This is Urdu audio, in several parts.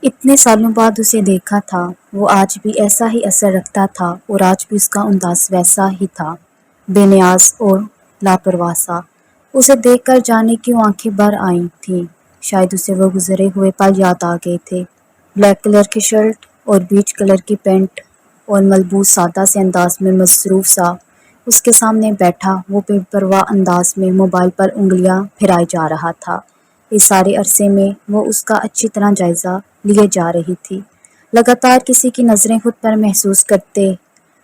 اتنے سالوں بعد اسے دیکھا تھا، وہ آج بھی ایسا ہی اثر رکھتا تھا اور آج بھی اس کا انداز ویسا ہی تھا، بے نیاز اور لاپرواہ سا۔ اسے دیکھ کر جانے کیوں آنکھیں بھر آئی تھیں، شاید اسے وہ گزرے ہوئے پل یاد آ گئے تھے۔ بلیک کلر کی شرٹ اور بیج کلر کی پینٹ اور ملبوس سادہ سے انداز میں مصروف سا اس کے سامنے بیٹھا وہ بے پرواہ انداز میں موبائل پر انگلیاں پھرائے جا رہا تھا۔ اس سارے عرصے میں وہ اس کا اچھی طرح جائزہ لیے جا رہی تھی۔ لگاتار کسی کی نظریں خود پر محسوس کرتے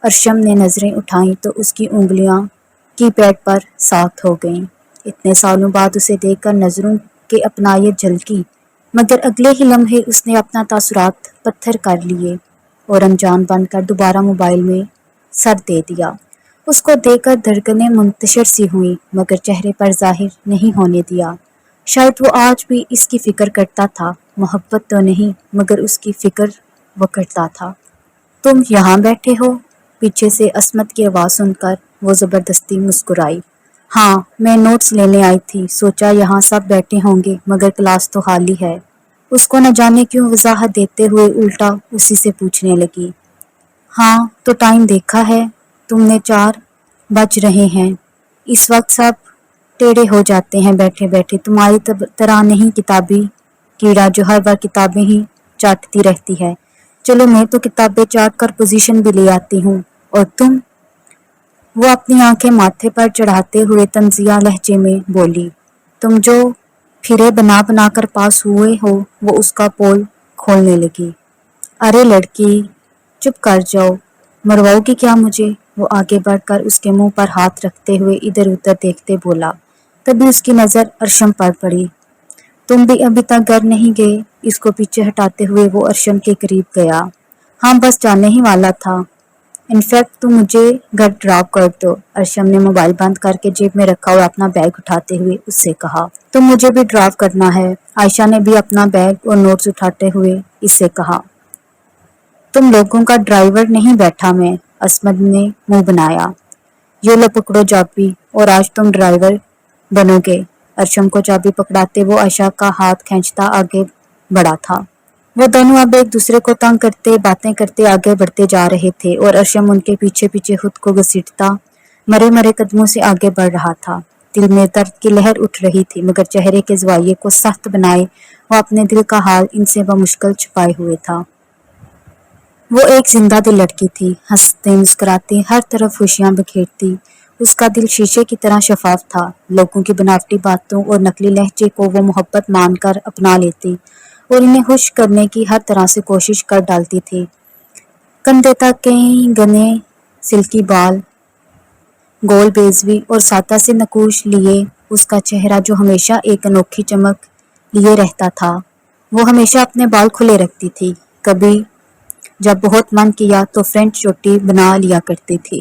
ارشم نے نظریں اٹھائیں تو اس کی انگلیاں کی پیڈ پر ساخت ہو گئیں۔ اتنے سالوں بعد اسے دیکھ کر نظروں کے اپنائیت جھلکی، مگر اگلے ہی لمحے اس نے اپنا تاثرات پتھر کر لیے اور انجان بن کر دوبارہ موبائل میں سر دے دیا۔ اس کو دیکھ کر دھڑکنیں منتشر سی ہوئیں مگر چہرے پر ظاہر نہیں ہونے دیا۔ شاید وہ آج بھی اس کی فکر کرتا تھا، محبت تو نہیں مگر اس کی فکر وہ کرتا تھا۔ تم یہاں بیٹھے ہو؟ پیچھے سے عصمت کی آواز سن کر وہ زبردستی مسکرائی۔ ہاں، میں نوٹس لینے آئی تھی، سوچا یہاں سب بیٹھے ہوں گے مگر کلاس تو خالی ہے۔ اس کو نہ جانے کیوں وضاحت دیتے ہوئے الٹا اسی سے پوچھنے لگی۔ ہاں تو ٹائم دیکھا ہے تم نے، 4 بج رہے ہیں۔ اس وقت سب ٹیڑھے ہو جاتے ہیں بیٹھے بیٹھے، تمہاری طرح نہیں کتابی کیڑا جو ہر بار کتابیں ہی چاٹتی رہتی ہے۔ چلو میں تو کتابیں چاٹ کر پوزیشن بھی لے آتی ہوں، اور تم؟ وہ اپنی آنکھیں ماتھے پر چڑھاتے ہوئے طنزیہ لہجے میں بولی۔ تم جو پھرے بنا بنا کر پاس ہوئے ہو، وہ اس کا پول کھولنے لگی۔ ارے لڑکی، چپ کر جاؤ، مرواؤ گی کیا مجھے؟ وہ آگے بڑھ کر اس کے منہ پر ہاتھ رکھتے ہوئے ادھر ادھر دیکھتے بولا۔ تبھی اس کی نظر ارشم پر پڑی۔ تم بھی ابھی تک گھر نہیں گئے؟ اس کو پیچھے ہٹاتے ہوئے وہ ارشم کے قریب گیا۔ ہاں بس جانے ہی والا تھا، انفیکٹ تم مجھے گھر ڈراپ کر دو۔ ارشم نے موبائل بند کر کے جیب میں رکھا اور اپنا بیگ اٹھاتے ہوئے اس سے کہا۔ تم مجھے بھی ڈراپ کرنا ہے؟ عائشہ نے بھی اپنا بیگ اور نوٹس اٹھاتے ہوئے اس سے کہا۔ تم لوگوں کا ڈرائیور نہیں بیٹھا میں، عصمت نے منہ بنایا۔ یہ لو پکڑو چابی، اور آج تم ڈرائیور بنو گے۔ ارشم کو چابی پکڑاتے وہ عائشہ کا ہاتھ کھینچتا آگے بڑھا تھا۔ وہ دونوں اب ایک دوسرے کو تنگ کرتے باتیں کرتے آگے بڑھتے جا رہے تھے اور ارشم ان کے پیچھے پیچھے خود کو گھسیٹتا مرے مرے قدموں سے آگے بڑھ رہا تھا۔ دل میں درد کی لہر اٹھ رہی تھی مگر چہرے کے زاویے کو سخت بنائے وہ اپنے دل کا حال ان سے بمشکل چھپائے ہوئے تھا۔ وہ ایک زندہ دل لڑکی تھی، ہنستے مسکراتی ہر طرف خوشیاں بکھیرتی۔ اس کا دل شیشے کی طرح شفاف تھا، لوگوں کی بناوٹی باتوں اور نقلی لہجے کو وہ محبت مان کر اپنا لیتی اور انہیں خوش کرنے کی ہر طرح سے کوشش کر ڈالتی تھی۔ کندھے تک کئی گھنے سلکی بال، گول بیضوی اور سادہ سے نقوش لیے اس کا چہرہ جو ہمیشہ ایک انوکھی چمک لیے رہتا تھا۔ وہ ہمیشہ اپنے بال کھلے رکھتی تھی، کبھی جب بہت من کیا تو فرنٹ چوٹی بنا لیا کرتی تھی۔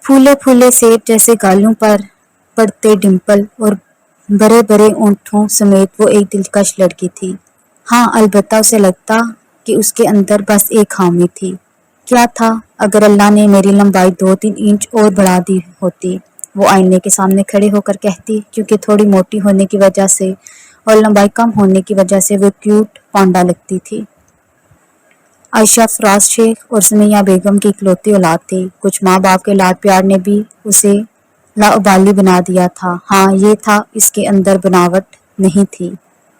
پھولے پھولے سیب جیسے گالوں پر پڑتے ڈمپل اور بڑے بڑے اونٹوں سمیت وہ ایک دلکش لڑکی تھی۔ ہاں البتہ اسے لگتا کہ اس کے اندر بس ایک خامی تھی۔ کیا تھا؟ اگر اللہ نے میری لمبائی 2-3 انچ اور بڑھا دی ہوتی، وہ آئینے کے سامنے کھڑے ہو کر کہتی، کیونکہ تھوڑی موٹی ہونے کی وجہ سے اور لمبائی کم ہونے کی وجہ سے وہ کیوٹ پانڈا لگتی تھی۔ عائشہ فراز شیخ اور سمیہ بیگم کی اکلوتی اولاد تھی، کچھ ماں باپ کے لاڈ پیار نے بھی اسے لاابالی بنا دیا تھا۔ ہاں یہ تھا، اس کے اندر بناوٹ نہیں تھی۔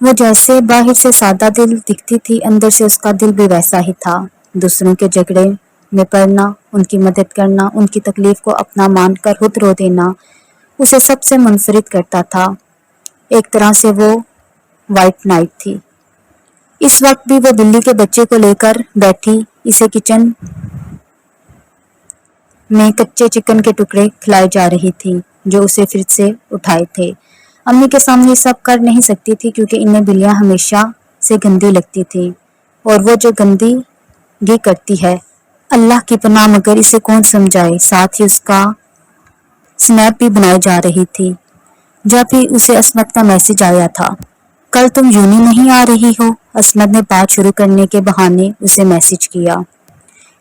وہ جیسے باہر سے سادہ دل دکھتی تھی، اندر سے اس کا دل بھی ویسا ہی تھا۔ دوسروں کے جھگڑے میں پڑنا، ان کی مدد کرنا، ان کی تکلیف کو اپنا مان کر خود رو دینا اسے سب سے منفرد کرتا تھا۔ ایک طرح سے وہ وائٹ نائٹ تھی۔ اس وقت بھی وہ بلی کے بچے کو لے کر بیٹھی اسے کچن میں کچے چکن کے ٹکڑے کھلائے جا رہی تھی جو اسے فریج سے اٹھائے تھے۔ امی کے سامنے یہ سب کر نہیں سکتی تھی کیونکہ انہیں بلیاں ہمیشہ سے گندی لگتی تھی، اور وہ جو گندی گی کرتی ہے اللہ کی پناہ، مگر اسے کون سمجھائے۔ ساتھ ہی اس کا سنیپ بھی بنائی جا رہی تھی جب ہی اسے عصمت کا میسج آیا تھا۔ کل تم یونی نہیں آ رہی ہو؟ عصمت نے بات شروع کرنے کے بہانے اسے میسج کیا۔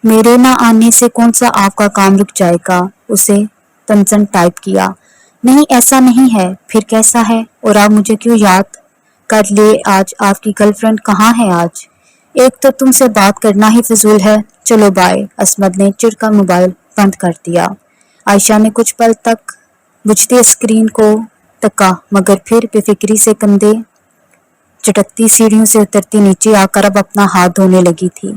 میرے نہ آنے سے کون سا آپ کا کام رک جائے گا؟ اسے تنزن ٹائپ کیا۔ نہیں ایسا نہیں ہے، پھر کیسا ہے؟ اور آپ مجھے کیوں یاد کر لیے آج؟ آپ کی گرل فرینڈ کہاں ہے آج؟ ایک تو تم سے بات کرنا ہی فضول ہے، چلو بائے۔ عصمت نے چڑ کر موبائل بند کر دیا۔ عائشہ نے کچھ پل تک بجھتی اسکرین کو تکا مگر پھر بے فکری سے کندھے چٹکتی سیڑھیوں سے اترتی نیچے آ کر اب اپنا ہاتھ دھونے لگی تھی۔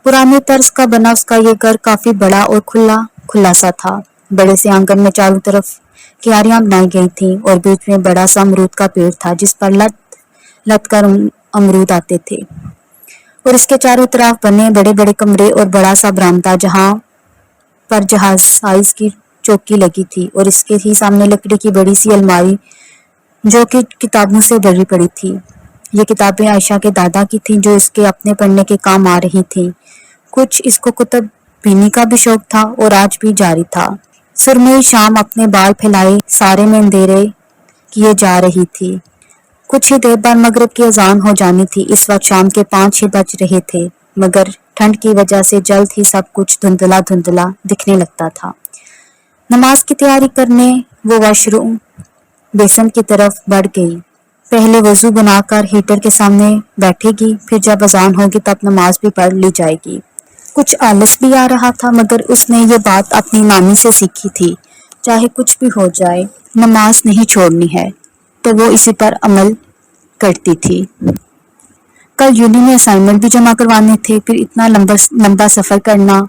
پرانے طرز کا بنا اس کا یہ گھر کافی بڑا اور کھلا سا تھا۔ بڑے سے آنگن میں چاروں طرف کیاریاں بنائی گئی تھیں اور بیچ میں بڑا سا امرود کا پیڑ تھا جس پر لت کر امرود آتے تھے، اور اس کے چاروں طرف بنے بڑے بڑے کمرے اور بڑا سا برآمدہ جہاں پر جہاز سائز کی چوکی لگی تھی، اور اس کے ہی سامنے لکڑی کی بڑی سی الماری جو کہ کتابوں سے بھری پڑی تھی۔ یہ کتابیں عائشہ کے دادا کی تھیں جو اس کے اپنے پڑھنے کے کام آ رہی تھیں۔ کچھ اس کو کتب بینی کا بھی شوق تھا اور آج بھی جاری تھا۔ سرمئی شام اپنے بال پھیلائے سارے میں اندھیرے کیے جا رہی تھی۔ کچھ ہی دیر بعد مغرب کی اذان ہو جانی تھی۔ اس وقت شام کے 5 ہی بج رہے تھے مگر ٹھنڈ کی وجہ سے جلد ہی سب کچھ دھندلا دھندلا دکھنے لگتا تھا۔ نماز کی تیاری کرنے وہ واش روم بیسن کی طرف بڑھ گئی۔ پہلے وضو بنا کر ہیٹر کے سامنے بیٹھے گی، پھر جب اذان ہوگی تب نماز بھی پڑھ لی جائے گی۔ کچھ آلس بھی آ رہا تھا مگر اس نے یہ بات اپنی نانی سے سیکھی تھی، چاہے کچھ بھی ہو جائے نماز نہیں چھوڑنی ہے، تو وہ اسی پر عمل کرتی تھی۔ کل یونی میں اسائنمنٹ بھی جمع کروانے تھے، پھر اتنا لمبا سفر کرنا۔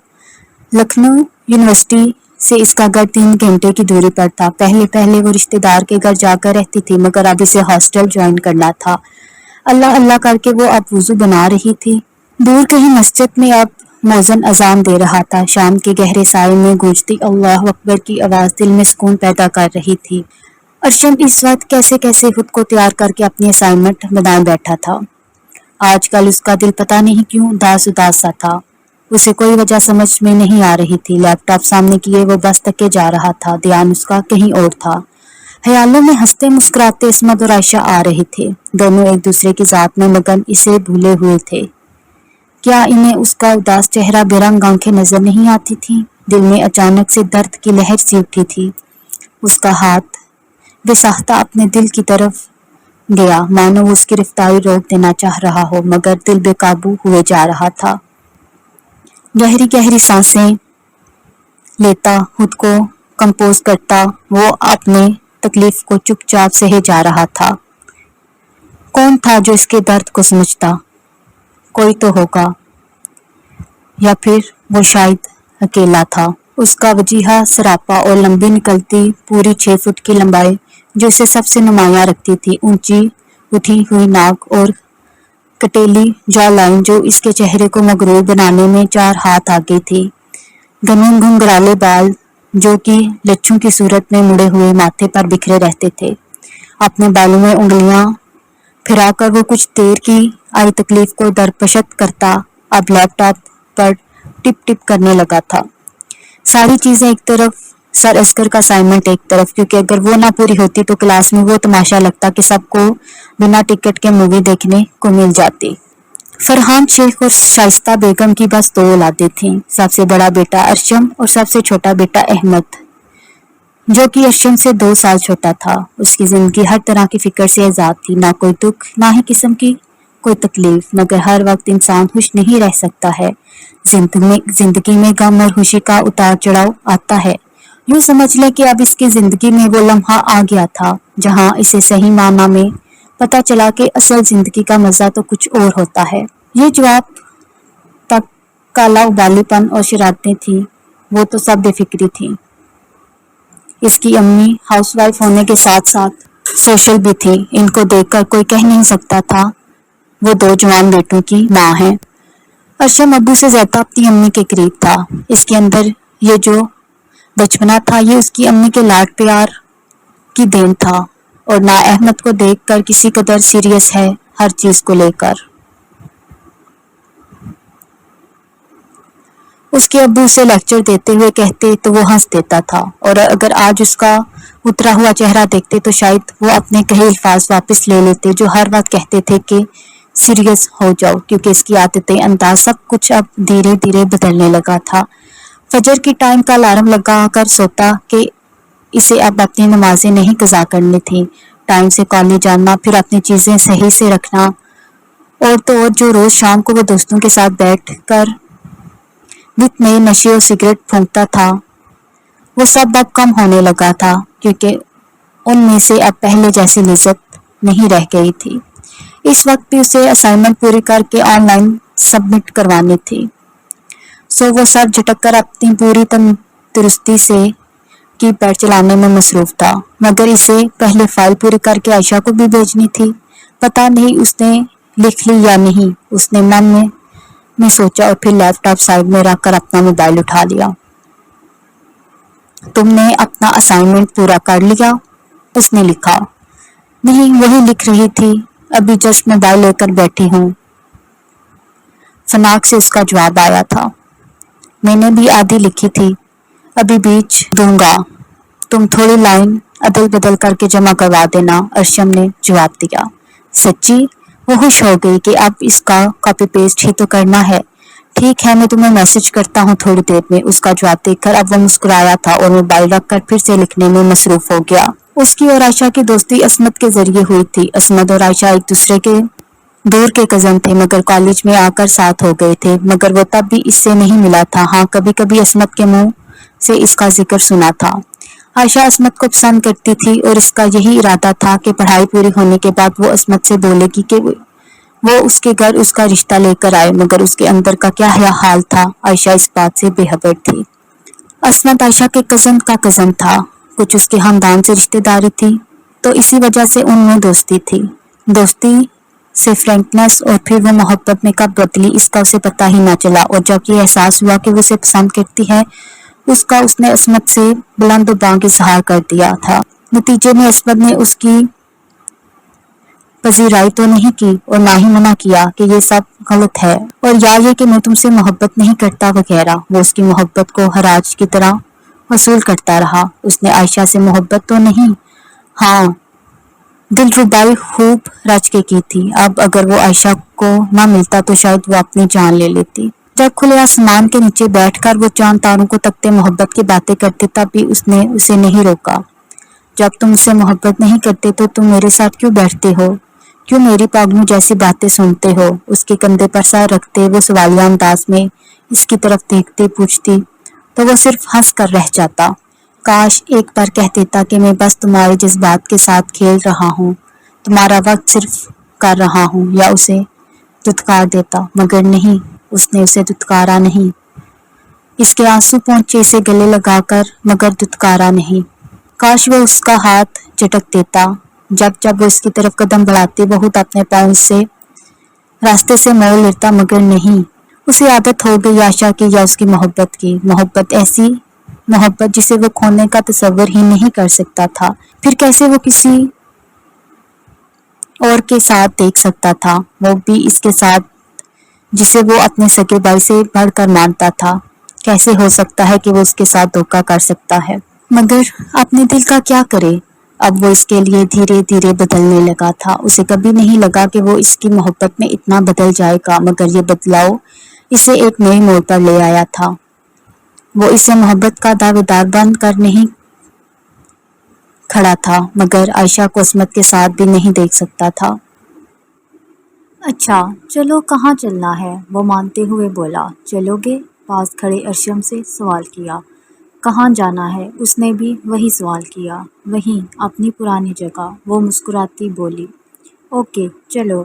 لکھنؤ یونیورسٹی سے اس کا گھر 3 گھنٹے کی دوری پر تھا۔ پہلے وہ رشتے دار کے گھر جا کر رہتی تھی مگر اب اسے ہاسٹل جوائن کرنا تھا۔ اللہ اللہ کر کے وہ اب وضو بنا رہی تھی۔ دور کہیں مسجد میں اب مؤذن اذان دے رہا تھا۔ شام کے گہرے سائے میں گونجتی اللہ اکبر کی آواز دل میں سکون پیدا کر رہی تھی۔ ارشم اس وقت کیسے خود کو تیار کر کے اپنی اسائنمنٹ بنائے بیٹھا تھا۔ آج کل اس کا دل پتہ نہیں کیوں اداس سا تھا۔ اسے کوئی وجہ سمجھ میں نہیں آ رہی تھی۔ لیپ ٹاپ سامنے کیے وہ بس تکے جا رہا تھا، دھیان اس کا کہیں اور تھا۔ خیالوں میں ہنستے مسکراتے عصمت اور عائشہ آ رہے تھے، دونوں ایک دوسرے کی ذات میں مگن اسے بھولے ہوئے تھے۔ کیا انہیں اس کا اداس چہرہ بے رنگ آنکھیں نظر نہیں آتی تھیں؟ دل میں اچانک سے درد کی لہر سی اٹھی تھی۔ اس کا ہاتھ بے ساختہ اپنے دل کی طرف گیا، مانو وہ اس کی رفتاری روک دینا چاہ رہا ہو مگر دل بے قابو ہوئے جا رہا تھا۔ گہری گہری سانسیں لیتا، خود کو کمپوز کرتا، وہ اپنے تکلیف کو چپ چاپ سہے جا رہا تھا۔ کون تھا جو اس کے درد کو سمجھتا؟ کوئی تو ہوگا، یا پھر وہ شاید اکیلا تھا۔ اس کا وجیہہ سراپا اور لمبی نکلتی پوری 6 فٹ کی لمبائی جو اسے سب سے نمایاں رکھتی تھی، اونچی اٹھی ہوئی ناک اور کٹیلی جا لائن جو اس کے چہرے کو مغرور بنانے میں 4 ہاتھ آگے تھی، گھنے گھنگرالے بال جو کہ لچھوں کی صورت میں مڑے ہوئے ماتھے پر بکھرے رہتے تھے۔ اپنے بالوں میں انگلیاں پھرا کر وہ کچھ دیر کی آئی تکلیف کو درپشت کرتا اب لیپ ٹاپ پر ٹپ ٹپ کرنے لگا تھا۔ ساری چیزیں ایک طرف، سر اصغر کا اسائنمنٹ ایک طرف، کیونکہ اگر وہ نہ پوری ہوتی تو کلاس میں وہ تماشا لگتا کہ سب کو بنا ٹکٹ کے مووی دیکھنے کو مل جاتی۔ فرحان شیخ اور شائستہ بیگم کی بس 2 اولادیں تھیں، سب سے بڑا بیٹا ارشم اور سب سے چھوٹا بیٹا احمد جو کہ ارشم سے 2 سال چھوٹا تھا۔ اس کی زندگی ہر طرح کی فکر سے آزاد تھی، نہ کوئی دکھ، نہ ہی قسم کی کوئی تکلیف، مگر ہر وقت انسان خوش نہیں رہ سکتا ہے۔ زندگی میں غم اور خوشی کا اتار چڑھاؤ آتا ہے۔ یوں سمجھ لیں کہ اب اس کی زندگی میں وہ لمحہ آ گیا تھا جہاں اسے صحیح معنی میں پتہ چلا کہ اصل زندگی کا مزہ تو کچھ اور ہوتا ہے۔ یہ جواب تک کالا ابالی پن اور شرارتیں تھیں، وہ تو سب بے فکری تھیں۔ اس کی امی ہاؤس وائف ہونے کے ساتھ ساتھ سوشل بھی تھی۔ ان کو دیکھ کر کوئی کہہ نہیں سکتا تھا وہ 2 جوان بیٹوں کی ماں ہے۔ ارشم ابو سے زیادہ اپنی امی کے قریب تھا۔ اس کے اندر یہ جو بچپنا تھا یہ اس کی امی کے لاڈ پیار کی دین تھا، اور نہ احمد کو دیکھ کر کسی قدر سیریس ہے ہر چیز کو لے کر۔ اس کے ابو اسے لیکچر دیتے ہوئے کہتے تو وہ ہنس دیتا تھا، اور اگر آج اس کا اترا ہوا چہرہ دیکھتے تو شاید وہ اپنے کہے الفاظ واپس لے لیتے جو ہر وقت کہتے تھے کہ سیریس ہو جاؤ، کیونکہ اس کی عادتیں، انداز، سب کچھ اب دھیرے دھیرے بدلنے لگا تھا۔ فجر کی ٹائم کا الارم لگا کر سوتا کہ اسے اب اپنی نمازیں نہیں قضا کرنی تھیں، ٹائم سے کالج جانا، پھر اپنی چیزیں صحیح سے رکھنا، اور تو اور جو روز شام کو وہ دوستوں کے ساتھ بیٹھ کر وت نئے نشے اور سگریٹ پھونکتا تھا، وہ سب اب کم ہونے لگا تھا، کیونکہ ان میں سے اب پہلے جیسی لذت نہیں رہ گئی تھی۔ اس وقت بھی اسے اسائنمنٹ پوری کر کے آن لائن سبمٹ کروانی تھی، سو وہ سر جھٹک کر اپنی پوری تندرستی سے کی پیڈ چلانے میں مصروف تھا، مگر اسے پہلے فائل پوری کر کے عائشہ کو بھی بھیجنی تھی۔ پتہ نہیں اس نے لکھ لی یا نہیں، اس نے من میں سوچا اور پھر لیپ ٹاپ سائیڈ میں رکھ کر اپنا موبائل اٹھا لیا۔ تم نے اپنا اسائنمنٹ پورا کر لیا؟ اس نے لکھا۔ نہیں، وہی لکھ رہی تھی، ابھی جسٹ موبائل لے کر بیٹھی ہوں، فناک سے اس کا جواب آیا تھا۔ میں نے بھی آدھی لکھی تھی، ابھی بیچ دوں گا، تم تھوڑی لائن عدل بدل کر کے جمع کروا دینا، ارشم نے جواب دیا۔ سچی؟ وہ خوش ہو گئی کہ اب اس کا کاپی پیسٹ ہی تو کرنا ہے۔ ٹھیک ہے، میں تمہیں میسج کرتا ہوں تھوڑی دیر میں، اس کا جواب دیکھ کر اب وہ مسکرایا تھا اور موبائل رکھ کر پھر سے لکھنے میں مصروف ہو گیا۔ اس کی اور عائشہ کی دوستی عصمت کے ذریعے ہوئی تھی۔ عصمت اور عائشہ ایک دوسرے کے دور کے کزن تھے، مگر کالج میں آ کر ساتھ ہو گئے تھے، مگر وہ تب بھی اس سے نہیں ملا تھا۔ ہاں، کبھی کبھی عصمت کے منہ سے اس کا ذکر سنا تھا۔ عائشہ عصمت کو پسند کرتی تھی اور اس کا یہی ارادہ تھا کہ پڑھائی پوری ہونے کے بعد وہ عصمت سے بولے گی کہ وہ اس کے گھر اس کا رشتہ لے کر آئے، مگر اس کے اندر کا کیا حال تھا، عائشہ اس بات سے بے خبر تھی۔ عصمت عائشہ کے کزن کا کزن تھا، کچھ اس کے خاندان سے رشتہ داری تھی، تو اسی وجہ سے ان میں دوستی تھی۔ دوستی سے فرینکنس اور پھر وہ محبت میں کب بدلی اس کا اسے پتہ ہی نہ چلا، اور جب یہ احساس ہوا کہ وہ اسے پسند کرتی ہے اس نے عصمت سے بلند و بانگ اظہار کر دیا تھا۔ نتیجے میں عصمت نے اس کی پذیرائی تو نہیں کی اور نہ ہی منع کیا کہ یہ سب غلط ہے، اور یا یہ کہ میں تم سے محبت نہیں کرتا وغیرہ۔ وہ اس کی محبت کو حراج کی طرح وصول کرتا رہا۔ اس نے عائشہ سے محبت تو نہیں، ہاں دلربائی خوب رچ کے کی تھی۔ اب اگر وہ عائشہ کو نہ ملتا تو شاید وہ اپنی جان لے لیتی۔ جب کھلے آسمان کے نیچے بیٹھ کر وہ چاند تاروں کو تکتے محبت کی باتیں کرتے تب بھی اس نے اسے نہیں روکا۔ جب تم اسے محبت نہیں کرتے تو تم میرے ساتھ کیوں بیٹھتے ہو، کیوں میری پاگلوں جیسی باتیں سنتے ہو؟ اس کے کندھے پر سر رکھتے وہ سوالیہ انداز میں اس کی طرف دیکھتے پوچھتی تو وہ صرف ہنس کر رہ جاتا۔ کاش ایک بار کہہ دیتا کہ میں بس تمہارے جذبات کے ساتھ کھیل رہا ہوں، تمہارا وقت صرف کر رہا ہوں، یا اسے دھتکار دیتا، مگر نہیں، اس نے اسے دھتکارا نہیں۔ اس کے آنسو پہنچے اسے گلے لگا کر، مگر دھتکارا نہیں۔ کاش وہ اس کا ہاتھ جھٹک دیتا جب وہ اس کی طرف قدم بڑھاتی، بہت اپنے پاؤں سے راستے سے موڑ لیتا، مگر نہیں۔ اسے عادت ہو گئی عائشہ کی یا اس کی محبت کی، محبت ایسی محبت جسے وہ کھونے کا تصور ہی نہیں کر سکتا تھا، پھر کیسے وہ کسی اور کے ساتھ دیکھ سکتا تھا، وہ بھی اس کے ساتھ جسے وہ اپنے سگے بھائی سے بڑھ کر مانتا تھا۔ کیسے ہو سکتا ہے کہ وہ اس کے ساتھ دھوکہ کر سکتا ہے؟ مگر اپنے دل کا کیا کرے؟ اب وہ اس کے لیے دھیرے دھیرے بدلنے لگا تھا۔ اسے کبھی نہیں لگا کہ وہ اس کی محبت میں اتنا بدل جائے گا، مگر یہ بدلاؤ اسے ایک نئے موڑ پر لے آیا تھا۔ وہ اسے محبت کا دعوے دار بن کر نہیں کھڑا تھا، مگر عائشہ کو عصمت کے ساتھ بھی نہیں دیکھ سکتا تھا۔ اچھا چلو، کہاں چلنا ہے؟ وہ مانتے ہوئے بولا۔ چلو گے؟ پاس کھڑے ارشم سے سوال کیا۔ کہاں جانا ہے؟ اس نے بھی وہی سوال کیا۔ وہیں، اپنی پرانی جگہ، وہ مسکراتی بولی۔ اوکے چلو۔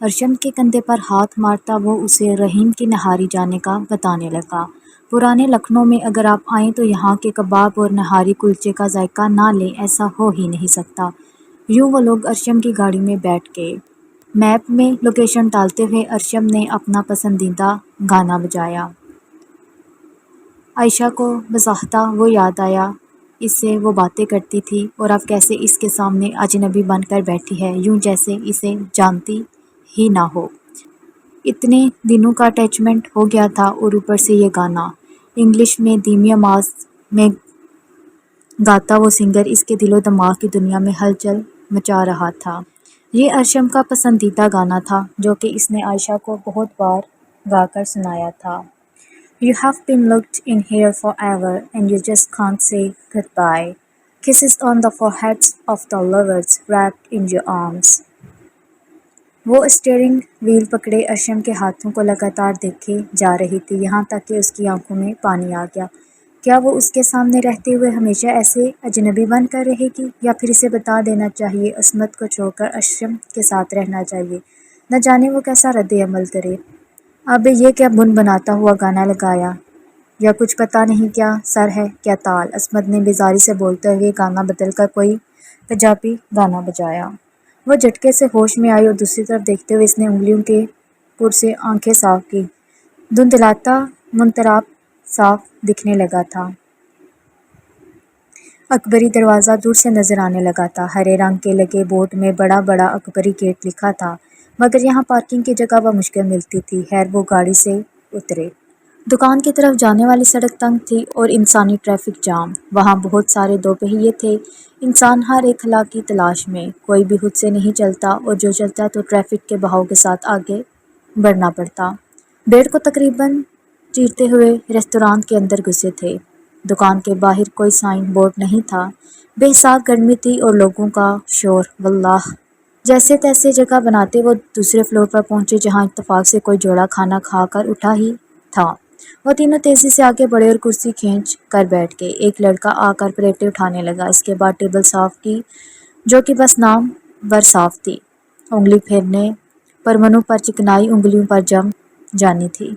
ارشم کے کندھے پر ہاتھ مارتا وہ اسے رحیم کی نہاری جانے کا بتانے لگا۔ پرانے لکھنؤ میں اگر آپ آئیں تو یہاں کے کباب اور نہاری کلچے کا ذائقہ نہ لیں ایسا ہو ہی نہیں سکتا۔ یوں وہ لوگ ارشم کی گاڑی میں بیٹھ گئے۔ میپ میں لوکیشن ڈالتے ہوئے ارشم نے اپنا پسندیدہ گانا بجایا۔ عائشہ کو بضاحطہ وہ یاد آیا، اس سے وہ باتیں کرتی تھی اور اب کیسے اس کے سامنے اجنبی بن کر بیٹھی ہے، یوں جیسے اسے جانتی ہی نہ ہو۔ اتنے دنوں کا اٹیچمنٹ ہو گیا تھا، اور اوپر سے یہ گانا انگلش میں دھیمی آواز میں گاتا وہ سنگر اس کے دل و دماغ کی دنیا میں ہلچل مچا رہا تھا۔ یہ ارشم کا پسندیدہ گانا تھا جو کہ اس نے عائشہ کو بہت بار گا کر سنایا تھا۔ You have been locked in here forever and you just can't say goodbye. Kisses on the foreheads of the lovers wrapped in your arms. وہ اسٹیئرنگ وہیل پکڑے ارشم کے ہاتھوں کو لگاتار دیکھے جا رہی تھی، یہاں تک کہ اس کی آنکھوں میں پانی آ گیا۔ کیا وہ اس کے سامنے رہتے ہوئے ہمیشہ ایسے اجنبی بن کر رہے گی، یا پھر اسے بتا دینا چاہیے، عصمت کو چھوڑ کر ارشم کے ساتھ رہنا چاہیے؟ نہ جانے وہ کیسا رد عمل کرے۔ اب یہ کیا بن بناتا ہوا گانا لگایا، یا کچھ پتہ نہیں کیا سر ہے کیا تال۔ عصمت نے بیزاری سے بولتے ہوئے گانا بدل کر کوئی پنجابی گانا بجایا۔ وہ جھٹکے سے ہوش میں آئی اور دوسری طرف دیکھتے ہوئے اس نے انگلیوں کے پر سے آنکھیں صاف کی۔ دھندلاتا منتراب صاف دکھنے لگا تھا۔ اکبری دروازہ دور سے نظر آنے لگا تھا۔ ہرے رنگ کے لگے بورڈ میں بڑا بڑا اکبری گیٹ لکھا تھا، مگر یہاں پارکنگ کی جگہ بمشکل ملتی تھی۔ خیر وہ گاڑی سے اترے۔ دکان کی طرف جانے والی سڑک تنگ تھی اور انسانی ٹریفک جام۔ وہاں بہت سارے دوپہیے تھے، انسان ہر ایک خلا کی تلاش میں۔ کوئی بھی خود سے نہیں چلتا، اور جو چلتا تو ٹریفک کے بہاؤ کے ساتھ آگے بڑھنا پڑتا۔ بھیڑ کو تقریباً چیرتے ہوئے ریستوران کے اندر گھسے تھے۔ دکان کے باہر کوئی سائن بورڈ نہیں تھا۔ بے حساب گرمی تھی اور لوگوں کا شور، واللہ۔ جیسے تیسے جگہ بناتے وہ دوسرے فلور پر پہنچے، جہاں اتفاق سے کوئی جوڑا کھانا کھا کر اٹھا ہی تھا۔ وہ تینوں تیزی سے آگے بڑھے اور کرسی کھینچ کر بیٹھ گئے۔ ایک لڑکا آ کر پلیٹیں اٹھانے لگا، اس کے بعد ٹیبل صاف کی، جو کہ بس نام ور صاف تھی۔ انگلی پھیرنے پر منو پر چکنائی انگلیوں پر جم جانی تھی۔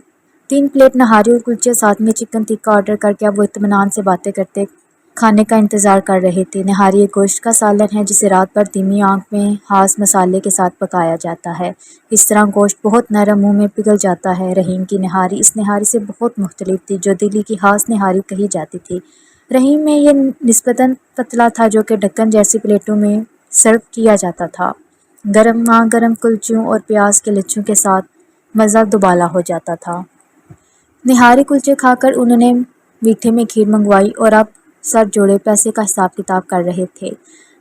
3 پلیٹ نہاری اور کلچے ساتھ میں چکن ٹکا آرڈر کر کے اب وہ اطمینان سے باتیں کرتے کھانے کا انتظار کر رہے تھے۔ نہاری ایک گوشت کا سالن ہے جسے رات بھر دھیمی آنچ میں خاص مسالے کے ساتھ پکایا جاتا ہے۔ اس طرح گوشت بہت نرم منہ میں پگھل جاتا ہے۔ رحیم کی نہاری اس نہاری سے بہت مختلف تھی، جو دلی کی خاص نہاری کہی جاتی تھی۔ رحیم میں یہ نسبتاً پتلا تھا، جو کہ ڈھکن جیسی پلیٹوں میں سرو کیا جاتا تھا۔ گرما گرم کلچوں اور پیاز کے لچھوں کے ساتھ مزہ دوبالا ہو جاتا تھا۔ نہاری کلچے کھا کر انہوں نے میٹھے میں کھیر منگوائی اور اب سر جوڑے پیسے کا حساب کتاب کر رہے تھے۔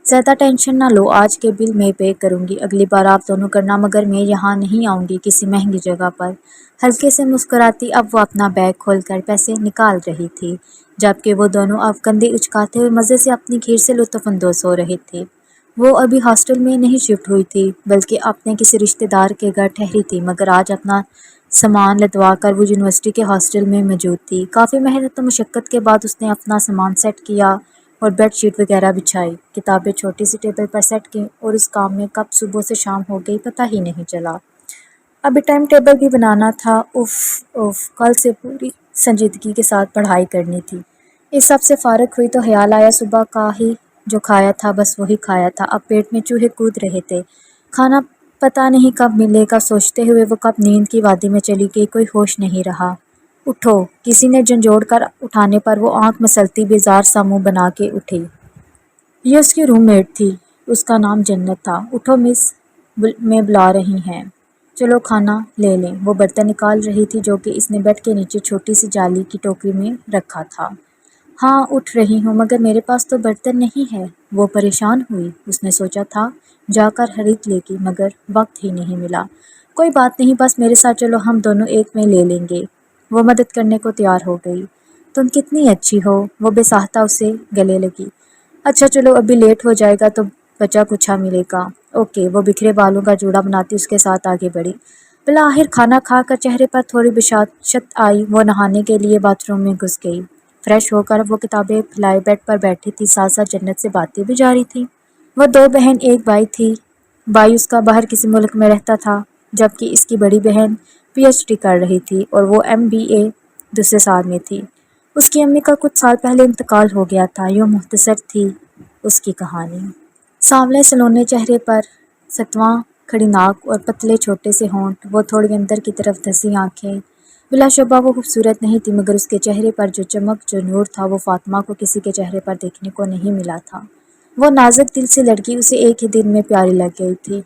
زیادہ ٹینشن نہ لو، آج کے بل میں پے کروں گی، اگلی بار آپ دونوں کرنا، مگر میں یہاں نہیں آؤں گی، کسی مہنگی جگہ پر۔ ہلکے سے مسکراتی اب وہ اپنا بیگ کھول کر پیسے نکال رہی تھی، جبکہ وہ دونوں اب کندھے اچکاتے ہوئے مزے سے اپنی کھیر سے لطف اندوز ہو رہے تھے۔ وہ ابھی ہاسٹل میں نہیں شفٹ ہوئی تھی، بلکہ اپنے کسی رشتہ دار کے گھر ٹھہری تھی، مگر آج اپنا سامان لدوا کر وہ یونیورسٹی کے ہاسٹل میں موجود تھی۔ کافی محنت و مشقت کے بعد اس نے اپنا سامان سیٹ کیا اور بیڈ شیٹ وغیرہ بچھائی، کتابیں چھوٹی سی ٹیبل پر سیٹ کیں، اور اس کام میں کب صبح سے شام ہو گئی پتہ ہی نہیں چلا۔ ابھی ٹائم ٹیبل بھی بنانا تھا، کل سے پوری سنجیدگی کے ساتھ پڑھائی کرنی تھی۔ اس سب سے فارغ ہوئی تو خیال آیا صبح کا ہی جو کھایا تھا بس وہی کھایا تھا، اب پیٹ میں چوہے کود رہے تھے۔ کھانا پتہ نہیں کب ملے گا، سوچتے ہوئے وہ کب نیند کی وادی میں چلی گئی، کوئی ہوش نہیں رہا۔ اٹھو، کسی نے جھنجھوڑ کر اٹھانے پر وہ آنکھ مسلتی بیزار سا منہ بنا کے اٹھی۔ یہ اس کی روم میٹ تھی، اس کا نام جنت تھا۔ اٹھو مس، میں بلا رہی ہیں، چلو کھانا لے لیں۔ وہ برتن نکال رہی تھی جو کہ اس نے بیڈ کے نیچے چھوٹی سی جالی کی ٹوکری میں رکھا تھا۔ ہاں اٹھ رہی ہوں، مگر میرے پاس تو برتن نہیں ہے۔ وہ پریشان ہوئی، اس نے سوچا تھا جا کر خرید لے گی، مگر وقت ہی نہیں ملا۔ کوئی بات نہیں، بس میرے ساتھ چلو، ہم دونوں ایک میں لے لیں گے۔ وہ مدد کرنے کو تیار ہو گئی۔ تم کتنی اچھی ہو، وہ بے ساختہ اسے گلے لگی۔ اچھا چلو، ابھی لیٹ ہو جائے گا تو بچا کچھا ملے گا۔ اوکے، وہ بکھرے بالوں کا جوڑا بناتی اس کے ساتھ آگے بڑھی۔ بالآخر کھانا کھا کر چہرے پر تھوڑی بشاشت آئی، وہ نہانے کے لیے باتھ روم میں گھس گئی۔ فریش ہو کر وہ کتابیں پھیلائے بیڈ پر بیٹھی تھی، ساتھ ساتھ جنت سے باتیں بھی جاری تھیں۔ وہ 2 بہن ایک بھائی تھی۔ بھائی اس کا باہر کسی ملک میں رہتا تھا، جبکہ اس کی بڑی بہن PhD کر رہی تھی اور وہ MBA دوسرے سال میں تھی۔ اس کی امی کا کچھ سال پہلے انتقال ہو گیا تھا۔ یوں مختصر تھی اس کی کہانی۔ سانولے سلونے چہرے پر ستواں کھڑی ناک اور پتلے چھوٹے سے ہونٹ، وہ تھوڑی اندر کی طرف دھسی آنکھیں۔ بلا شبہ وہ خوبصورت نہیں تھی، مگر اس کے چہرے پر جو چمک، جو نور تھا، وہ فاطمہ کو کسی کے چہرے پر دیکھنے کو نہیں ملا تھا۔ وہ نازک دل سی لڑکی اسے ایک ہی دن میں پیاری لگ گئی تھی۔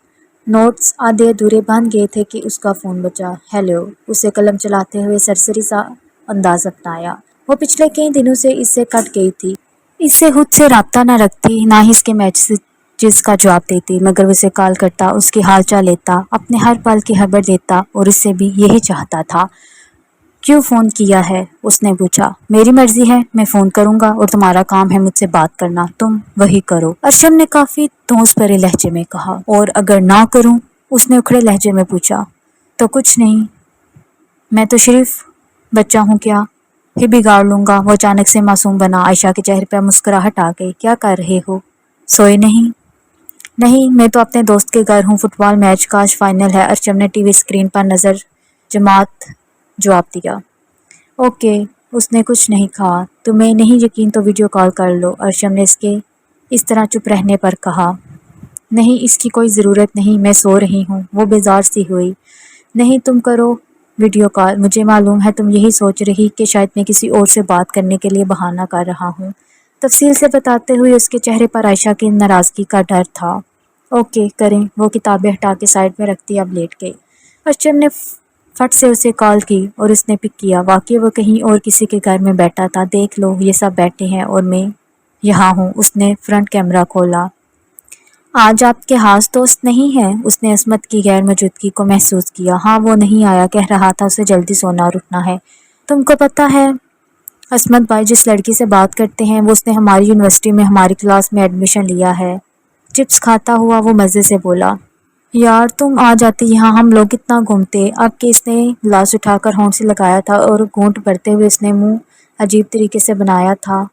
نوٹس آدھے ادھورے بن گئے تھے کہ اس کا فون بجا۔ ہیلو، اسے قلم چلاتے ہوئے سرسری سا انداز اپنایا۔ وہ پچھلے کئی دنوں سے اس سے کٹ گئی تھی۔ اس سے خود سے رابطہ نہ رکھتی، نہ ہی اس کے میسیجز کا جواب دیتی، مگر وہ اسے کال کرتا، اس کی حال چال لیتا، اپنے ہر پل کی خبر دیتا، اور اس سے بھی یہی چاہتا تھا۔ کیوں فون کیا ہے؟ اس نے پوچھا۔ میری مرضی ہے، میں فون کروں گا، اور تمہارا کام ہے مجھ سے بات کرنا، تم وہی کرو، ارشم نے کافی دھونس بھرے لہجے میں کہا۔ اور اگر نہ کروں؟ اس نے اکھڑے لہجے میں پوچھا۔ تو کچھ نہیں، میں تو صرف بچہ ہوں، کیا ہی بگاڑ لوں گا؟ وہ اچانک سے معصوم بنا۔ عائشہ کے چہرے پر مسکراہٹ آ گئی۔ کیا کر رہے ہو؟ سوئے نہیں؟ نہیں، میں تو اپنے دوست کے گھر ہوں، فٹ بال میچ کا آج فائنل ہے۔ ارشم نے ٹی وی اسکرین پر نظر جماعت جواب دیا۔ اوکے، اس نے کچھ نہیں کہا۔ تمہیں نہیں یقین تو ویڈیو کال کر لو، ارشم نے اس طرح چپ رہنے پر کہا۔ نہیں، اس کی کوئی ضرورت نہیں، میں سو رہی ہوں۔ وہ بیزار سی ہوئی۔ نہیں، تم کرو ویڈیو کال، مجھے معلوم ہے تم یہی سوچ رہی کہ شاید میں کسی اور سے بات کرنے کے لیے بہانہ کر رہا ہوں۔ تفصیل سے بتاتے ہوئے اس کے چہرے پر عائشہ کی ناراضگی کا ڈر تھا۔ اوکے کریں، وہ کتابیں ہٹا کے سائڈ میں رکھتی اب لیٹ گئی۔ ارشم نے فٹ سے اسے کال کی اور اس نے پک کیا۔ واقعی وہ کہیں اور کسی کے گھر میں بیٹھا تھا۔ دیکھ لو، یہ سب بیٹھے ہیں اور میں یہاں ہوں۔ اس نے فرنٹ کیمرہ کھولا۔ آج آپ کے خاص دوست نہیں ہیں؟ اس نے عصمت کی غیر موجودگی کو محسوس کیا۔ ہاں، وہ نہیں آیا، کہہ رہا تھا اسے جلدی سونا اور اٹھنا ہے۔ تم کو پتہ ہے عصمت بھائی جس لڑکی سے بات کرتے ہیں وہ اس نے ہماری یونیورسٹی میں ہماری کلاس میں ایڈمیشن لیا ہے۔ چپس کھاتا ہوا وہ مزے سے بولا۔ یار تم آ جاتی یہاں، ہم لوگ کتنا گھومتے۔ اب کہ اس نے گلاس اٹھا کر ہونٹ سے لگایا تھا اور گھونٹ بھرتے ہوئے اس نے منہ عجیب طریقے سے بنایا تھا،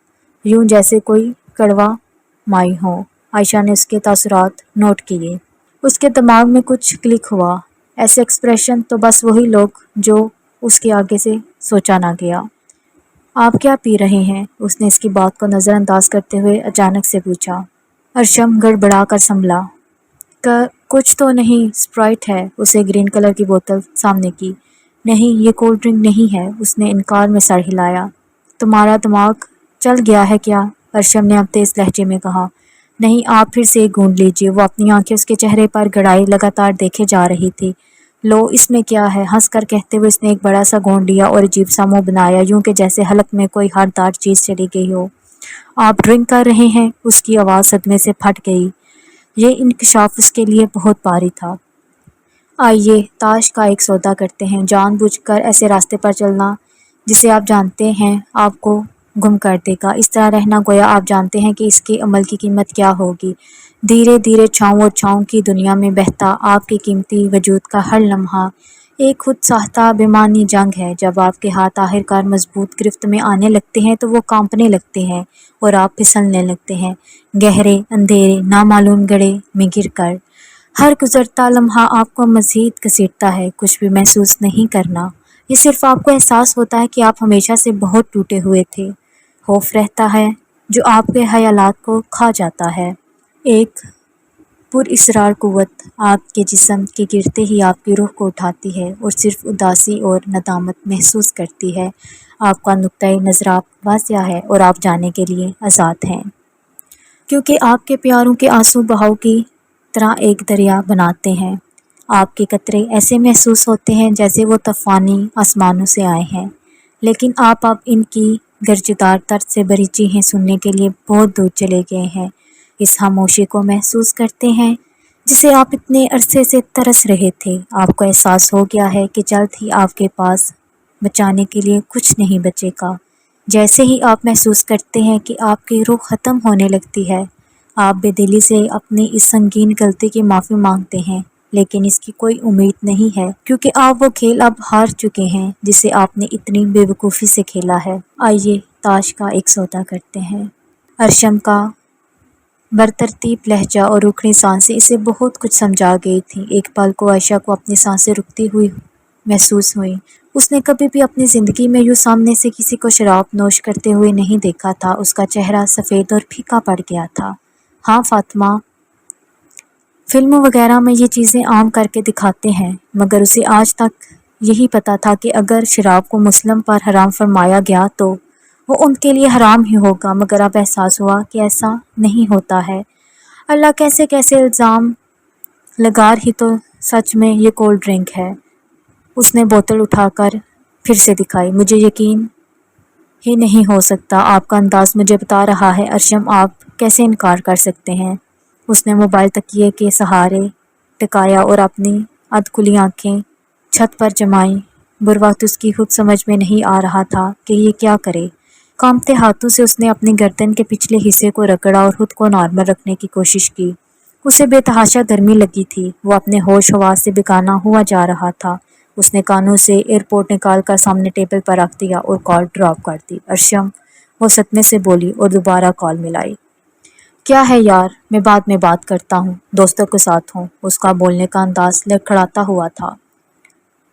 یوں جیسے کوئی کڑوا مائی ہو۔ عائشہ نے اس کے تاثرات نوٹ کیے۔ اس کے دماغ میں کچھ کلک ہوا۔ ایسے ایکسپریشن تو بس وہی لوگ جو اس کے آگے سے سوچا نہ گیا۔ آپ کیا پی رہے ہیں؟ اس نے اس کی بات کو نظر انداز کرتے ہوئے اچانک سے پوچھا۔ ارشم گڑبڑا کر سنبھلا۔ کچھ تو نہیں، اسپرائٹ ہے۔ اسے گرین کلر کی بوتل سامنے کی۔ نہیں، یہ کولڈ ڈرنک نہیں ہے۔ اس نے انکار میں سر ہلایا۔ تمہارا دماغ چل گیا ہے کیا؟ ارشم نے اب تیز لہجے میں کہا۔ نہیں، آپ پھر سے ایک گھونٹ لیجیے۔ وہ اپنی آنکھیں اس کے چہرے پر گڑائے لگاتار دیکھے جا رہی تھی۔ لو، اس میں کیا ہے؟ ہنس کر کہتے ہوئے اس نے ایک بڑا سا گھونٹ لیا اور عجیب سا منہ بنایا، یوں کہ جیسے حلق میں کوئی ہاردار چیز چلی گئی ہو۔ آپ ڈرنک کر رہے ہیں؟ اس کی آواز صدمے سے پھٹ گئی۔ یہ انکشاف اس کے لیے بہت بھاری تھا۔ آئیے تاش کا ایک سودا کرتے ہیں۔ جان بوجھ کر ایسے راستے پر چلنا جسے آپ جانتے ہیں آپ کو گم کر دے گا، اس طرح رہنا گویا آپ جانتے ہیں کہ اس کے عمل کی قیمت کیا ہوگی۔ دھیرے دھیرے چھاؤں اور چھاؤں کی دنیا میں بہتا آپ کے قیمتی وجود کا ہر لمحہ ایک خود ساختہ بے معنی جنگ ہے۔ جب آپ کے ہاتھ آخر کار مضبوط گرفت میں آنے لگتے ہیں تو وہ کانپنے لگتے ہیں اور آپ پھسلنے لگتے ہیں، گہرے اندھیرے نامعلوم گڑھے میں گر کر۔ ہر گزرتا لمحہ آپ کو مزید گھسیٹتا ہے، کچھ بھی محسوس نہیں کرنا۔ یہ صرف آپ کو احساس ہوتا ہے کہ آپ ہمیشہ سے بہت ٹوٹے ہوئے تھے۔ خوف رہتا ہے جو آپ کے خیالات کو کھا جاتا ہے۔ ایک پراسرار قوت آپ کے جسم کے گرتے ہی آپ کی روح کو اٹھاتی ہے اور صرف اداسی اور ندامت محسوس کرتی ہے۔ آپ کا نقطۂ نظر آپ واضح ہے اور آپ جانے کے لیے آزاد ہیں، کیونکہ آپ کے پیاروں کے آنسو بہاؤ کی طرح ایک دریا بناتے ہیں۔ آپ کے قطرے ایسے محسوس ہوتے ہیں جیسے وہ طوفانی آسمانوں سے آئے ہیں، لیکن آپ اب ان کی گرجدار طرز سے بھری چیخیں سننے کے لیے بہت دور چلے گئے ہیں۔ اس خاموشی کو محسوس کرتے ہیں جسے آپ اتنے عرصے سے ترس رہے تھے۔ آپ کو احساس ہو گیا ہے کہ جلد ہی آپ کے پاس بچانے کے لیے کچھ نہیں بچے گا۔ جیسے ہی آپ محسوس کرتے ہیں کہ آپ کی روح ختم ہونے لگتی ہے، آپ بے دلی سے اپنی اس سنگین غلطی کی معافی مانگتے ہیں، لیکن اس کی کوئی امید نہیں ہے، کیونکہ آپ وہ کھیل اب ہار چکے ہیں جسے آپ نے اتنی بے وقوفی سے کھیلا ہے۔ آئیے تاش کا ایک سودا کرتے ہیں۔ ارشم کا برترتیب لہجہ اور روکھڑی سانسیں اسے بہت کچھ سمجھا گئی تھیں۔ ایک پل کو عائشہ کو اپنی سانسیں رکتی ہوئی محسوس ہوئیں۔ اس نے کبھی بھی اپنی زندگی میں یوں سامنے سے کسی کو شراب نوش کرتے ہوئے نہیں دیکھا تھا۔ اس کا چہرہ سفید اور پھیکا پڑ گیا تھا۔ ہاں فاطمہ، فلموں وغیرہ میں یہ چیزیں عام کر کے دکھاتے ہیں، مگر اسے آج تک یہی پتہ تھا کہ اگر شراب کو مسلم پر حرام فرمایا گیا تو وہ ان کے لیے حرام ہی ہوگا، مگر اب احساس ہوا کہ ایسا نہیں ہوتا ہے۔ اللہ، کیسے کیسے الزام لگا رہی، تو سچ میں یہ کولڈ ڈرنک ہے۔ اس نے بوتل اٹھا کر پھر سے دکھائی۔ مجھے یقین ہی نہیں ہو سکتا، آپ کا انداز مجھے بتا رہا ہے۔ ارشم، آپ کیسے انکار کر سکتے ہیں؟ اس نے موبائل تکیے کے سہارے ٹکایا اور اپنی ادھ کھلی آنکھیں چھت پر جمائیں۔ بروقت اس کی خود سمجھ میں نہیں آ رہا تھا کہ یہ کیا کرے۔ کانپتے ہاتھوں سے اس نے اپنی گردن کے پچھلے حصے کو رگڑا اور خود کو نارمل رکھنے کی کوشش کی۔ اسے بے تحاشا گرمی لگی تھی، وہ اپنے ہوش حواس سے بیگانہ ہوا جا رہا تھا۔ اس نے کانوں سے ایئرپورٹ نکال کر سامنے ٹیبل پر رکھ دیا اور کال ڈراپ کر دی۔ ارشم، وہ صدمے سے بولی اور دوبارہ کال ملائی۔ کیا ہے یار، میں بعد میں بات کرتا ہوں، دوستوں کے ساتھ ہوں۔ اس کا بولنے کا انداز لڑکھڑاتا ہوا تھا۔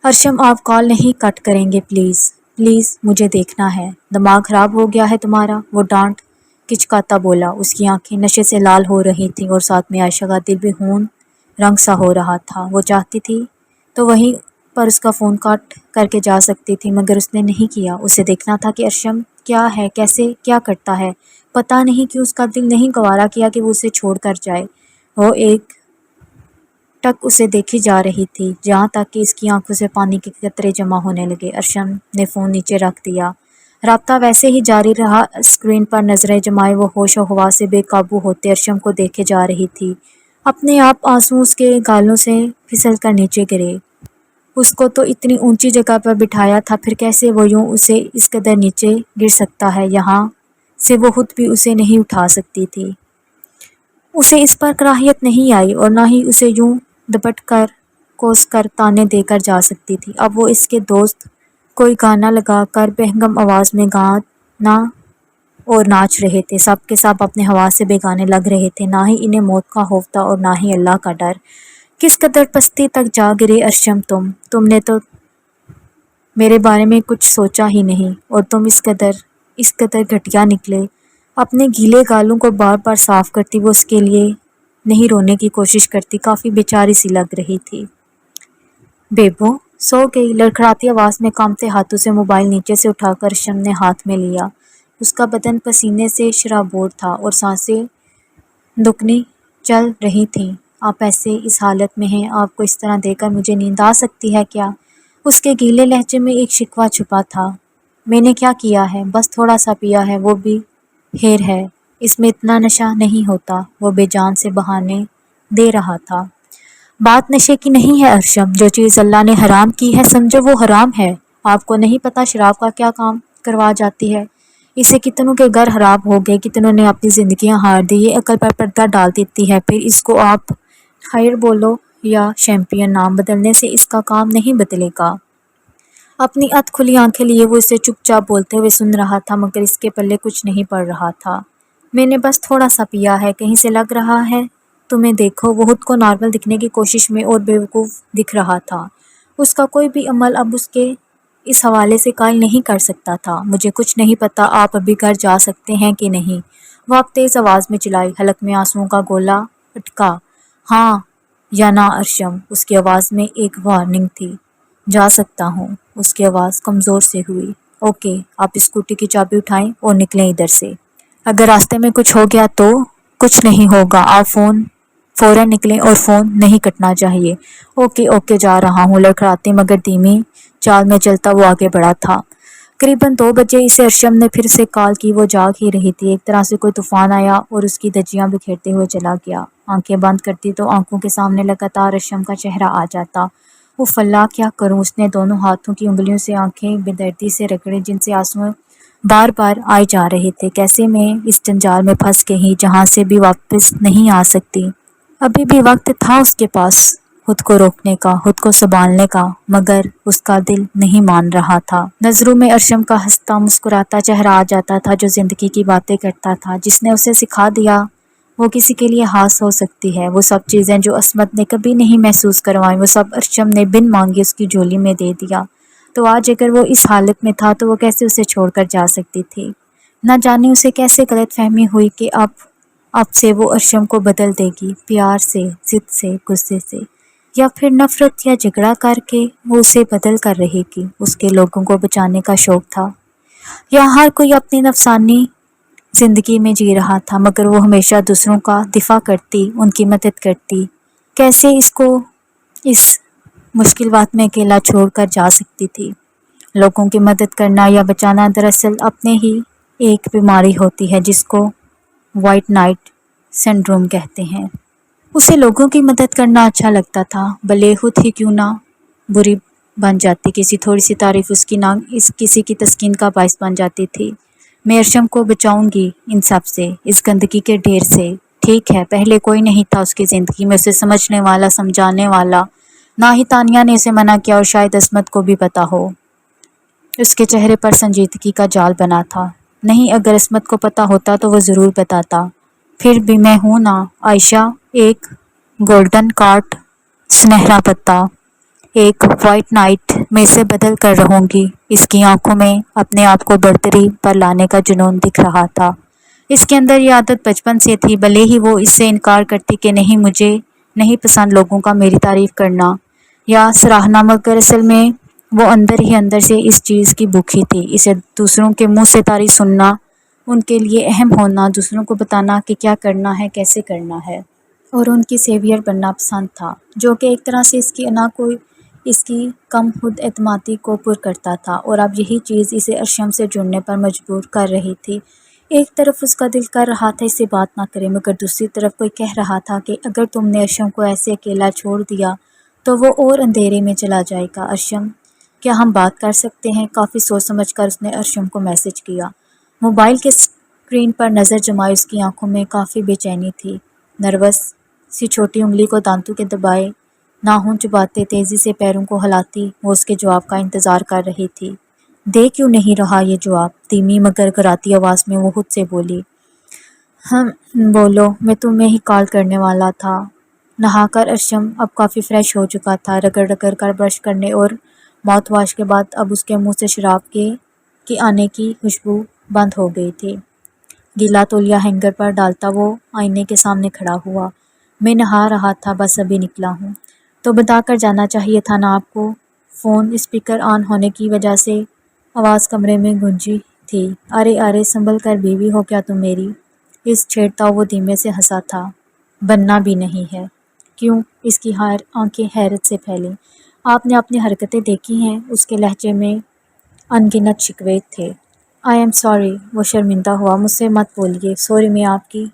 ارشم، آپ کال نہیں کٹ کریں گے پلیز؟ پلیز، مجھے دیکھنا ہے۔ دماغ خراب ہو گیا ہے تمہارا؟ وہ ڈانٹ کچکاتا بولا۔ اس کی آنکھیں نشے سے لال ہو رہی تھیں اور ساتھ میں عائشہ کا دل بھی خون رنگ سا ہو رہا تھا۔ وہ چاہتی تھی تو وہیں پر اس کا فون کاٹ کر کے جا سکتی تھی، مگر اس نے نہیں کیا۔ اسے دیکھنا تھا کہ ارشم کیا ہے، کیسے کیا کرتا ہے۔ پتہ نہیں کہ اس کا دل نہیں گوارا کیا کہ وہ اسے چھوڑ کر جائے۔ وہ ایک ٹک اسے دیکھی جا رہی تھی، جہاں تک کہ اس کی آنکھوں سے پانی کے قطرے جمع ہونے لگے۔ ارشم نے فون نیچے رکھ دیا۔ رابطہ ویسے ہی جاری رہا۔ اسکرین پر نظریں جمائے وہ ہوش و حواس سے بے قابو ہوتے ارشم کو دیکھے جا رہی تھی۔ اپنے آپ آنسو اس کے گالوں سے پھسل کر نیچے گرے۔ اس کو تو اتنی اونچی جگہ پر بٹھایا تھا، پھر کیسے وہ یوں اسے اس قدر نیچے گر سکتا ہے؟ یہاں سے وہ خود بھی اسے نہیں اٹھا سکتی تھی۔ اسے اس پر کراہیت نہیں آئی اور نہ ہی اسے یوں دپٹ کر کوس کر تانے دے کر جا سکتی تھی۔ اب وہ اس کے دوست کوئی گانا لگا کر بہنگم آواز میں گانا اور ناچ رہے تھے۔ سب کے سب اپنے حواس سے بیگانے لگ رہے تھے، نہ ہی انہیں موت کا خوف تھا اور نہ ہی اللہ کا ڈر۔ کس قدر پستی تک جا گرے ارشم، تم نے تو میرے بارے میں کچھ سوچا ہی نہیں، اور تم اس قدر گھٹیا نکلے۔ اپنے گیلے گالوں کو بار بار صاف کرتی وہ اس کے لیے نہیں رونے کی کوشش کرتی، کافی بیچاری سی لگ رہی تھی۔ بیبو سو گئی؟ لڑکھڑاتی آواز میں کانپتے ہاتھوں سے موبائل نیچے سے اٹھا کر ارشم نے ہاتھ میں لیا۔ اس کا بدن پسینے سے شرابور تھا اور سانسیں دکنی چل رہی تھیں۔ آپ ایسے اس حالت میں ہیں، آپ کو اس طرح دیکھ کر مجھے نیند آ سکتی ہے کیا؟ اس کے گیلے لہجے میں ایک شکوہ چھپا تھا۔ میں نے کیا کیا ہے؟ بس تھوڑا سا پیا ہے، وہ بھی پھر ہے، اس میں اتنا نشہ نہیں ہوتا۔ وہ بے جان سے بہانے دے رہا تھا۔ بات نشے کی نہیں ہے ارشم، جو چیز اللہ نے حرام کی ہے سمجھو وہ حرام ہے۔ آپ کو نہیں پتا شراب کا کیا کام کروا جاتی ہے؟ اسے کتنوں کے گھر خراب ہو گئے، کتنوں نے اپنی زندگیاں ہار دی۔ یہ عقل پر پردہ ڈال دیتی ہے، پھر اس کو آپ خیر بولو یا شیمپئن، نام بدلنے سے اس کا کام نہیں بدلے گا۔ اپنی اتھ کھلی آنکھیں لیے وہ اسے چپ چاپ بولتے ہوئے سن رہا تھا، مگر اس کے پلے کچھ نہیں پڑ رہا تھا۔ میں نے بس تھوڑا سا پیا ہے، کہیں سے لگ رہا ہے تمہیں؟ دیکھو، وہ خود کو نارمل دکھنے کی کوشش میں اور بیوقوف دکھ رہا تھا۔ اس کا کوئی بھی عمل اب اس کے اس حوالے سے قائل نہیں کر سکتا تھا۔ مجھے کچھ نہیں پتا، آپ ابھی گھر جا سکتے ہیں کہ نہیں؟ وہ اب تیز آواز میں چلائی، حلق میں آنسوؤں کا گولا اٹکا۔ ہاں یا نہ ارشم؟ اس کی آواز میں ایک وارننگ تھی۔ جا سکتا ہوں، اس کی آواز کمزور سے ہوئی۔ اوکے، آپ اسکوٹی کی چابی اٹھائیں اور نکلیں ادھر سے۔ اگر راستے میں کچھ ہو گیا تو؟ کچھ نہیں ہوگا، آپ فوراً نکلیں اور فون نہیں کٹنا چاہیے۔ اوکے جا رہا ہوں۔ لڑکھڑاتی مگر دھیمی چال میں چلتا وہ آگے بڑھا تھا۔ قریباً 2 بجے اسے ارشم نے پھر سے کال کی۔ وہ جاگ ہی رہی تھی، ایک طرح سے کوئی طوفان آیا اور اس کی دھجیاں بکھیرتے ہوئے چلا گیا۔ آنکھیں بند کرتی تو آنکھوں کے سامنے لگاتار ارشم کا چہرہ آ جاتا۔ اف اللہ، کیا کروں؟ اس نے دونوں ہاتھوں کی انگلیوں سے آنکھیں بے دردی سے رگڑیں، جن سے آنسو بار بار آئے جا رہے تھے۔ کیسے میں اس جنجال میں پھنس گئی جہاں سے بھی واپس نہیں آ سکتی؟ ابھی بھی وقت تھا اس کے پاس خود کو روکنے کا، خود کو سنبھالنے کا، مگر اس کا دل نہیں مان رہا تھا۔ نظروں میں ارشم کا ہنستا مسکراتا چہرہ آ جاتا تھا، جو زندگی کی باتیں کرتا تھا، جس نے اسے سکھا دیا وہ کسی کے لیے خاص ہو سکتی ہے۔ وہ سب چیزیں جو عصمت نے کبھی نہیں محسوس کروائیں، وہ سب ارشم نے بن مانگے اس کی جھولی میں دے دیا۔ تو آج اگر وہ اس حالت میں تھا تو وہ کیسے اسے چھوڑ کر جا سکتی تھی؟ نہ جانے اسے کیسے غلط فہمی ہوئی کہ اب سے وہ ارشم کو بدل دے گی، پیار سے، ضد سے، غصے سے، یا پھر نفرت یا جھگڑا کر کے وہ اسے بدل کر رہے گی۔ اس کے لوگوں کو بچانے کا شوق تھا، یا ہر کوئی اپنی نفسانی زندگی میں جی رہا تھا، مگر وہ ہمیشہ دوسروں کا دفاع کرتی، ان کی مدد کرتی۔ کیسے اس کو اس مشکل وقت میں اکیلا چھوڑ کر جا سکتی تھی؟ لوگوں کی مدد کرنا یا بچانا دراصل اپنے ہی ایک بیماری ہوتی ہے، جس کو وائٹ نائٹ سنڈروم کہتے ہیں۔ اسے لوگوں کی مدد کرنا اچھا لگتا تھا، بھلے خود ہی کیوں نہ بری بن جاتی۔ کسی تھوڑی سی تعریف اس کی کسی کی تسکین کا باعث بن جاتی تھی۔ میں ارشم کو بچاؤں گی ان سب سے، اس گندگی کے ڈھیر سے، ٹھیک ہے، پہلے کوئی نہیں تھا اس کی زندگی میں اسے سمجھنے والا، سمجھانے والا۔ نہ ہی تانیہ نے اسے منع کیا اور شاید عصمت کو بھی پتا ہو۔ اس کے چہرے پر سنجیدگی کا جال بنا تھا۔ نہیں، اگر عصمت کو پتا ہوتا تو وہ ضرور بتاتا۔ پھر بھی میں ہوں نا عائشہ، ایک گولڈن کارڈ، سنہرا پتا، ایک وائٹ نائٹ میں اسے بدل کر رہوں گی۔ اس کی آنکھوں میں اپنے آپ کو برتری پر لانے کا جنون دکھ رہا تھا۔ اس کے اندر یہ عادت بچپن سے تھی، بھلے ہی وہ اس سے انکار کرتی کہ نہیں، مجھے نہیں پسند لوگوں کا میری تعریف کرنا یا سراہنا، مگر اصل میں وہ اندر ہی اندر سے اس چیز کی بھوکی تھی۔ اسے دوسروں کے منہ سے تعریف سننا، ان کے لیے اہم ہونا، دوسروں کو بتانا کہ کیا کرنا ہے، کیسے کرنا ہے، اور ان کی سیویئر بننا پسند تھا، جو کہ ایک طرح سے اس کی انا کو، اس کی کم خود اعتمادی کو پر کرتا تھا، اور اب یہی چیز اسے ارشم سے جڑنے پر مجبور کر رہی تھی۔ ایک طرف اس کا دل کر رہا تھا اسے بات نہ کرے، مگر دوسری طرف کوئی کہہ رہا تھا کہ اگر تم نے ارشم کو ایسے اکیلا چھوڑ دیا تو وہ اور اندھیرے میں چلا جائے گا۔ ارشم، کیا ہم بات کر سکتے ہیں؟ کافی سوچ سمجھ کر اس نے ارشم کو میسج کیا۔ موبائل کے اسکرین پر نظر جمائے اس کی آنکھوں میں کافی بے چینی تھی۔ نروس سی چھوٹی انگلی کو دانتوں کے دبائے ناخن چباتے تیزی سے پیروں کو ہلاتی وہ اس کے جواب کا انتظار کر رہی تھی۔ دے کیوں نہیں رہا یہ جواب؟ دھیمی مگر گراتی آواز میں وہ خود سے بولی۔ بولو، میں تمہیں ہی کال کرنے والا تھا۔ نہا کر ارشم اب کافی فریش ہو چکا تھا۔ رگڑ رگڑ کر برش کرنے اور ماؤتھ واش کے بعد اب اس کے منہ سے شراب کے آنے کی خوشبو بند ہو گئی تھی۔ گیلا تولیہ ہینگر پر ڈالتا وہ آئینے کے سامنے کھڑا ہوا۔ میں نہا رہا تھا، بس ابھی نکلا ہوں۔ تو بتا کر جانا چاہیے تھا نا آپ کو۔ فون اسپیکر آن ہونے کی وجہ سے آواز کمرے میں گونجی تھی۔ ارے ارے، سنبھل کر بیوی ہو کیا تم میری؟ اس چھیڑتا وہ دھیمے سے ہنسا تھا۔ بننا بھی نہیں ہے۔ کیوں؟ اس کی آنکھیں حیرت سے پھیلیں۔ آپ نے اپنی حرکتیں دیکھی ہیں؟ اس کے لہجے میں ان گنت شکوے تھے۔ آئی ایم سوری، وہ شرمندہ ہوا۔ مجھ سے مت بولیے، سوری میں آپ کی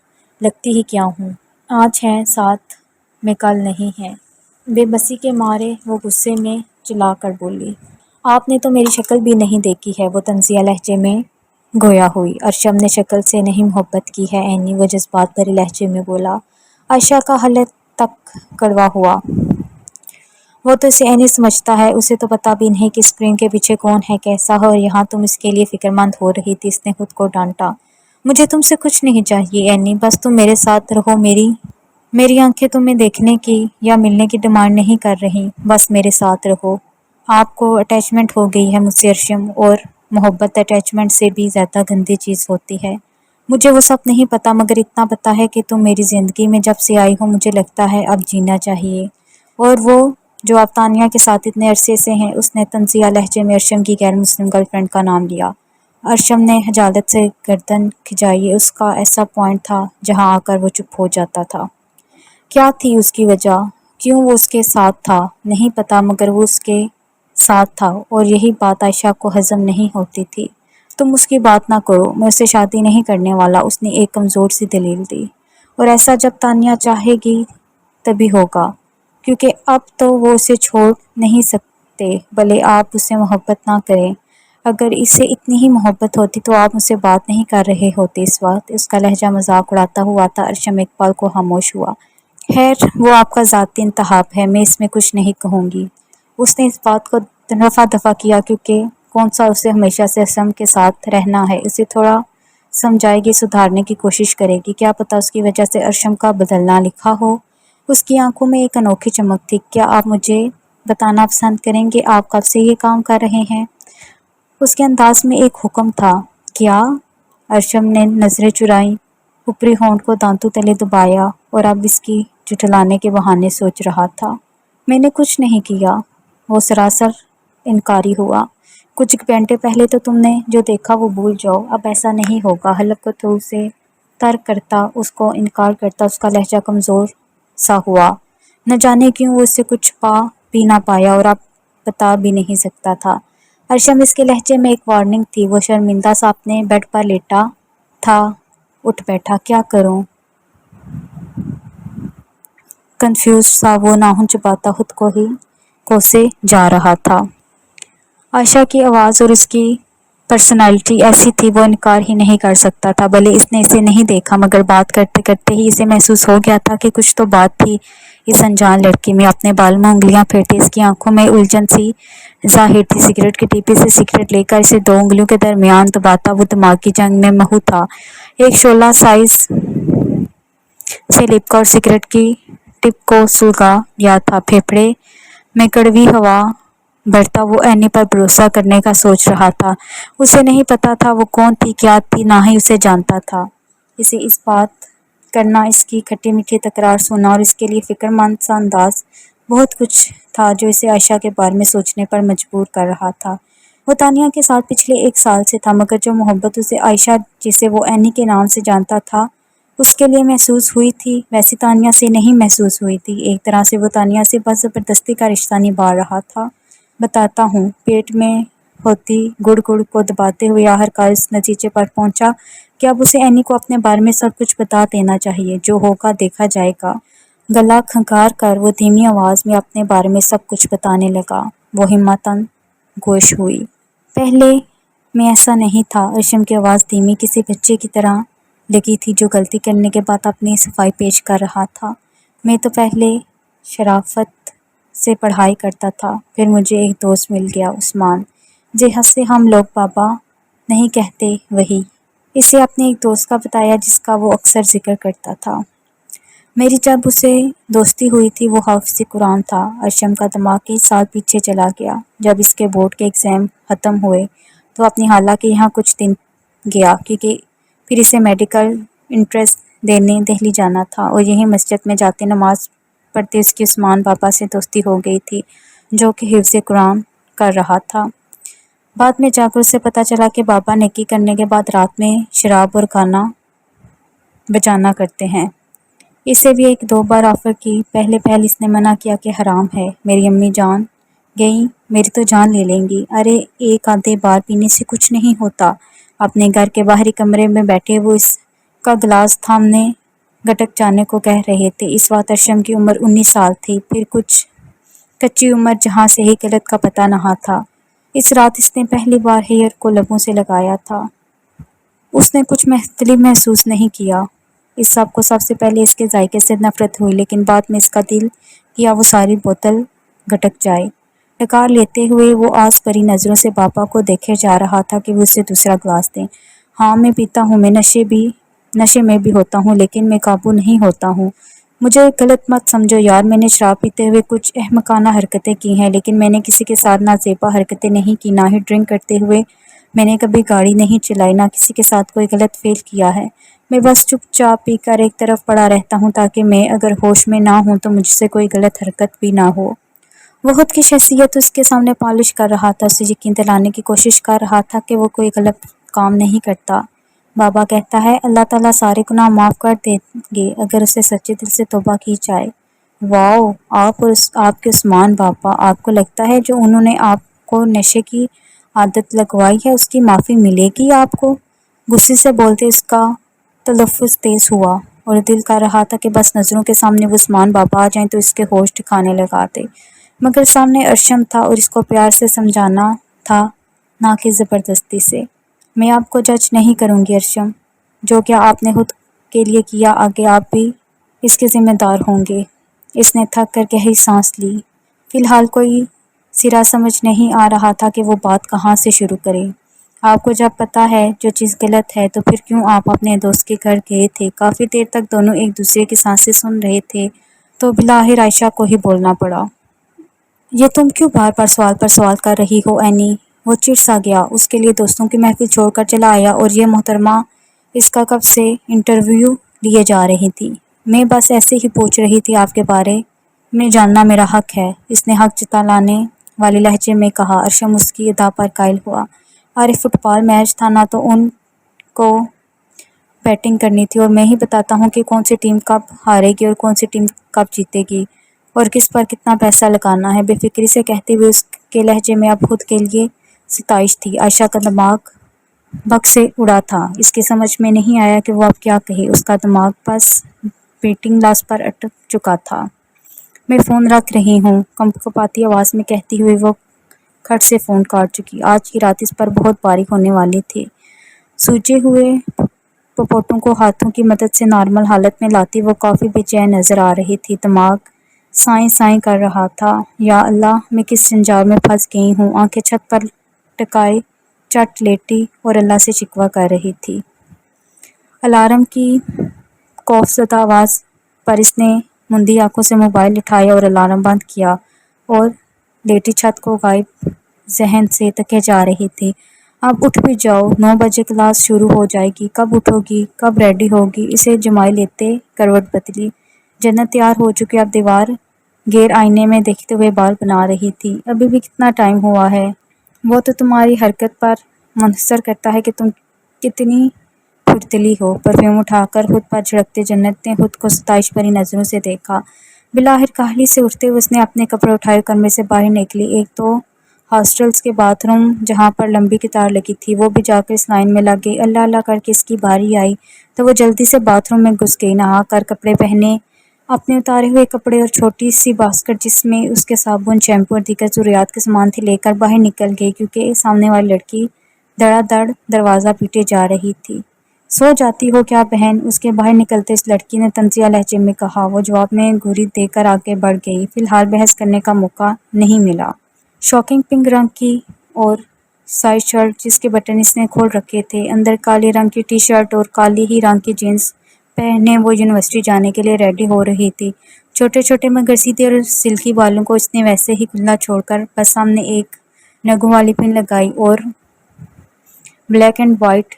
لگتی ہی کیا ہوں؟ آج ہیں ساتھ میں کل نہیں ہیں۔ بے بسی کے مارے وہ غصے میں چلا کر بولی۔ آپ نے تو میری شکل بھی نہیں دیکھی ہے، وہ طنزیہ لہجے میں گویا ہوئی۔ ارشم نے شکل سے نہیں محبت کی ہے عینی، وہ جذبات بھرے لہجے میں بولا۔ عائشہ کا حلق تک کڑوا ہوا۔ وہ تو اسے عینی سمجھتا ہے، اسے تو پتہ بھی نہیں کہ اسکرین کے پیچھے کون ہے، کیسا ہے، اور یہاں تم اس کے لیے فکر مند ہو رہی تھی۔ اس نے خود کو ڈانٹا۔ مجھے تم سے کچھ نہیں چاہیے عینی، بس تم میرے ساتھ رہو۔ میری آنکھیں تمہیں دیکھنے کی یا ملنے کی ڈیمانڈ نہیں کر رہی، بس میرے ساتھ رہو۔ آپ کو اٹیچمنٹ ہو گئی ہے مجھ سے ارشم، اور محبت اٹیچمنٹ سے بھی زیادہ گندی چیز ہوتی ہے۔ مجھے وہ سب نہیں پتا، مگر اتنا پتا ہے کہ تم میری زندگی میں جب سے آئی ہو مجھے لگتا ہے اب جینا چاہیے۔ اور وہ جو آپ تانیہ کے ساتھ اتنے عرصے سے ہیں، اس نے طنزیہ لہجے میں ارشم کی غیر مسلم گرل فرینڈ کا نام لیا۔ ارشم نے خجالت سے گردن کھجائی۔ اس کا ایسا پوائنٹ تھا جہاں آ کر وہ چپ ہو جاتا تھا۔ کیا تھی اس کی وجہ؟ کیوں وہ اس کے ساتھ تھا؟ نہیں پتا، مگر وہ اس کے ساتھ تھا، اور یہی بات عائشہ کو ہضم نہیں ہوتی تھی۔ تم اس کی بات نہ کرو، میں اس سے شادی نہیں کرنے والا، اس نے ایک کمزور سی دلیل دی۔ اور ایسا جب تانیہ چاہے گی تبھی ہوگا، کیونکہ اب تو وہ اسے چھوڑ نہیں سکتے، بھلے آپ اس سے محبت نہ کریں۔ اگر اسے اتنی ہی محبت ہوتی تو آپ مجھ سے بات نہیں کر رہے ہوتے اس وقت۔ اس کا لہجہ مذاق اڑاتا ہوا تھا۔ ارشم ایک پل کو خاموش ہوا۔ خیر، وہ آپ کا ذاتی انتخاب ہے، میں اس میں کچھ نہیں کہوں گی۔ اس نے اس بات کو رفع دفع کیا، کیونکہ کون سا اسے ہمیشہ سے ارشم کے ساتھ رہنا ہے۔ اسے تھوڑا سمجھائے گی، سدھارنے کی کوشش کرے گی، کیا پتہ اس کی وجہ سے ارشم کا بدلنا لکھا ہو۔ اس کی آنکھوں میں ایک انوکھی چمک تھی۔ کیا آپ مجھے بتانا پسند کریں گے آپ کب سے یہ کام کر رہے ہیں؟ اس کے انداز میں ایک حکم تھا۔ کیا؟ ارشم نے نظریں چرائیں، اوپری ہونٹ کو دانتوں تلے دبایا، اور اب اس کی جھٹلانے کے بہانے سوچ رہا تھا۔ میں نے کچھ نہیں کیا، وہ سراسر انکاری ہوا۔ کچھ گھنٹے پہلے تو تم نے جو دیکھا وہ بھول جاؤ، اب ایسا نہیں ہوگا۔ حلق کو تو اسے ترک کرتا، اس کو انکار کرتا، اس کا لہجہ کمزور سا ہوا۔ نہ جانے کیوں وہ اس سے کچھ پا بھی نہ پایا، اور اب بتا بھی نہیں سکتا تھا۔ ارشم، اس کے لہجے میں ایک وارننگ تھی۔ وہ شرمندہ سا اپنے بیڈ پر لیٹا تھا، اٹھ بیٹھا۔ کیا کروں؟ کنفیوز سا وہ ناخن چباتا خود کو ہی کوسے جا رہا تھا۔ عائشہ کی آواز اور اس کی پرسنالٹی ایسی تھی وہ انکار ہی نہیں کر سکتا تھا۔ بھلے اس نے اسے نہیں دیکھا مگر بات کرتے کرتے ہی اسے محسوس ہو گیا تھا کہ کچھ تو بات تھی اس انجان لڑکی میں۔ اپنے بال میں انگلیاں پھیرتی اس کی آنکھوں میں الجھن سی ظاہر تھی۔ سگریٹ کی ٹیپی سے سگریٹ لے کر اسے دو انگلیوں کے درمیان دباتا وہ دماغی جنگ میں مہو تھا۔ ایک شعلہ سائز سے لپکا اور سگریٹ کی ٹپ کو سلگا گیا تھا۔ پھیپھڑے میں کڑوی ہوا بھرتا وہ اینی پر بھروسہ کرنے کا سوچ رہا تھا۔ اسے نہیں پتا تھا وہ کون تھی کیا تھی، نہ ہی اسے جانتا تھا۔ اسے اس بات کرنا، اس کی کھٹی میٹھی تکرار سننا اور اس کے لیے فکر مند سا انداز، بہت کچھ تھا جو اسے عائشہ کے بارے میں سوچنے پر مجبور کر رہا تھا۔ وہ تانیہ کے ساتھ پچھلے 1 سال سے تھا مگر جو محبت اسے عائشہ جسے وہ اینی کے نام سے جانتا تھا اس کے لیے محسوس ہوئی تھی ویسی تانیہ سے نہیں محسوس ہوئی تھی۔ ایک طرح سے وہ تانیہ سے بس زبردستی کا رشتہ نبھا رہا تھا۔ بتاتا ہوں، پیٹ میں ہوتی گڑ گڑ کو دباتے ہوئے آخرکار اس نتیجے پر پہنچا کہ اب اسے اینی کو اپنے بارے میں سب کچھ بتا دینا چاہیے۔ جو ہوگا دیکھا جائے گا۔ گلا کھنکار کر وہ دھیمی آواز میں اپنے بارے میں سب کچھ بتانے لگا۔ وہ ہمتاً گوش ہوئی۔ پہلے میں ایسا نہیں تھا۔ ارشم کی آواز دھیمی کسی بچے کی طرح لگی تھی جو غلطی کرنے کے بعد اپنی صفائی پیش کر رہا تھا۔ میں تو پہلے شرافت سے پڑھائی کرتا تھا، پھر مجھے ایک دوست مل گیا عثمان، جسے ہم لوگ بابا نہیں کہتے وہی۔ اسے اپنے ایک دوست کا بتایا جس کا وہ اکثر ذکر کرتا تھا۔ میری جب اسے دوستی ہوئی تھی وہ حافظ قرآن تھا۔ ارشم کا دماغ کئی سال پیچھے چلا گیا۔ جب اس کے بورڈ کے ایگزام ختم ہوئے تو اپنی خالہ کے یہاں کچھ دن گیا کیونکہ پھر اسے میڈیکل انٹرنس دینے دہلی جانا تھا، اور یہیں مسجد میں جاتے نماز پڑھتے اس کی عثمان بابا سے دوستی ہو گئی تھی جو کہ حفظ قرآن کر رہا تھا۔ بعد میں جا کر اسے پتہ چلا کہ بابا نیکی کرنے کے بعد رات میں شراب اور گانا بجانا کرتے ہیں۔ اسے بھی 1-2 بار آفر کی، پہلے اس نے منع کیا کہ حرام ہے۔ میری امی جان گئیں، میری تو جان لے لیں گی۔ ارے 1-آدھے بار پینے سے کچھ نہیں ہوتا۔ اپنے گھر کے باہری کمرے میں بیٹھے وہ اس کا گلاس تھامنے گٹک جانے کو کہہ رہے تھے۔ اس وقت ارشم کی عمر 19 سال تھی، پھر کچھ کچی عمر جہاں صحیح غلط کا پتہ نہ تھا۔ اس رات اس نے پہلی بار ہیئر کو لبوں سے لگایا تھا۔ اس نے کچھ مختلف محسوس نہیں کیا۔ اس سب کو سب سے پہلے اس کے ذائقے سے نفرت ہوئی، لیکن بعد میں اس کا دل کیا وہ ساری بوتل گھٹک جائے۔ ڈکار لیتے ہوئے وہ آس بھری نظروں سے بابا کو دیکھے جا رہا تھا کہ وہ اسے دوسرا گلاس دیں۔ ہاں میں پیتا ہوں، میں نشے میں بھی ہوتا ہوں، لیکن میں قابو نہیں ہوتا ہوں۔ مجھے غلط مت سمجھو یار، میں نے شراب پیتے ہوئے کچھ احمقانہ حرکتیں کی ہیں، لیکن میں نے کسی کے ساتھ نازیبا حرکتیں نہیں کی، نہ ہی ڈرنک کرتے ہوئے میں نے کبھی گاڑی نہیں چلائی، نہ کسی کے ساتھ کوئی غلط فعل کیا ہے۔ میں بس چپ چاپ پی کر ایک طرف پڑا رہتا ہوں تاکہ میں اگر ہوش میں نہ ہوں تو مجھ سے کوئی غلط حرکت بھی نہ ہو۔ وہ خود کی شخصیت اس کے سامنے پالش کر رہا تھا، اسے یقین دلانے کی کوشش کر رہا تھا کہ وہ کوئی غلط کام نہیں کرتا۔ بابا کہتا ہے اللہ تعالیٰ سارے گناہ معاف کر دیں گے اگر اسے سچے دل سے توبہ کی جائے۔ واؤ، آپ اور آپ کے عثمان بابا، آپ کو لگتا ہے جو انہوں نے آپ کو نشے کی عادت لگوائی ہے اس کی معافی ملے گی آپ کو؟ غصے سے بولتے اس کا تلفظ تیز ہوا اور دل کر رہا تھا کہ بس نظروں کے سامنے وہ عثمان بابا آ جائیں تو اس کے ہوش ٹھکانے لگاتے، مگر سامنے ارشم تھا اور اس کو پیار سے سمجھانا تھا، نہ کہ زبردستی سے۔ میں آپ کو جج نہیں کروں گی ارشم، جو کیا آپ نے خود کے لیے کیا آگے آپ بھی اس کے ذمہ دار ہوں گے۔ اس نے تھک کر گہری سانس لی۔ فی الحال کوئی سرا سمجھ نہیں آ رہا تھا کہ وہ بات کہاں سے شروع کرے۔ آپ کو جب پتہ ہے جو چیز غلط ہے تو پھر کیوں آپ اپنے دوست کے گھر گئے تھے؟ کافی دیر تک دونوں ایک دوسرے کی سانسیں سن رہے تھے تو بالآخر عائشہ کو ہی بولنا پڑا۔ یہ تم کیوں بار بار سوال پر سوال کر رہی ہو اینی؟ وہ چڑ سا گیا۔ اس کے لیے دوستوں کی محفل چھوڑ کر چلا آیا اور یہ محترمہ اس کا کب سے انٹرویو لیے جا رہی تھی۔ میں بس ایسے ہی پوچھ رہی تھی، آپ کے بارے میں جاننا میرا حق ہے، اس نے حق جتلانے والے لہجے میں کہا۔ ارشم اس کی ادا پر قائل ہوا۔ ارے فٹ بال میچ تھا نا، تو ان کو بیٹنگ کرنی تھی اور میں ہی بتاتا ہوں کہ کون سی ٹیم کب ہارے گی اور کون سی ٹیم کب جیتے گی اور کس پر کتنا پیسہ لگانا ہے، بے فکری سے کہتے ہوئے اس کے لہجے میں اب خود کے لیے ستائش تھی۔ عائشہ کا دماغ بگ سے اڑا تھا، اس کی سمجھ میں نہیں آیا کہ وہ اب کیا کہے۔ اس کا دماغ بس بیٹنگ گلاس پر اٹک چکا تھا۔ میں فون رکھ رہی ہوں، کپکپاتی آواز میں کہتی ہوئے وہ کھٹ سے فون کاٹ چکی۔ آج کی رات اس پر بہت باریک ہونے والی تھی۔ سوجے ہوئے پپوٹوں کو ہاتھوں کی مدد سے نارمل حالت میں لاتی وہ کافی بے چین نظر آ رہی تھی۔ دماغ سائیں سائیں کر رہا تھا۔ یا اللہ، میں کس جنجال میں پھنس گئی ہوں۔ آنکھیں چھت پر ٹکائے چٹ لیٹی اور اللہ سے شکوہ کر رہی تھی۔ الارم کی خوفزدہ آواز پر اس نے مندی آنکھوں سے موبائل اٹھایا اور الارم بند کیا اور لیٹی چھت کو غائب ذہن سے تکے جا رہی تھی۔ اب اٹھ بھی جاؤ، 9 بجے کلاس شروع ہو جائے گی۔ کب اٹھو گی؟ کب ریڈی ہوگی؟ اسے جمائے لیتے کروٹ بدلی۔ جنت تیار ہو چکی، اب دیوار گیر آئینے میں دیکھتے ہوئے بال بنا رہی تھی۔ ابھی بھی کتنا ٹائم ہوا ہے؟ وہ تو تمہاری حرکت پر منحصر کرتا ہے کہ تم کتنی پھرتلی ہو۔ پرفیوم اٹھا کر خود پر چھڑکتے جنت نے خود کو ستائش بھری نظروں سے دیکھا۔ بالآخر کاہلی سے اٹھتے ہوئے اس نے اپنے کپڑے اٹھائے، کمرے سے باہر نکلی۔ ایک تو ہاسٹلز کے باتھ روم جہاں پر لمبی قطار لگی تھی، وہ بھی جا کر اس لائن میں لگ گئی۔ اللہ اللہ کر کے اس کی باری آئی تو وہ جلدی سے باتھ روم میں گھس گئی۔ نہا کر کپڑے پہنے، اپنے اتارے ہوئے کپڑے اور چھوٹی سی باسکٹ جس میں اس کے صابن، شیمپو اور دیگر ضروریات کے سامان تھے لے کر باہر نکل گئی، کیونکہ سامنے والی لڑکی دڑا دڑ دروازہ پیٹے جا رہی تھی۔ سو جاتی ہو کیا بہن؟ اس کے باہر نکلتے اس لڑکی نے طنزیہ لہجے میں کہا۔ وہ جواب میں گھوری دے کر آگے بڑھ گئی۔ فی الحال بحث کرنے کا موقع نہیں ملا۔ شاکنگ پنک رنگ کی اور سائز شرٹ جس کے بٹن اس نے کھول رکھے تھے، اندر کالے رنگ کی ٹی شرٹ اور کالی ہی رنگ کی جینس پہنے وہ یونیورسٹی جانے کے لیے ریڈی ہو رہی تھی۔ چھوٹے چھوٹے مگر سیدھے اور سلکی بالوں کو اس نے ویسے ہی کھلا چھوڑ کر بس سامنے ایک نگوں والی پن لگائی اور بلیک اینڈ وائٹ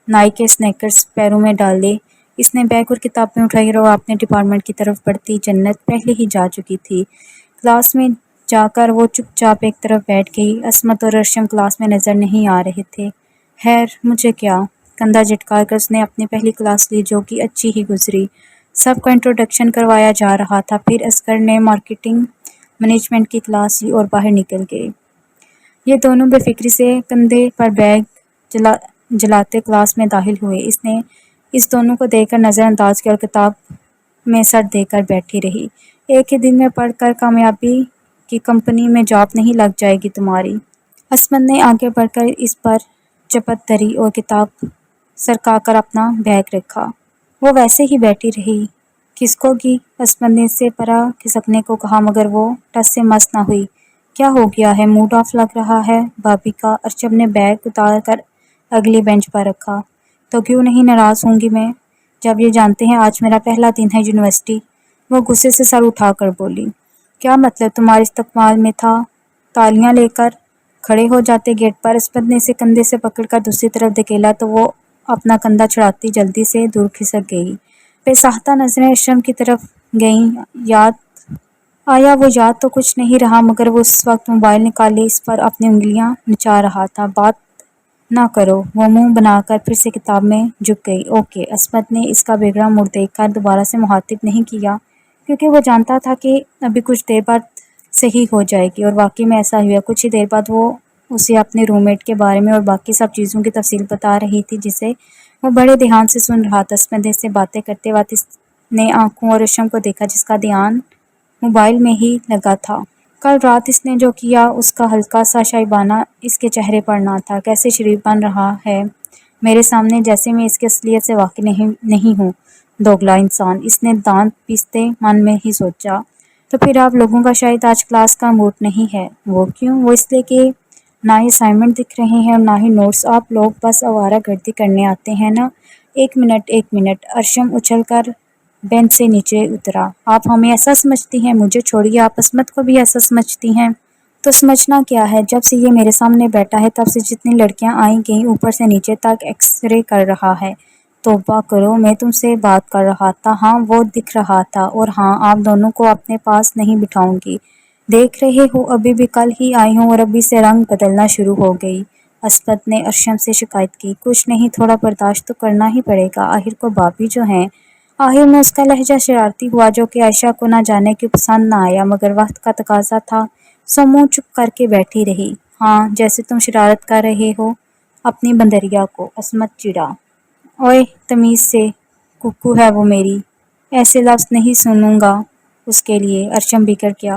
نائک کے سنیکرز پیروں میں ڈالے۔ اس نے بیگ اور کتابیں اٹھائی اور وہ اپنے ڈپارٹمنٹ کی طرف بڑھتی۔ جنت پہلے ہی جا چکی تھی۔ کلاس میں جا کر وہ چپ چاپ ایک طرف بیٹھ گئی۔ عصمت اور ارشم کلاس میں نظر نہیں آ رہے تھے۔ خیر مجھے کیا؟ کندھا جھٹکا کر اس نے اپنی پہلی کلاس لی، جو کہ اچھی ہی گزری۔ سب کا انٹروڈکشن کروایا جا رہا تھا۔ پھر اصغر نے مارکیٹنگ مینجمنٹ کی کلاس لی اور باہر نکل گئے۔ یہ دونوں بے فکری سے کندھے پر بیگ جلاتے کلاس میں داخل ہوئے۔ اس نے اس دونوں کو دیکھ کر نظر انداز کیا اور کتاب میں سر دے کر بیٹھی رہی۔ ایک ہی دن میں پڑھ کر کامیابی کی کمپنی میں جاب نہیں لگ جائے گی تمہاری؟ عصمت نے آگے بڑھ کر اس پر چپت دھری اور کتاب سرکا کر اپنا بیگ رکھا۔ وہ ویسے ہی بیٹھی رہی۔ کھسکو گی؟ عصمت نے اس سے پرا کھسکنے کو کہا، مگر وہ ٹس سے مس نہ ہوئی۔ کیا ہو گیا ہے؟ موڈ آف لگ رہا ہے بھابی کا۔ ارشم نے بیگ اتار کر اگلی بینچ پر رکھا۔ تو کیوں نہیں ناراض ہوں گی میں، جب یہ جانتے ہیں آج میرا پہلا دن ہے یونیورسٹی؟ وہ غصے سے سر اٹھا کر بولی۔ کیا مطلب تمہارے استقبال میں تھا؟ تالیاں لے کر کھڑے ہو جاتے گیٹ پر۔ عصمت نے اسے کندھے سے پکڑ کر دوسری طرف دھکیلا تو وہ اپنا کندھا چھڑاتی جلدی سے دور کھسک گئی۔ بے ساختہ نظریں ارشم کی طرف گئیں۔ آیا وہ یاد تو کچھ نہیں رہا، مگر وہ اس وقت موبائل نکالے اس پر اپنی انگلیاں نچا رہا تھا۔ بات نہ کرو، وہ منہ بنا کر پھر سے کتاب میں جھک گئی۔ اوکے، عصمت نے اس کا بگڑا موڈ دیکھ کر دوبارہ سے مخاطب نہیں کیا، کیونکہ وہ جانتا تھا کہ ابھی کچھ دیر بعد صحیح ہو جائے گی۔ اور واقعی میں ایسا ہوا۔ کچھ ہی دیر بعد وہ اسے اپنے روم میٹ کے بارے میں اور باقی سب چیزوں کی تفصیل بتا رہی تھی، جسے وہ بڑے دھیان سے سن رہا تھا۔ عصمت نے اس سے باتیں کرتے وقت اس نے آنکھوں اور ارشم کو دیکھا، جس کا دھیان موبائل میں ہی لگا تھا۔ کل رات اس نے جو کیا اس کا ہلکا سا شائبانہ اس کے چہرے پر نہ تھا۔ کیسے شریف بن رہا ہے میرے سامنے، جیسے میں اس کی اصلیت سے واقف نہیں ہوں۔ دوگلا انسان، اس نے دانت پیستے من میں ہی سوچا۔ تو پھر آپ لوگوں کا شاید آج کلاس کا موڈ نہیں ہے۔ وہ کیوں؟ وہ اس لیے کہ نہ ہی اسائنمنٹ دکھ رہے ہیں اور نہ ہی نوٹس۔ آپ لوگ بس آوارہ گردی کرنے آتے ہیں نا۔ ایک منٹ۔ ارشم اچھل کر بینچ سے نیچے اترا۔ آپ ہمیں ایسا سمجھتی ہیں؟ مجھے چھوڑیے، آپ عصمت کو بھی ایسا سمجھتی ہیں؟ تو سمجھنا کیا ہے؟ جب سے یہ میرے سامنے بیٹھا ہے تب سے جتنی لڑکیاں آئی گئیں اوپر سے نیچے تک ایکس رے کر رہا ہے۔ توبہ کرو، میں تم سے بات کر رہا تھا۔ ہاں وہ دکھ رہا تھا، اور ہاں آپ دونوں کو اپنے پاس نہیں بٹھاؤں گی۔ دیکھ رہے ہو ابھی بھی کل ہی آئی ہوں اور ابھی سے رنگ بدلنا شروع ہو گئی۔ عصمت نے ارشم سے شکایت کی۔ کچھ نہیں، تھوڑا برداشت تو کرنا ہی پڑے گا، آخر کو بھابی جو ہیں۔ آخر میں اس کا لہجہ شرارتی ہوا، جو کہ عائشہ کو نہ جانے کیوں پسند نہ آیا، مگر وقت کا تقاضا تھا سو منہ چپ کر کے بیٹھی رہی۔ ہاں جیسے تم شرارت کر رہے ہو اپنی بندریا کو، عصمت چڑھا۔ اوئے تمیز سے، ککو ہے وہ میری، ایسے لفظ نہیں سنوں گا اس کے لیے۔ ارشم بگڑ گیا۔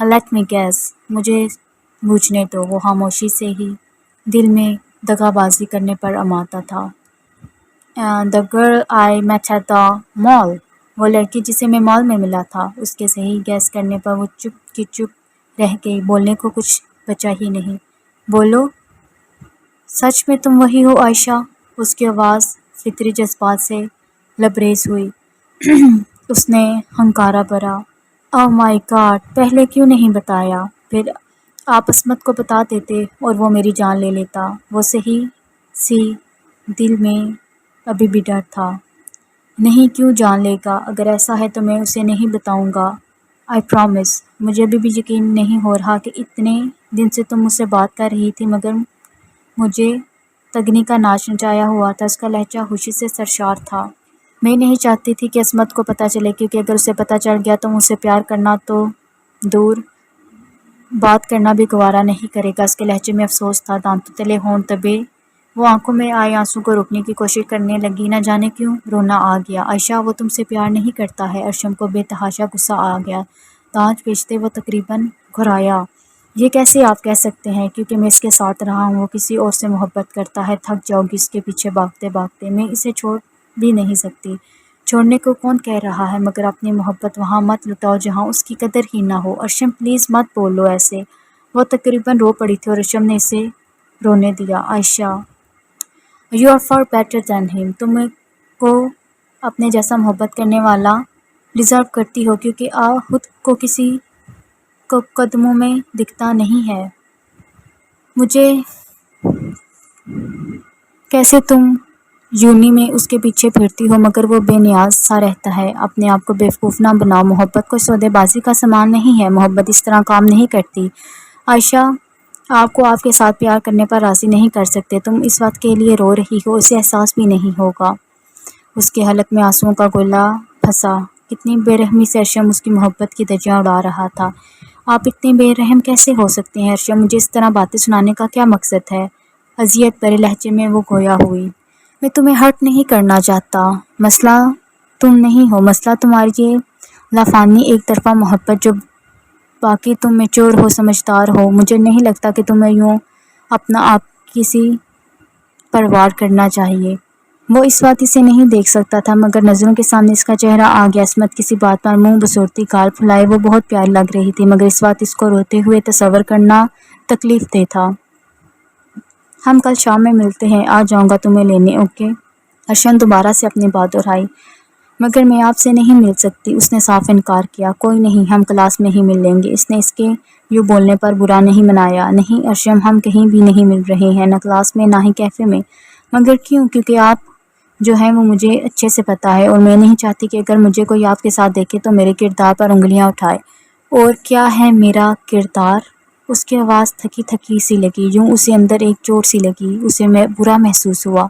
لیٹ می گیس، مجھے بوجھنے دو۔ وہ خاموشی سے ہی دل میں دغا بازی کرنے پر آمادہ تھا۔ The girl I met at the mall, وہ لڑکی جسے میں مال میں ملا تھا۔ اس کے صحیح گیس کرنے پر وہ چپ کی چپ رہ گئی، بولنے کو کچھ بچا ہی نہیں۔ بولو، سچ میں تم وہی ہو عائشہ؟ اس کی آواز فطری جذبات سے لبریز ہوئی۔ اس نے ہنکارا بھرا، اوہ مائی گاڈ، پہلے کیوں نہیں بتایا؟ پھر آپ عصمت کو بتا دیتے اور وہ میری جان لے لیتا۔ وہ صحیح سی دل میں ابھی بھی ڈر تھا۔ نہیں، کیوں جان لے گا؟ اگر ایسا ہے تو میں اسے نہیں بتاؤں گا، آئی پرامس۔ مجھے ابھی بھی یقین نہیں ہو رہا کہ اتنے دن سے تم مجھ سے بات کر رہی تھی، مگر مجھے تگنی کا ناچ نچایا ہوا تھا۔ اس کا لہجہ خوشی سے سرشار تھا۔ میں نہیں چاہتی تھی کہ عصمت کو پتہ چلے، کیونکہ اگر اسے پتہ چل گیا تو مجھ سے پیار کرنا تو دور، بات کرنا بھی گوارا نہیں کرے گا۔ اس کے لہجے میں افسوس تھا، دانتوں تلے ہونٹ دبے وہ آنکھوں میں آئے آنسوں کو روکنے کی کوشش کرنے لگی۔ نہ جانے کیوں رونا آ گیا۔ عائشہ، وہ تم سے پیار نہیں کرتا ہے۔ ارشم کو بے تحاشا غصہ آ گیا۔ دانت پیچتے وہ تقریباً گھرایا۔ یہ کیسے آپ کہہ سکتے ہیں؟ کیونکہ میں اس کے ساتھ رہا ہوں۔ وہ کسی اور سے محبت کرتا ہے۔ تھک جاؤ گی اس کے پیچھے بھاگتے بھاگتے۔ میں اسے چھوڑ بھی نہیں سکتی۔ چھوڑنے کو کون کہہ رہا ہے، مگر اپنی محبت وہاں مت لٹاؤ جہاں اس کی قدر ہی نہ ہو۔ ارشم پلیز مت بولو ایسے۔ وہ تقریباً رو پڑی تھی اور ارشم نے اسے رونے دیا۔ Ayesha, you are far better than him, تم کو اپنے جیسا محبت کرنے والا ڈیزرو کرتی ہو، کیونکہ خود کو کسی کو قدموں میں دکھتا نہیں ہے۔ مجھے کیسے تم یونی میں اس کے پیچھے پھرتی ہو، مگر وہ بے نیاز سا رہتا ہے۔ اپنے آپ کو بیوقوف نہ بناؤ، محبت کوئی سودے بازی کا سامان نہیں ہے۔ محبت اس طرح کام نہیں کرتی۔ عائشہ، آپ کو آپ کے ساتھ پیار کرنے پر راضی نہیں کر سکتے۔ تم اس بات کے لیے رو رہی ہو، اسے احساس بھی نہیں ہوگا۔ اس کے حلق میں آنسوؤں کا گولہ پھنسا۔ کتنی بے رحمی سے ارشم اس کی محبت کی دھجیاں اڑا رہا تھا۔ آپ اتنے بے رحم کیسے ہو سکتے ہیں ارشم؟ مجھے اس طرح باتیں سنانے کا کیا مقصد ہے؟ اذیت بھرے لہجے میں وہ گویا ہوئی۔ میں تمہیں ہرٹ نہیں کرنا چاہتا۔ مسئلہ تم نہیں ہو، مسئلہ تمہاری یہ لافانی ایک طرفہ محبت، جو باقی تم میچور ہو، سمجھدار ہو۔ مجھے نہیں لگتا کہ تمہیں یوں اپنا آپ کسی پر وار کرنا چاہیے۔ وہ اس وقت اسے نہیں دیکھ سکتا تھا، مگر نظروں کے سامنے اس کا چہرہ آ گیا۔ عصمت کسی بات پر منہ بسورتی، گال پھلائے وہ بہت پیاری لگ رہی تھی، مگر اس وقت اس کو روتے ہوئے تصور کرنا تکلیف دہ تھا۔ ہم کل شام میں ملتے ہیں، آ جاؤں گا تمہیں لینے، اوکے؟ ارشم دوبارہ سے اپنی بات دہرائی۔ مگر میں آپ سے نہیں مل سکتی، اس نے صاف انکار کیا۔ کوئی نہیں، ہم کلاس میں ہی مل لیں گے۔ اس نے اس کے یوں بولنے پر برا نہیں منایا۔ نہیں ارشم، ہم کہیں بھی نہیں مل رہے ہیں، نہ کلاس میں نہ ہی کیفے میں۔ مگر کیوں؟ کیونکہ آپ جو ہیں وہ مجھے اچھے سے پتہ ہے، اور میں نہیں چاہتی کہ اگر مجھے کوئی آپ کے ساتھ دیکھے تو میرے کردار پر انگلیاں اٹھائے۔ اور کیا ہے میرا کردار؟ اس کی آواز تھکی تھکی سی لگی، یوں اسے اندر ایک چوٹ سی لگی۔ اسے برا محسوس ہوا۔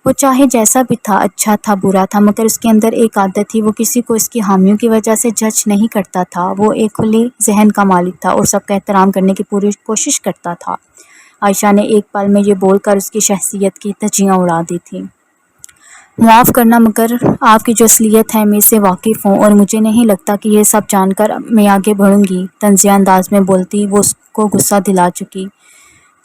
وہ چاہے جیسا بھی تھا، اچھا تھا برا تھا، مگر اس کے اندر ایک عادت تھی، وہ کسی کو اس کی حامیوں کی وجہ سے جج نہیں کرتا تھا۔ وہ ایک کھلے ذہن کا مالک تھا اور سب کا احترام کرنے کی پوری کوشش کرتا تھا۔ عائشہ نے ایک پل میں یہ بول کر اس کی شخصیت کی دھجیاں اڑا دی تھیں۔ معاف کرنا، مگر آپ کی جو اصلیت ہے میں اس سے واقف ہوں، اور مجھے نہیں لگتا کہ یہ سب جان کر میں آگے بڑھوں گی۔ طنزیہ انداز میں بولتی وہ اس کو غصہ دلا چکی۔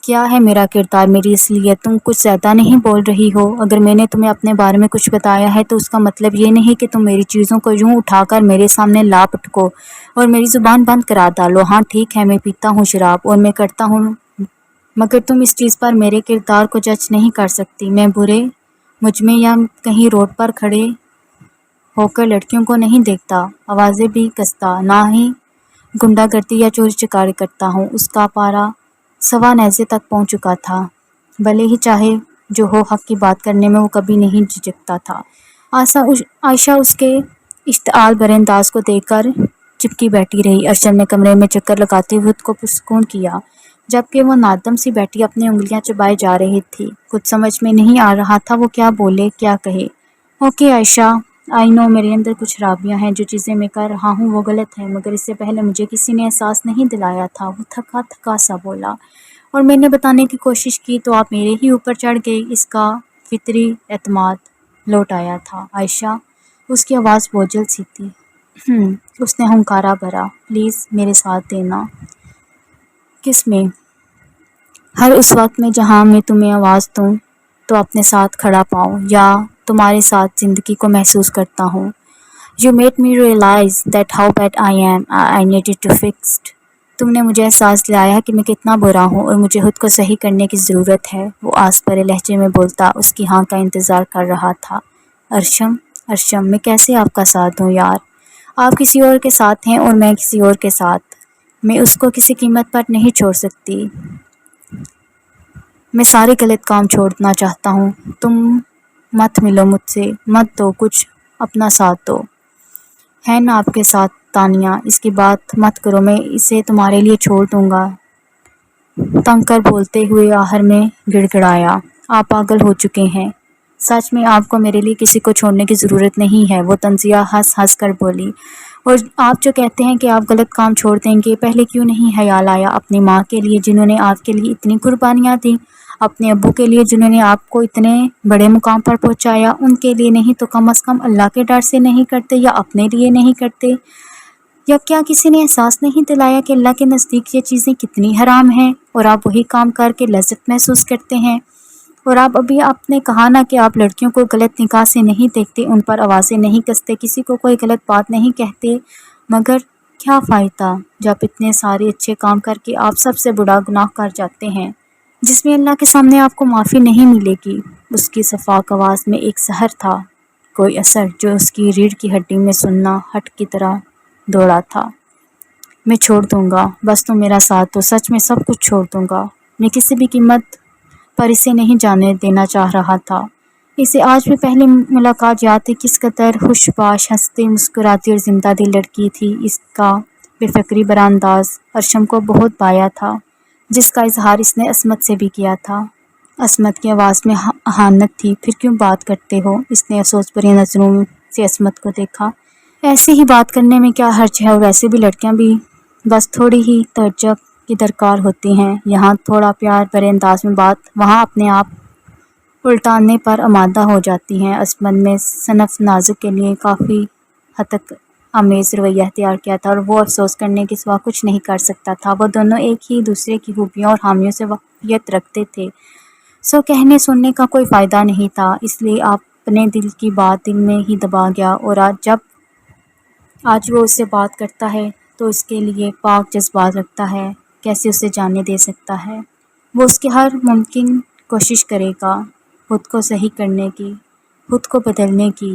کیا ہے میرا کردار، میری اصلیت؟ تم کچھ زیادہ نہیں بول رہی ہو؟ اگر میں نے تمہیں اپنے بارے میں کچھ بتایا ہے تو اس کا مطلب یہ نہیں کہ تم میری چیزوں کو یوں اٹھا کر میرے سامنے لا پٹکو اور میری زبان بند کرا ڈالو۔ ہاں ٹھیک ہے، میں پیتا ہوں شراب اور میں کرتا ہوں، مگر تم اس چیز پر میرے کردار کو جج نہیں کر سکتی۔ میں برے مجمع یا کہیں روڈ پر کھڑے ہو کر لڑکیوں کو نہیں دیکھتا، آوازیں بھی کستا، نہ ہی گنڈا گردی یا چوری چکاری کرتا ہوں۔ اس کا پارا سوا نیزے تک پہنچ چکا تھا۔ بھلے ہی چاہے جو ہو، حق کی بات کرنے میں وہ کبھی نہیں جھجکتا تھا۔ عائشہ اس کے اشتعال بھرے انداز کو دیکھ کر چپکی بیٹھی رہی۔ ارشم نے کمرے میں چکر لگاتے ہوئے خود کو پرسکون کیا، جبکہ وہ نادم سی بیٹھی اپنی انگلیاں چبائے جا رہی تھی۔ کچھ سمجھ میں نہیں آ رہا تھا وہ کیا بولے، کیا کہے۔ اوکے عائشہ، آئی نو میرے اندر کچھ خرابیاں ہیں، جو چیزیں میں کر رہا ہوں وہ غلط ہیں، مگر اس سے پہلے مجھے کسی نے احساس نہیں دلایا تھا۔ وہ تھکا تھکا سا بولا، اور میں نے بتانے کی کوشش کی تو آپ میرے ہی اوپر چڑھ گئی۔ اس کا فطری اعتماد لوٹ آیا تھا۔ عائشہ، اس کی آواز بوجھل سی تھی۔ اس نے ہنکارا بھرا، پلیز میرے ساتھ دینا۔ کس میں؟ ہر اس وقت میں جہاں میں تمہیں آواز دوں تو اپنے ساتھ کھڑا پاؤں یا تمہارے ساتھ زندگی کو محسوس کرتا ہوں۔ You made me realize that how bad I am. I needed to fixed. تم نے مجھے احساس دلایا کہ میں کتنا برا ہوں اور مجھے خود کو صحیح کرنے کی ضرورت ہے۔ وہ آس پرے لہجے میں بولتا اس کی ہاں کا انتظار کر رہا تھا۔ ارشم میں کیسے آپ کا ساتھ دوں یار؟ آپ کسی اور کے ساتھ ہیں اور میں کسی اور کے ساتھ۔ میں اس کو کسی قیمت پر نہیں چھوڑ سکتی۔ میں سارے غلط کام چھوڑنا چاہتا ہوں۔ تم مت ملو مجھ سے، مت دو کچھ، اپنا ساتھ دو۔ ہے نا آپ کے ساتھ تانیہ، اس کی بات مت کرو، میں اسے تمہارے لیے چھوڑ دوں گا۔ تنگ کر بولتے ہوئے آخر میں گڑ گڑایا، آپ پاگل ہو چکے ہیں۔ سچ میں آپ کو میرے لیے کسی کو چھوڑنے کی ضرورت نہیں ہے، وہ تنزیہ ہنس کر بولی۔ اور آپ جو کہتے ہیں کہ آپ غلط کام چھوڑ دیں گے، پہلے کیوں نہیں خیال آیا اپنی ماں کے لیے جنہوں نے آپ کے لیے اتنی قربانیاں دیں، اپنے ابو کے لیے جنہوں نے آپ کو اتنے بڑے مقام پر پہنچایا، ان کے لیے نہیں تو کم از کم اللہ کے ڈر سے نہیں کرتے یا اپنے لیے نہیں کرتے؟ یا کیا کسی نے احساس نہیں دلایا کہ اللہ کے نزدیک یہ چیزیں کتنی حرام ہیں اور آپ وہی کام کر کے لذت محسوس کرتے ہیں؟ اور آپ نے کہا نا کہ آپ لڑکیوں کو غلط نگاہ سے نہیں دیکھتے، ان پر آوازیں نہیں کستے، کسی کو کوئی غلط بات نہیں کہتے، مگر کیا فائدہ جب اتنے سارے اچھے کام کر کے آپ سب سے بڑا گناہ کر جاتے ہیں جس میں اللہ کے سامنے آپ کو معافی نہیں ملے گی۔ اس کی صفاق آواز میں ایک زہر تھا، کوئی اثر جو اس کی ریڑھ کی ہڈی میں سننا ہٹ کی طرح دوڑا تھا۔ میں چھوڑ دوں گا، بس تم میرا ساتھ دو، سچ میں سب کچھ چھوڑ دوں گا۔ میں کسی بھی قیمت پر اسے نہیں جانے دینا چاہ رہا تھا۔ اسے آج بھی پہلی ملاقات یاد تھی، کس قدر خوش باش، ہنستی مسکراتی اور زندہ دل لڑکی تھی۔ اس کا بے فکری بھرا انداز ارشم کو بہت بھایا تھا، جس کا اظہار اس نے عصمت سے بھی کیا تھا۔ عصمت کی آواز میں اہانت تھی۔ پھر کیوں بات کرتے ہو؟ اس نے افسوس بھری نظروں سے عصمت کو دیکھا۔ ایسے ہی بات کرنے میں کیا حرج ہے، اور ویسے بھی لڑکیاں بھی بس تھوڑی ہی توجہ کی درکار ہوتی ہیں، یہاں تھوڑا پیار بھرے انداز میں بات وہاں اپنے آپ الٹانے پر آمادہ ہو جاتی ہیں۔ عصمت میں صنف نازک کے لیے کافی ہتک آمیز رویہ اختیار کیا تھا اور وہ افسوس کرنے کے سوا کچھ نہیں کر سکتا تھا۔ وہ دونوں ایک ہی دوسرے کی خوبیوں اور خامیوں سے واقفیت رکھتے تھے، سو کہنے سننے کا کوئی فائدہ نہیں تھا، اس لیے اپنے دل کی بات دل میں ہی دبا گیا۔ اور آج وہ اس سے بات کرتا ہے تو اس کے لیے پاک جذبات رکھتا ہے، کیسے اسے جانے دے سکتا ہے؟ وہ اس کی ہر ممکن کوشش کرے گا خود کو صحیح کرنے کی، خود کو بدلنے کی۔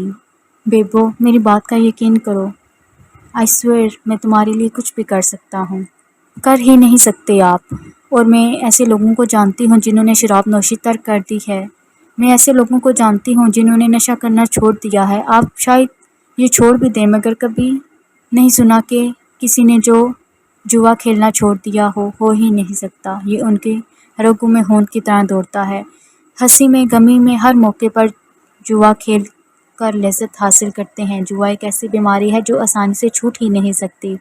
بیبو میری بات کا یقین کرو، I swear میں تمہارے لیے کچھ بھی کر سکتا ہوں۔ کر ہی نہیں سکتے آپ، اور میں ایسے لوگوں کو جانتی ہوں جنہوں نے شراب نوشی ترک کر دی ہے، میں ایسے لوگوں کو جانتی ہوں جنہوں نے نشہ کرنا چھوڑ دیا ہے۔ آپ شاید یہ چھوڑ بھی دیں، مگر کبھی نہیں سنا کہ کسی نے جو جوا کھیلنا چھوڑ دیا ہو ہی نہیں سکتا۔ یہ ان کے رگوں میں خون کی طرح دوڑتا ہے، ہنسی میں غمی میں ہر موقع پر جوا کھیل کر لذت حاصل کرتے ہیں۔ جوا ایک ایسی بیماری ہے جو آسانی سے چھوٹ ہی نہیں سکتی۔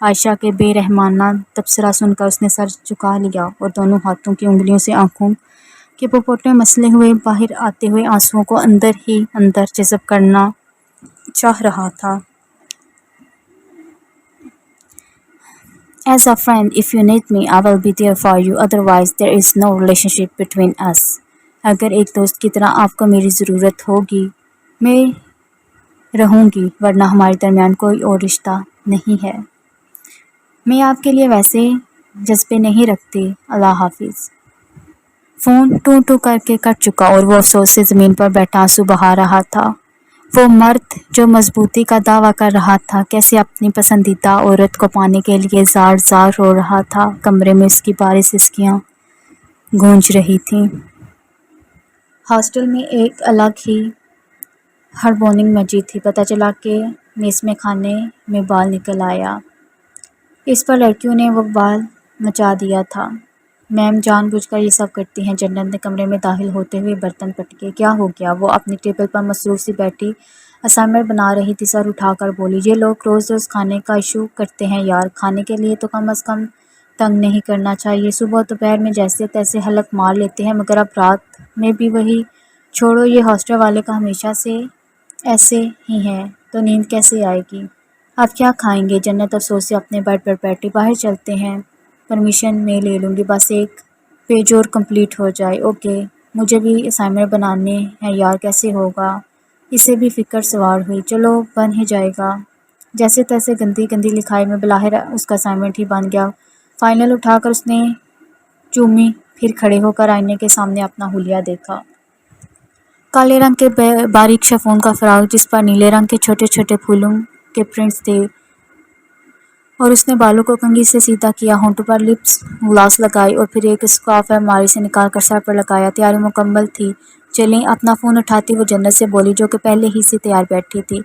عائشہ کے بے رحمانہ تبصرہ سن کر اس نے سر جھکا لیا اور دونوں ہاتھوں کی انگلیوں سے آنکھوں کے پپوٹے مسلے ہوئے باہر آتے ہوئے آنسوؤں کو اندر ہی اندر جذب کرنا چاہ رہا تھا۔ As a friend, if you need me, I will be there for you. Otherwise, there is no relationship between us. اگر ایک دوست کی طرح آپ کو میری ضرورت ہوگی، میں رہوں گی، ورنہ ہمارے درمیان کوئی اور رشتہ نہیں ہے۔ میں آپ کے لیے ویسے جذبے نہیں رکھتی۔ اللہ حافظ۔ فون ٹوں ٹوں کر کے کٹ چکا اور وہ افسوس سے زمین پر بیٹھا آنسو بہا رہا تھا۔ وہ مرد جو مضبوطی کا دعویٰ کر رہا تھا کیسے اپنی پسندیدہ عورت کو پانے کے لیے زار زار رو رہا تھا۔ کمرے میں اس کی بھاری سسکیاں گونج رہی تھیں۔ ہاسٹل میں ایک الگ ہی ہارمونک مچی تھی۔ پتہ چلا کہ میس میں کھانے میں بال نکل آیا، اس پر لڑکیوں نے وبال مچا دیا تھا۔ میم جان بوجھ کر یہ سب کرتی ہیں۔ جنت نے کمرے میں داخل ہوتے ہوئے برتن پٹکے۔ کیا ہو گیا؟ وہ اپنی ٹیبل پر مصروف سی بیٹھی اسائنمنٹ بنا رہی تھی، سر اٹھا کر بولی، یہ لوگ روز روز کھانے کا ایشو کرتے ہیں یار، کھانے کے لیے تو کم از کم تنگ نہیں کرنا چاہیے۔ صبح دوپہر میں جیسے تیسے حلق مار لیتے ہیں، مگر اب رات میں بھی وہی۔ چھوڑو، یہ ہاسٹل والے کا ہمیشہ سے ایسے ہی ہے، تو نیند کیسے آئے گی؟ آپ کیا کھائیں گے؟ جنت افسوس سے اپنے بیڈ پر بیٹھی۔ باہر چلتے ہیں، پرمیشن میں لے لوں گی، بس ایک پیج اور کمپلیٹ ہو جائے۔ اوکے، مجھے بھی اسائنمنٹ بنانے ہیں یار، کیسے ہوگا؟ اسے بھی فکر سوار ہوئی۔ چلو بن ہی جائے گا۔ جیسے تیسے گندی گندی لکھائی میں باہر اس کا اسائنمنٹ ہی بن گیا۔ فائنل اٹھا کر اس نے چومی، پھر کھڑے ہو کر آئینے کے سامنے اپنا حلیہ دیکھا۔ کالے رنگ کے باریک شفون کا فراق جس پر نیلے رنگ کے چھوٹے چھوٹے پھولوں کے پرنٹس تھے، اور اس نے بالوں کو کنگھی سے سیدھا کیا، ہونٹوں پر لپس گلاس لگائی اور پھر ایک اسکارف الماری سے نکال کر سر پر لگایا۔ تیاری مکمل تھی۔ چلیں، اپنا فون اٹھاتی وہ جنت سے بولی، جو کہ پہلے ہی سے تیار بیٹھی تھی۔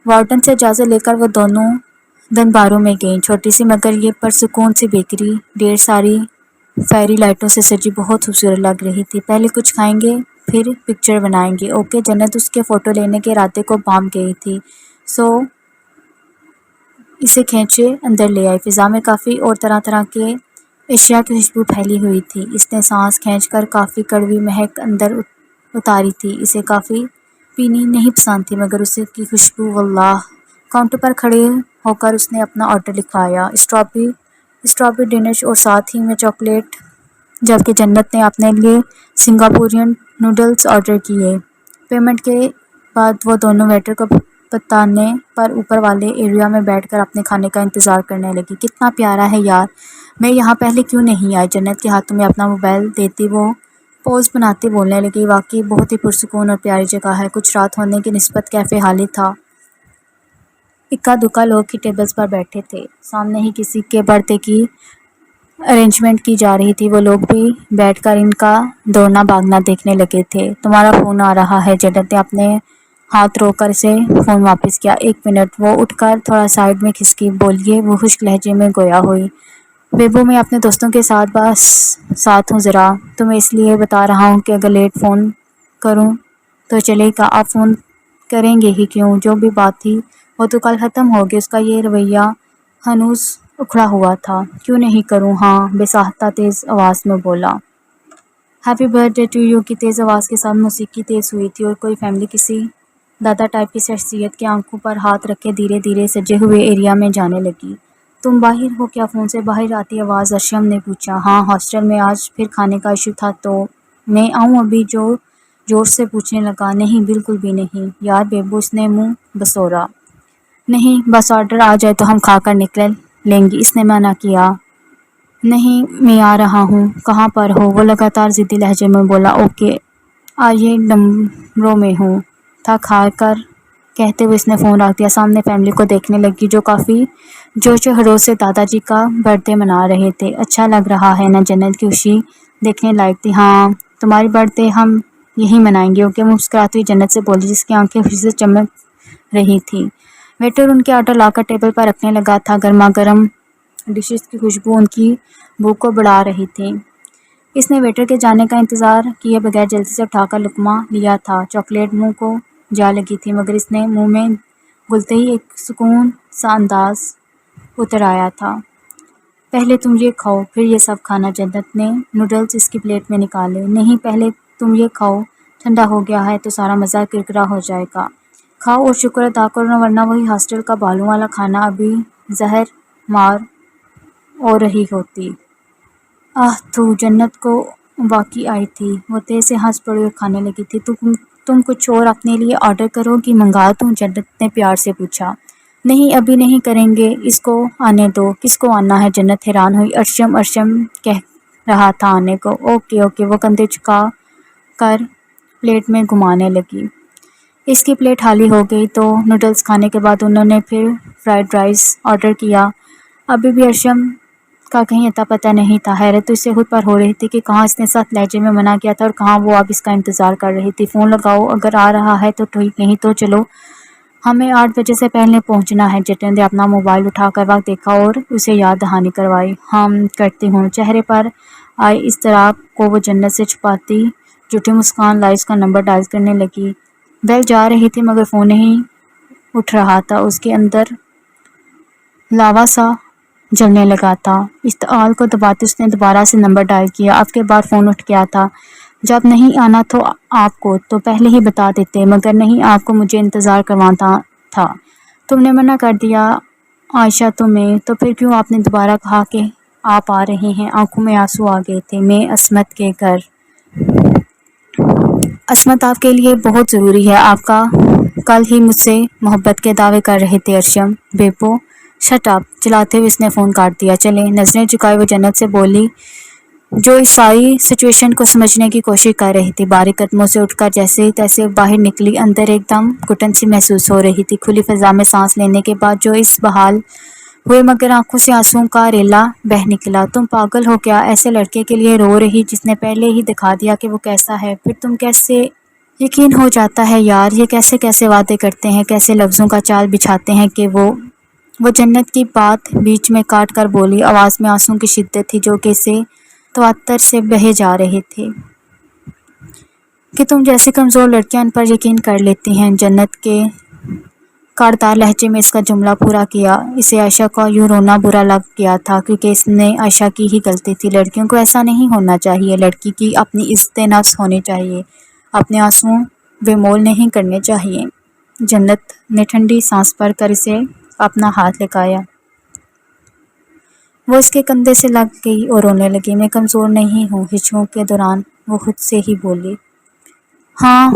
وارڈن سے اجازت لے کر وہ دونوں دنباروں میں گئیں۔ چھوٹی سی مگر یہ پرسکون سی بیکری ڈھیر ساری فیری لائٹوں سے سجی بہت خوبصورت لگ رہی تھی۔ پہلے کچھ کھائیں گے، پھر پکچر بنائیں گے۔ اوکے، جنت اس کے فوٹو لینے کے ارادے کو بام گئی تھی، سو اسے کھینچے اندر لے آئی۔ فضا میں کافی اور طرح طرح کے اشیاء کی خوشبو پھیلی ہوئی تھی۔ اس نے سانس کھینچ کر کافی کڑوی مہک اندر اتاری تھی۔ اسے کافی پینی نہیں پسند تھی، مگر اس کی خوشبو واللہ۔ کاؤنٹر پر کھڑے ہو کر اس نے اپنا آرڈر لکھوایا، اسٹرابیری ڈنش اور ساتھ ہی میں چاکلیٹ، جبکہ جنت نے اپنے لیے سنگاپورین نوڈلز آرڈر کیے۔ پیمنٹ کے بعد وہ دونوں ویٹر کو بتانے پر اوپر والے ایریا میں بیٹھ کر اپنے کھانے کا انتظار کرنے لگی۔ کتنا پیارا ہے یار، میں یہاں پہلے کیوں نہیں آئی؟ جنت کے ہاتھوں میں اپنا موبائل دیتی وہ پوز بناتی بولنے لگی۔ واقعی بہت ہی پرسکون اور پیاری جگہ ہے۔ کچھ رات ہونے کی نسبت کیفے خالی تھا۔ اکا دکا لوگ ہی ٹیبلز پر بیٹھے تھے۔ سامنے ہی کسی کے برتھ ڈے کی ارینجمنٹ کی جا رہی تھی۔ وہ لوگ بھی بیٹھ کر ان کا دوڑنا بھاگنا دیکھنے لگے تھے۔ تمہارا فون آ رہا ہے۔ جنت نے اپنے ہاتھ روک کر اسے فون واپس کیا۔ ایک منٹ۔ وہ اٹھ کر تھوڑا سائیڈ میں کھسکی۔ بولیے، وہ خشک لہجے میں گویا ہوئی۔ بیبو، میں اپنے دوستوں کے ساتھ بس ساتھ ہوں ذرا، تمہیں اس لیے بتا رہا ہوں کہ اگر لیٹ فون کروں تو چلے گا؟ آپ فون کریں گے ہی کیوں؟ جو بھی بات تھی وہ تو کل ختم ہوگی۔ اس کا یہ رویہ ہنوز اکھڑا ہوا تھا۔ کیوں نہیں کروں؟ ہاں، بے ساختہ تیز آواز میں بولا۔ Happy birthday to you کی تیز آواز کے ساتھ موسیقی تیز ہوئی تھی، اور کوئی فیملی کسی دادا ٹائپ کی شخصیت کے آنکھوں پر ہاتھ رکھے دھیرے دھیرے سجے ہوئے ایریا میں جانے لگی۔ تم باہر ہو کیا؟ فون سے باہر آتی آواز ارشم نے پوچھا۔ ہاں، ہاسٹل میں آج پھر کھانے کا ایشو تھا تو میں آؤں ابھی؟ جو جوش سے پوچھنے لگا۔ نہیں، بالکل بھی نہیں یار بیبو، اس نے منہ بسورا۔ نہیں، بس آرڈر آ جائے تو ہم کھا کر نکل لیں گے، اس نے منع کیا۔ نہیں، میں آ رہا ہوں۔ کہاں پر ہو؟ وہ لگاتار ضدی لہجے میں بولا۔ اوکے، آئیے نمبروں میں ہوں۔ تھک ہار کر کہتے ہوئے اس نے فون رکھ دیا۔ سامنے فیملی کو دیکھنے لگی، جو کافی جوش و خروش سے دادا جی کا برتھ ڈے منا رہے تھے۔ اچھا لگ رہا ہے نا؟ جنت کی خوشی دیکھنے لائق تھی۔ ہاں، تمہاری برتھ ڈے ہم یہی منائیں گے۔ اوکے، مسکراتی ہوئی جنت سے بولی، جس کی آنکھیں خوشی سے چمک رہی تھیں۔ ویٹر ان کے آرڈر لا کر ٹیبل پر رکھنے لگا تھا۔ گرما گرم ڈشز کی خوشبو ان کی بھوک کو بڑھا رہی تھی۔ اس نے ویٹر کے جانے کا انتظار کیے بغیر جلدی سے اٹھا کر لقمہ لیا تھا۔ چاکلیٹ منہ کو جا لگی تھی، مگر اس نے منہ میں گھلتے ہی ایک سکون سا انداز اتر آیا تھا۔ پہلے تم یہ کھاؤ، پھر یہ سب کھانا۔ جنت نے نوڈلز اس کی پلیٹ میں نکالے۔ نہیں، پہلے تم یہ کھاؤ، ٹھنڈا ہو گیا ہے تو سارا مزہ کرکرا ہو جائے گا۔ کھاؤ اور شکر ادا کرو، ورنہ وہی ہاسٹل کا بالوں والا کھانا ابھی زہر مار ہو رہی ہوتی۔ آہ تھو، جنت کو واقعی آئی تھی۔ وہ تیز سے ہنس پڑی اور کھانے لگی تھی۔ تم کچھ اور اپنے لیے آرڈر کرو گی؟ منگا دوں؟ جنت نے پیار سے پوچھا۔ نہیں، ابھی نہیں کریں گے، اس کو آنے دو۔ کس کو آنا ہے؟ جنت حیران ہوئی۔ ارشم کہہ رہا تھا آنے کو۔ اوکے اوکے، وہ کندھے جھکا کر پلیٹ میں گھمانے لگی۔ اس کی پلیٹ خالی ہو گئی تو نوڈلز کھانے کے بعد انہوں نے پھر فرائیڈ رائس آرڈر کیا۔ ابھی بھی ارشم کا کہیں اتا پتہ نہیں تھا۔ حیرت تو اسے خود پر ہو رہی تھی کہ کہاں اس نے سخت لہجے میں منع کیا تھا اور کہاں وہ اب اس کا انتظار کر رہی تھی۔ فون لگاؤ، اگر آ رہا ہے تو ٹھیک، نہیں تو چلو، ہمیں 8 بجے سے پہلے پہنچنا ہے۔ جنت نے اپنا موبائل اٹھا کر وقت دیکھا اور اسے یاد دہانی کروائی۔ ہاں، کرتی ہوں۔ چہرے پر آئے اضطراب کو وہ جنت سے چھپاتی جھوٹی مسکان لائی اس کا نمبر ڈائل کرنے لگی۔ بیل جا رہی تھی مگر فون نہیں اٹھ رہا تھا۔ اس کے اندر لاوا سا جلنے لگا تھا۔ اشتعال کو دباتے اس نے دوبارہ سے نمبر ڈائل کیا۔ اب کے بعد فون اٹھ گیا تھا۔ جب نہیں آنا تو آپ کو تو پہلے ہی بتا دیتے، مگر نہیں، آپ کو مجھے انتظار کروانا تھا۔ تم نے منع کر دیا عائشہ تمہیں، تو پھر کیوں آپ نے دوبارہ کہا کہ آپ آ رہے ہیں؟ آنکھوں میں آنسو آ گئے تھے۔ میں عصمت کے گھر۔ عصمت آپ کے لیے بہت ضروری ہے۔ آپ کا کل ہی مجھ سے محبت کے دعوے کر رہے تھے ارشم۔ بیپو شٹ اپ، چلاتے ہوئے اس نے فون کاٹ دیا۔ چلیں، نظریں جھکائے وہ جنت سے بولی جو اس ساری سچویشن کو سمجھنے کی کوشش کر رہی تھی۔ باریک قدموں سے اٹھ کر جیسے تیسے باہر نکلی، اندر ایک دم گھٹن سی محسوس ہو رہی تھی۔ کھلی فضا میں سانس لینے کے بعد جو اس بحال ہوئے مگر آنکھوں سے آنسوؤں کا ریلا بہہ نکلا۔ تم پاگل ہو کیا؟ ایسے لڑکے کے لیے رو رہی جس نے پہلے ہی دکھا دیا کہ وہ کیسا ہے؟ پھر تم کیسے یقین ہو جاتا ہے یار؟ یہ کیسے کیسے وعدے کرتے ہیں، کیسے لفظوں کا جال بچھاتے ہیں کہ وہ جنت کی بات بیچ میں کاٹ کر بولی، آواز میں آنسوؤں کی شدت تھی جو کیسے تواتر سے بہے جا رہے تھے، کہ تم جیسے کمزور لڑکیاں ان پر یقین کر لیتی ہیں۔ جنت کے کاڑدار لہجے میں اس کا جملہ پورا کیا۔ اسے عائشہ کا یوں رونا برا لگ گیا تھا کیونکہ اس نے عائشہ کی ہی غلطی تھی۔ لڑکیوں کو ایسا نہیں ہونا چاہیے، لڑکی کی اپنی عزت نفس ہونی چاہیے، اپنے آنسوؤں بے مول نہیں کرنے چاہیے۔ جنت نے ٹھنڈی سانس بھر کر اسے اپنا ہاتھ لگایا۔ وہ اس کے کندھے سے لگ گئی اور رونے لگی۔ میں کمزور نہیں ہوں، ہچکوں کے دوران وہ خود سے ہی بولی۔ ہاں،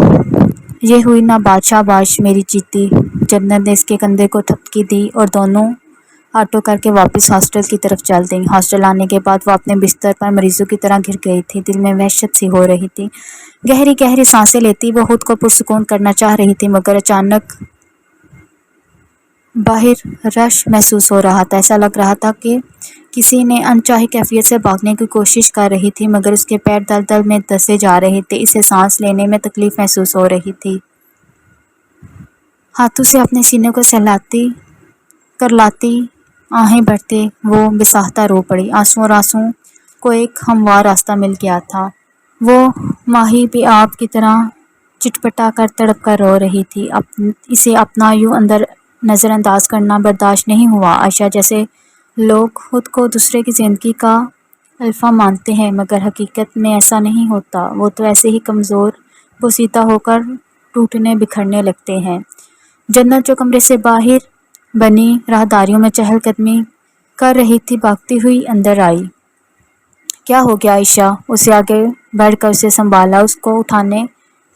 یہ ہوئی نا بات، شاباش میری چیتی۔ جنت نے اس کے کندھے کو تھپکی دی اور دونوں آٹو کر کے واپس ہاسٹل کی طرف چل دیں۔ ہاسٹل آنے کے بعد وہ اپنے بستر پر مریضوں کی طرح گر گئی تھی۔ دل میں وحشت سی ہو رہی تھی۔ گہری گہری سانسیں لیتی وہ خود کو پرسکون کرنا چاہ رہی تھی مگر اچانک باہر رش محسوس ہو رہا تھا۔ ایسا لگ رہا تھا کہ کسی نے انچاہی کیفیت سے بھاگنے کی کوشش کر رہی تھی مگر اس کے پیر دلدل میں دسے جا رہے تھے۔ اسے سانس لینے میں تکلیف محسوس ہو رہی تھی۔ ہاتھوں سے اپنے سینے کو سہلاتی کرلاتی آہیں بھرتے وہ بے ساختہ رو پڑی۔ آنسوؤں اور آنسوؤں کو ایک ہموار راستہ مل گیا تھا۔ وہ ماہی بے آب کی طرح چٹپٹا کر تڑپ کر رو رہی تھی۔ اسے اپنا یوں نظر انداز کرنا برداشت نہیں ہوا۔ عائشہ جیسے لوگ خود کو دوسرے کی زندگی کا الفا مانتے ہیں مگر حقیقت میں ایسا نہیں ہوتا، وہ تو ایسے ہی کمزور بوسیدہ ہو کر ٹوٹنے بکھرنے لگتے ہیں۔ جنت جو کمرے سے باہر بنی راہداریوں میں چہل قدمی کر رہی تھی بھاگتی ہوئی اندر آئی۔ کیا ہو گیا عائشہ؟ اسے آگے بڑھ کر اسے سنبھالا، اس کو اٹھانے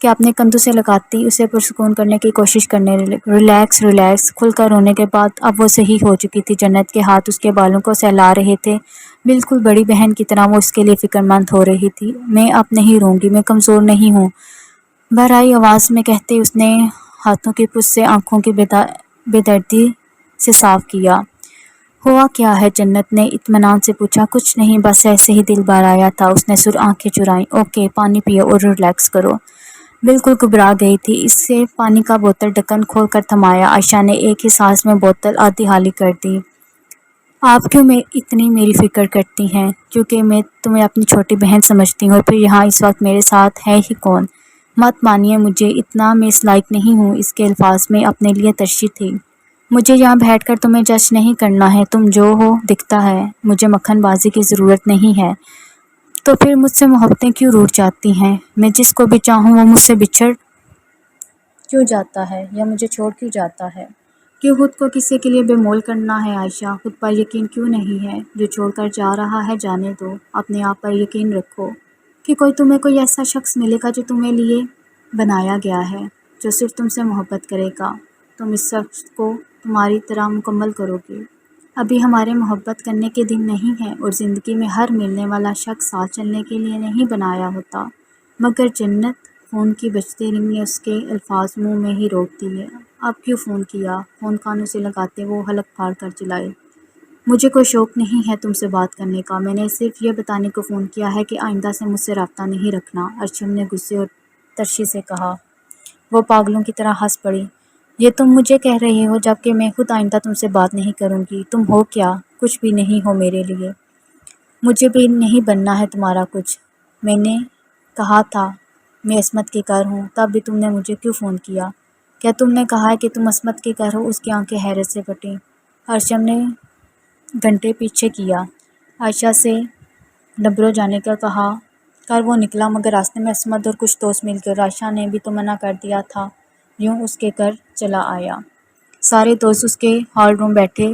کے اپنے کندھوں سے لگاتی اسے پرسکون کرنے کی کوشش کرنے ریلیکس ریلیکس۔ کھل کر رونے کے بعد اب وہ صحیح ہو چکی تھی۔ جنت کے ہاتھ اس کے بالوں کو سہلا رہے تھے، بالکل بڑی بہن کی طرح وہ اس کے لیے فکر مند ہو رہی تھی۔ میں اب نہیں روں گی، میں کمزور نہیں ہوں، بھرائی آواز میں کہتے اس نے ہاتھوں کی پشت سے آنکھوں کی بے دردی سے صاف کیا۔ ہوا کیا ہے؟ جنت نے اطمینان سے پوچھا۔ کچھ نہیں، بس ایسے ہی دل بھر آیا تھا۔ اس نے سر آنکھیں چرائیں۔ اوکے، پانی پیو اور ریلیکس کرو۔ بالکل گھبرا گئی تھی، اس سے پانی کا بوتل ڈھکن کھول کر تھمایا۔ عائشہ نے ایک ہی سانس میں بوتل آدھی خالی کر دی۔ آپ کیوں اتنی میری فکر کرتی ہیں؟ کیونکہ میں تمہیں اپنی چھوٹی بہن سمجھتی ہوں، اور پھر یہاں اس وقت میرے ساتھ ہے ہی کون؟ مت مانیے مجھے، اتنا میں اس لائق نہیں ہوں۔ اس کے الفاظ میں اپنے لیے ترشی تھی۔ مجھے یہاں بیٹھ کر تمہیں جج نہیں کرنا ہے، تم جو ہو دکھتا ہے، مجھے مکھن بازی کی ضرورت نہیں ہے۔ تو پھر مجھ سے محبتیں کیوں روٹھ جاتی ہیں؟ میں جس کو بھی چاہوں وہ مجھ سے بچھڑ کیوں جاتا ہے یا مجھے چھوڑ کیوں جاتا ہے؟ کیوں خود کو کسی کے لیے بے مول کرنا ہے؟ عائشہ، خود پر یقین کیوں نہیں ہے؟ جو چھوڑ کر جا رہا ہے جانے دو، اپنے آپ پر یقین رکھو کہ تمہیں کوئی ایسا شخص ملے گا جو تمہیں لیے بنایا گیا ہے، جو صرف تم سے محبت کرے گا۔ تم اس شخص کو تمہاری طرح مکمل کرو گے۔ ابھی ہمارے محبت کرنے کے دن نہیں ہیں اور زندگی میں ہر ملنے والا شخص ساتھ چلنے کے لیے نہیں بنایا ہوتا۔ مگر جنت، فون کی بجتی رنگ نے اس کے الفاظ منہ میں ہی روک دیے۔ اب کیوں فون کیا؟ فون کانوں سے لگاتے وہ حلق پھاڑ کر چلائی۔ مجھے کوئی شوق نہیں ہے تم سے بات کرنے کا، میں نے صرف یہ بتانے کو فون کیا ہے کہ آئندہ سے مجھ سے رابطہ نہیں رکھنا، ارشم نے غصے اور ترشی سے کہا۔ وہ پاگلوں کی طرح ہنس پڑی۔ یہ تم مجھے کہہ رہے ہو جبکہ میں خود آئندہ تم سے بات نہیں کروں گی۔ تم ہو کیا؟ کچھ بھی نہیں ہو میرے لیے، مجھے بھی نہیں بننا ہے تمہارا کچھ۔ میں نے کہا تھا میں عصمت کے گھر ہوں، تب بھی تم نے مجھے کیوں فون کیا؟ کیا تم نے کہا ہے کہ تم عصمت کے گھر ہو؟ اس کی آنکھیں حیرت سے پھٹیں۔ ارشم نے گھنٹے پیچھے کیا، عائشہ سے ڈبرو جانے کا کہا کر وہ نکلا مگر راستے میں عصمت اور کچھ دوست مل گئے اور عائشہ نے بھی تو منع کر دیا تھا، یوں اس کے گھر چلا آیا۔ سارے دوست اس کے ہال روم بیٹھے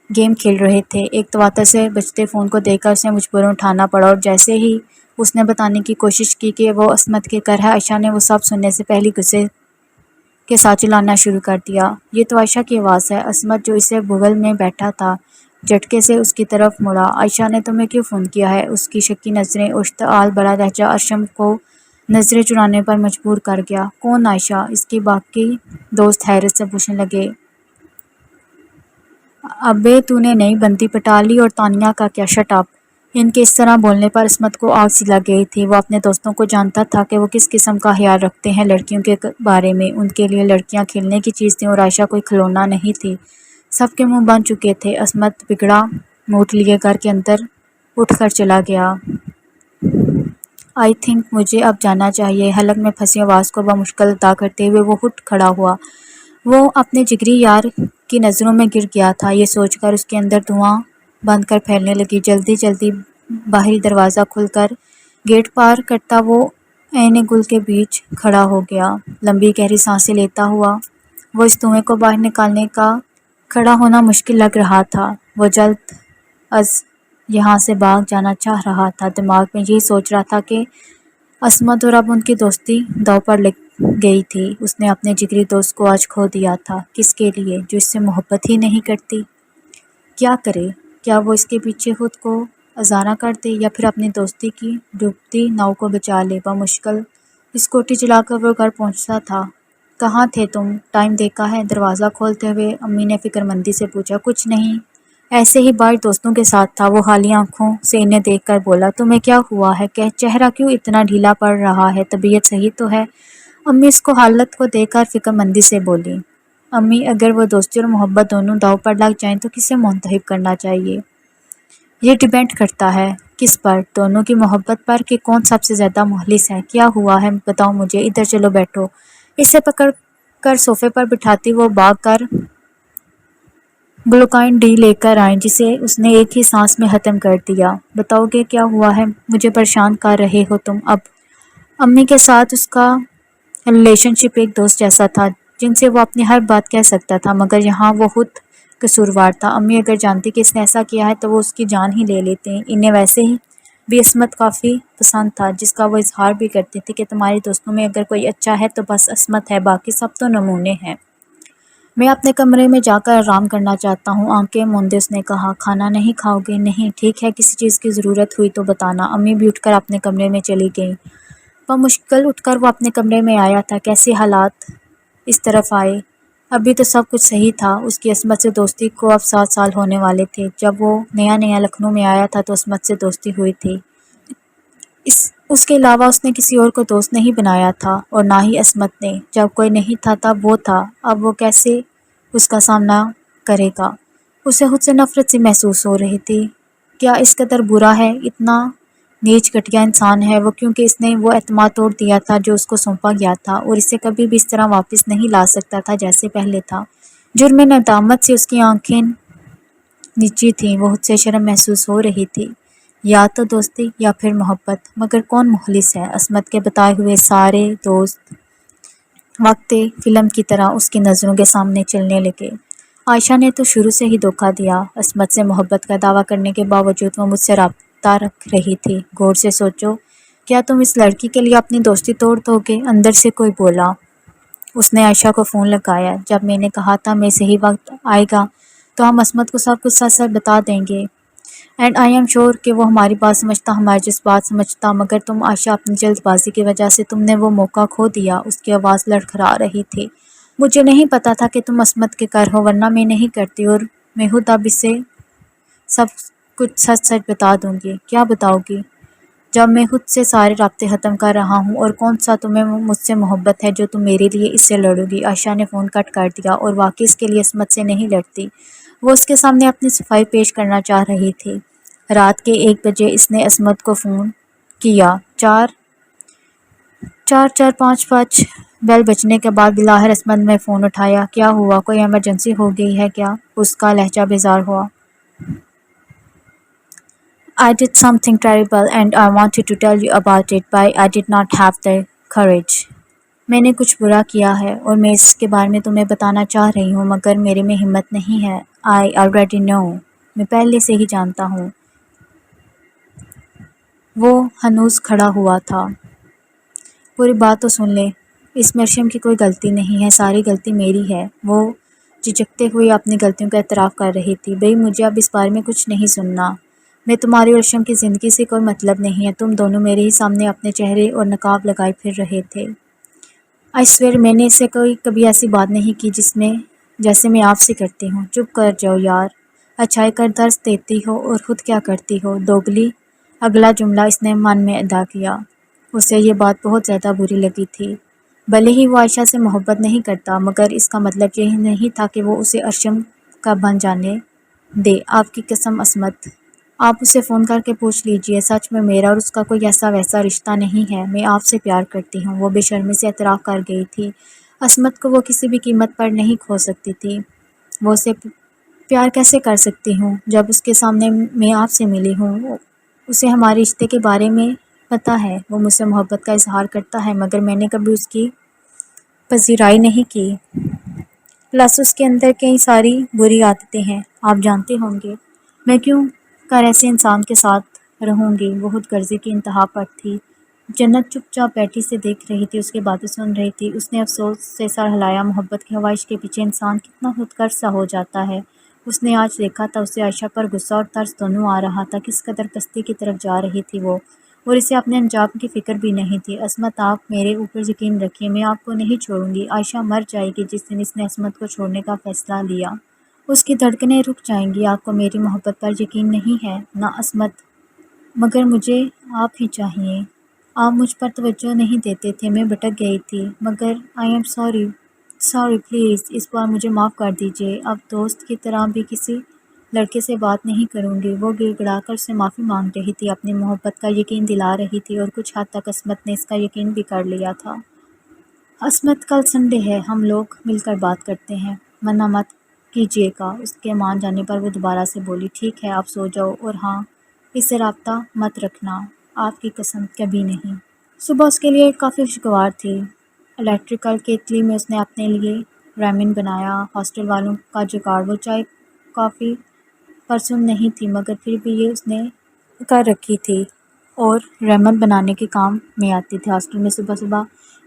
گیم کھیل رہے تھے۔ ایک تواتر سے بجتے فون کو دیکھ کر اسے مجبوراً اٹھانا پڑا، اور جیسے ہی اس نے بتانے کی کوشش کی کہ وہ عصمت کے گھر ہے، عائشہ نے وہ سب سننے سے پہلے غصے کے ساتھ چلانا شروع کر دیا۔ یہ تو عائشہ کی آواز ہے۔ عصمت جو اسے بغل میں بیٹھا تھا جھٹکے سے اس کی طرف مڑا۔ عائشہ نے تمہیں کیوں فون کیا ہے؟ اس کی شکی نظریں اور اشتعال بھرا لہجہ ارشم کو نظریں چرانے پر مجبور کر گیا۔ کون عائشہ؟ اس کے باقی دوست حیرت سے پوچھنے لگے۔ ابے تو نے نئی بندی پٹا لی؟ اور تانیہ کا کیا؟ Shut up! ان کے اس طرح بولنے پر عصمت کو آگ سی لگ گئی تھی۔ وہ اپنے دوستوں کو جانتا تھا کہ وہ کس قسم کا خیال رکھتے ہیں لڑکیوں کے بارے میں۔ ان کے لیے لڑکیاں کھیلنے کی چیز تھیں اور عائشہ کوئی کھلونا نہیں تھی۔ سب کے منہ بن چکے تھے۔ عصمت بگڑا موڈ لیے گھر کے اندر اٹھ کر چلا گیا۔ آئی تھنک مجھے اب جانا چاہیے۔ حلق میں پھنسی آواز کو بمشکل ادا کرتے ہوئے وہ اٹھ کھڑا ہوا۔ وہ اپنے جگری یار کی نظروں میں گر گیا تھا۔ یہ سوچ کر اس کے اندر دھواں بند کر پھیلنے لگی۔ جلدی جلدی باہری دروازہ کھول کر گیٹ پار کرتا وہ عین گل کے بیچ کھڑا ہو گیا۔ لمبی گہری سانسیں لیتا ہوا وہ اس دھوئیں کو باہر نکالنے کا کھڑا ہونا مشکل لگ رہا تھا۔ وہ جلد از یہاں سے بھاگ جانا چاہ رہا تھا۔ دماغ میں یہی سوچ رہا تھا کہ عصمت اور اب ان کی دوستی داؤ پر لگ گئی تھی۔ اس نے اپنے جگری دوست کو آج کھو دیا تھا۔ کس کے لیے؟ جو اس سے محبت ہی نہیں کرتی۔ کیا کرے؟ کیا وہ اس کے پیچھے خود کو ازارا کر دے یا پھر اپنی دوستی کی ڈوبتی ناؤ کو بچا لے؟ بمشکل اسکوٹی چلا کر وہ گھر پہنچتا تھا۔ کہاں تھے تم؟ ٹائم دیکھا ہے؟ دروازہ کھولتے ہوئے امی نے فکر مندی سے پوچھا۔ کچھ نہیں، ایسے ہی باہر دوستوں کے ساتھ تھا۔ وہ حالیہ آنکھوں سے انہیں دیکھ کر بولا۔ تمہیں کیا ہوا ہے؟ چہرہ کیوں اتنا ڈھیلا پڑ رہا ہے؟ طبیعت صحیح تو ہے؟ امی اس کو حالت کو دیکھ کر فکر مندی سے بولی۔ امی، اگر وہ دوستی اور محبت دونوں داؤ پر لگ جائیں تو کسے منتخب کرنا چاہیے؟ یہ ڈیپینڈ کرتا ہے۔ کس پر؟ دونوں کی محبت پر کہ کون سب سے زیادہ مخلص ہے۔ کیا ہوا ہے بتاؤ مجھے۔ ادھر چلو بیٹھو۔ اسے پکڑ کر صوفے پر بٹھاتی وہ بھاگ کر گلوکان ڈی لے کر آئیں جسے اس نے ایک ہی سانس میں ختم کر دیا۔ بتاؤ گے کیا ہوا ہے؟ مجھے پریشان کر رہے ہو تم اب۔ امی کے ساتھ اس کا ریلیشن شپ ایک دوست جیسا تھا جن سے وہ اپنی ہر بات کہہ سکتا تھا، مگر یہاں وہ خود قصوروار تھا۔ امی اگر جانتی کہ اس نے ایسا کیا ہے تو وہ اس کی جان ہی لے لیتے۔ انہیں ویسے ہی بھی عصمت کافی پسند تھا، جس کا وہ اظہار بھی کرتی تھی کہ تمہارے دوستوں میں اگر کوئی اچھا ہے تو بس عصمت ہے، باقی سب تو نمونے ہیں۔ میں اپنے کمرے میں جا کر آرام کرنا چاہتا ہوں۔ آنکھیں موندے اس نے کہا۔ کھانا نہیں کھاؤ گے؟ نہیں۔ ٹھیک ہے، کسی چیز کی ضرورت ہوئی تو بتانا۔ امی بھی اٹھ کر اپنے کمرے میں چلی گئیں۔ بمشکل اٹھ کر وہ اپنے کمرے میں آیا تھا۔ کیسے حالات اس طرف آئے؟ ابھی تو سب کچھ صحیح تھا۔ اس کی عصمت سے دوستی کو اب 7 سال ہونے والے تھے۔ جب وہ نیا لکھنؤ میں آیا تھا تو عصمت سے دوستی ہوئی تھی۔ اس کے علاوہ اس نے کسی اور کو دوست نہیں بنایا تھا، اور نہ ہی عصمت نے۔ جب کوئی نہیں تھا تب وہ تھا۔ اب وہ کیسے اس کا سامنا کرے گا؟ اسے خود سے نفرت سی محسوس ہو رہی تھی۔ کیا اس قدر برا ہے؟ اتنا نیچ گھٹیا انسان ہے وہ کیونکہ اس نے وہ اعتماد توڑ دیا تھا جو اس کو سونپا گیا تھا، اور اسے کبھی بھی اس طرح واپس نہیں لا سکتا تھا جیسے پہلے تھا۔ جرم ندامت سے اس کی آنکھیں نیچی تھیں۔ وہ خود سے شرم محسوس ہو رہی تھی۔ یا تو دوستی یا پھر محبت، مگر کون مخلص ہے؟ عصمت کے بتائے ہوئے سارے دوست وقت فلم کی طرح اس کی نظروں کے سامنے چلنے لگے۔ عائشہ نے تو شروع سے ہی دھوکہ دیا۔ عصمت سے محبت کا دعویٰ کرنے کے باوجود وہ مجھ سے رابطہ رکھ رہی تھی۔ غور سے سوچو، کیا تم اس لڑکی کے لیے اپنی دوستی توڑ دو گے؟ اندر سے کوئی بولا۔ اس نے عائشہ کو فون لگایا۔ جب میں نے کہا تھا میں صحیح وقت آئے گا تو ہم عصمت کو سب کچھ سچ سچ بتا دیں گے، اینڈ آئی ایم شیور کہ وہ ہماری بات سمجھتا، ہماری جذبات سمجھتا، مگر تم عائشہ اپنی جلد بازی کی وجہ سے تم نے وہ موقع کھو دیا۔ اس کی آواز لڑکھڑا رہی تھی۔ مجھے نہیں پتا تھا کہ تم عصمت کے گھر ہو، ورنہ میں نہیں کرتی، اور میں خود اب اسے سب کچھ سچ سچ بتا دوں گی۔ کیا بتاؤ گی؟ جب میں خود سے سارے رابطے ختم کر رہا ہوں، اور کون سا تمہیں مجھ سے محبت ہے جو تم میرے لیے اس سے لڑو گی؟ عائشہ نے فون کٹ کر دیا، اور واقعی اس کے لیے عصمت سے نہیں لڑتی۔ وہ اس کے سامنے اپنی صفائی پیش کرنا چاہ رہی تھی۔ رات کے 1 بجے اس نے عصمت کو فون کیا۔ 4:05 بیل بجنے کے بعد بالآخر عصمت نے فون اٹھایا۔ کیا ہوا؟ کوئی ایمرجنسی ہو گئی ہے کیا؟ اس کا لہجہ بیزار ہوا۔ I did something terrible and I wanted to tell you about it, but I did not have the courage. میں نے کچھ برا کیا ہے اور میں اس کے بارے میں تمہیں بتانا چاہ رہی ہوں، مگر میرے میں ہمت نہیں ہے۔ I already know، میں پہلے سے ہی جانتا ہوں۔ وہ ہنوز کھڑا ہوا تھا۔ پوری بات تو سن لے، اس میں ارشم کی کوئی غلطی نہیں ہے، ساری غلطی میری ہے۔ وہ جھجکتے ہوئے اپنی غلطیوں کا اعتراف کر رہی تھی۔ بھئی مجھے اب اس بارے میں کچھ نہیں سننا۔ میں تمہاری اور ارشم کی زندگی سے کوئی مطلب نہیں ہے۔ تم دونوں میرے ہی سامنے اپنے چہرے اور نقاب لگائے پھر رہے تھے۔ I swear میں نے اسے کبھی ایسی بات نہیں کی جیسے میں آپ سے کرتی ہوں۔ چپ کر جاؤ یار، اچھائی کر درس دیتی ہو اور خود کیا کرتی ہو، دوگلی۔ اگلا جملہ اس نے من میں ادا کیا۔ اسے یہ بات بہت زیادہ بری لگی تھی۔ بھلے ہی وہ عائشہ سے محبت نہیں کرتا، مگر اس کا مطلب یہ نہیں تھا کہ وہ اسے ارشم کا بن جانے دے۔ آپ کی قسم عصمت، آپ اسے فون کر کے پوچھ لیجئے، سچ میں میرا اور اس کا کوئی ایسا ویسا رشتہ نہیں ہے، میں آپ سے پیار کرتی ہوں۔ وہ بے شرمی سے اعتراف کر گئی تھی۔ عصمت کو وہ کسی بھی قیمت پر نہیں کھو سکتی تھی۔ وہ اسے پیار کیسے کر سکتی ہوں جب اس کے سامنے میں آپ سے ملی ہوں؟ اسے ہمارے رشتے کے بارے میں پتہ ہے، وہ مجھ سے محبت کا اظہار کرتا ہے، مگر میں نے کبھی اس کی پذیرائی نہیں کی۔ پلس اس کے اندر کئی ساری بری عادتیں ہیں، آپ جانتے ہوں گے۔ میں کیوں کر ایسے انسان کے ساتھ رہوں گی؟ وہ خود غرضی کی انتہا پر تھی۔ جنت چپ چاپ بیٹھی سے دیکھ رہی تھی، اس کی باتیں سن رہی تھی۔ اس نے افسوس سے سر ہلایا۔ محبت کی خواہش کے پیچھے انسان کتنا خود غرض سا ہو جاتا ہے۔ اس نے آج دیکھا تھا اسے عائشہ پر غصہ اور ترس دونوں آ رہا تھا۔ کس قدر پستی کی طرف جا رہی تھی وہ، اور اسے اپنے انجام کی فکر بھی نہیں تھی۔ عصمت آپ میرے اوپر یقین رکھیے، میں آپ کو نہیں چھوڑوں گی۔ عائشہ مر جائے گی جس دن اس نے عصمت کو چھوڑنے کا فیصلہ لیا۔ اس کی دھڑکنیں رک جائیں گی۔ آپ کو میری محبت پر یقین نہیں ہے نا عصمت؟ مگر مجھے آپ ہی چاہیے۔ آپ مجھ پر توجہ نہیں دیتے تھے، میں بھٹک گئی تھی، مگر آئی ایم سوری پلیز، اس بار مجھے معاف کر دیجئے۔ اب دوست کی طرح بھی کسی لڑکے سے بات نہیں کروں گی۔ وہ گڑ گڑا کر اسے معافی مانگ رہی تھی، اپنی محبت کا یقین دلا رہی تھی، اور کچھ حد تک عصمت نے اس کا یقین بھی کر لیا تھا۔ عصمت کل سنڈے ہے، ہم لوگ مل کر بات کرتے ہیں، منع مت کیجیے گا۔ اس کے مان جانے پر وہ دوبارہ سے بولی، ٹھیک ہے آپ سو جاؤ، اور ہاں اس سے رابطہ مت رکھنا۔ آپ کی قسم کبھی نہیں۔ صبح اس کے لیے کافی خوشگوار تھی۔ الیکٹریکل کیتلی میں اس نے اپنے لیے ریمن بنایا۔ ہاسٹل والوں کا جگاڑ، وہ چائے کافی پرسن نہیں تھی، مگر پھر بھی یہ اس نے کر رکھی تھی اور ریمن بنانے کے کام میں آتی تھی۔ ہاسٹل میں صبح صبح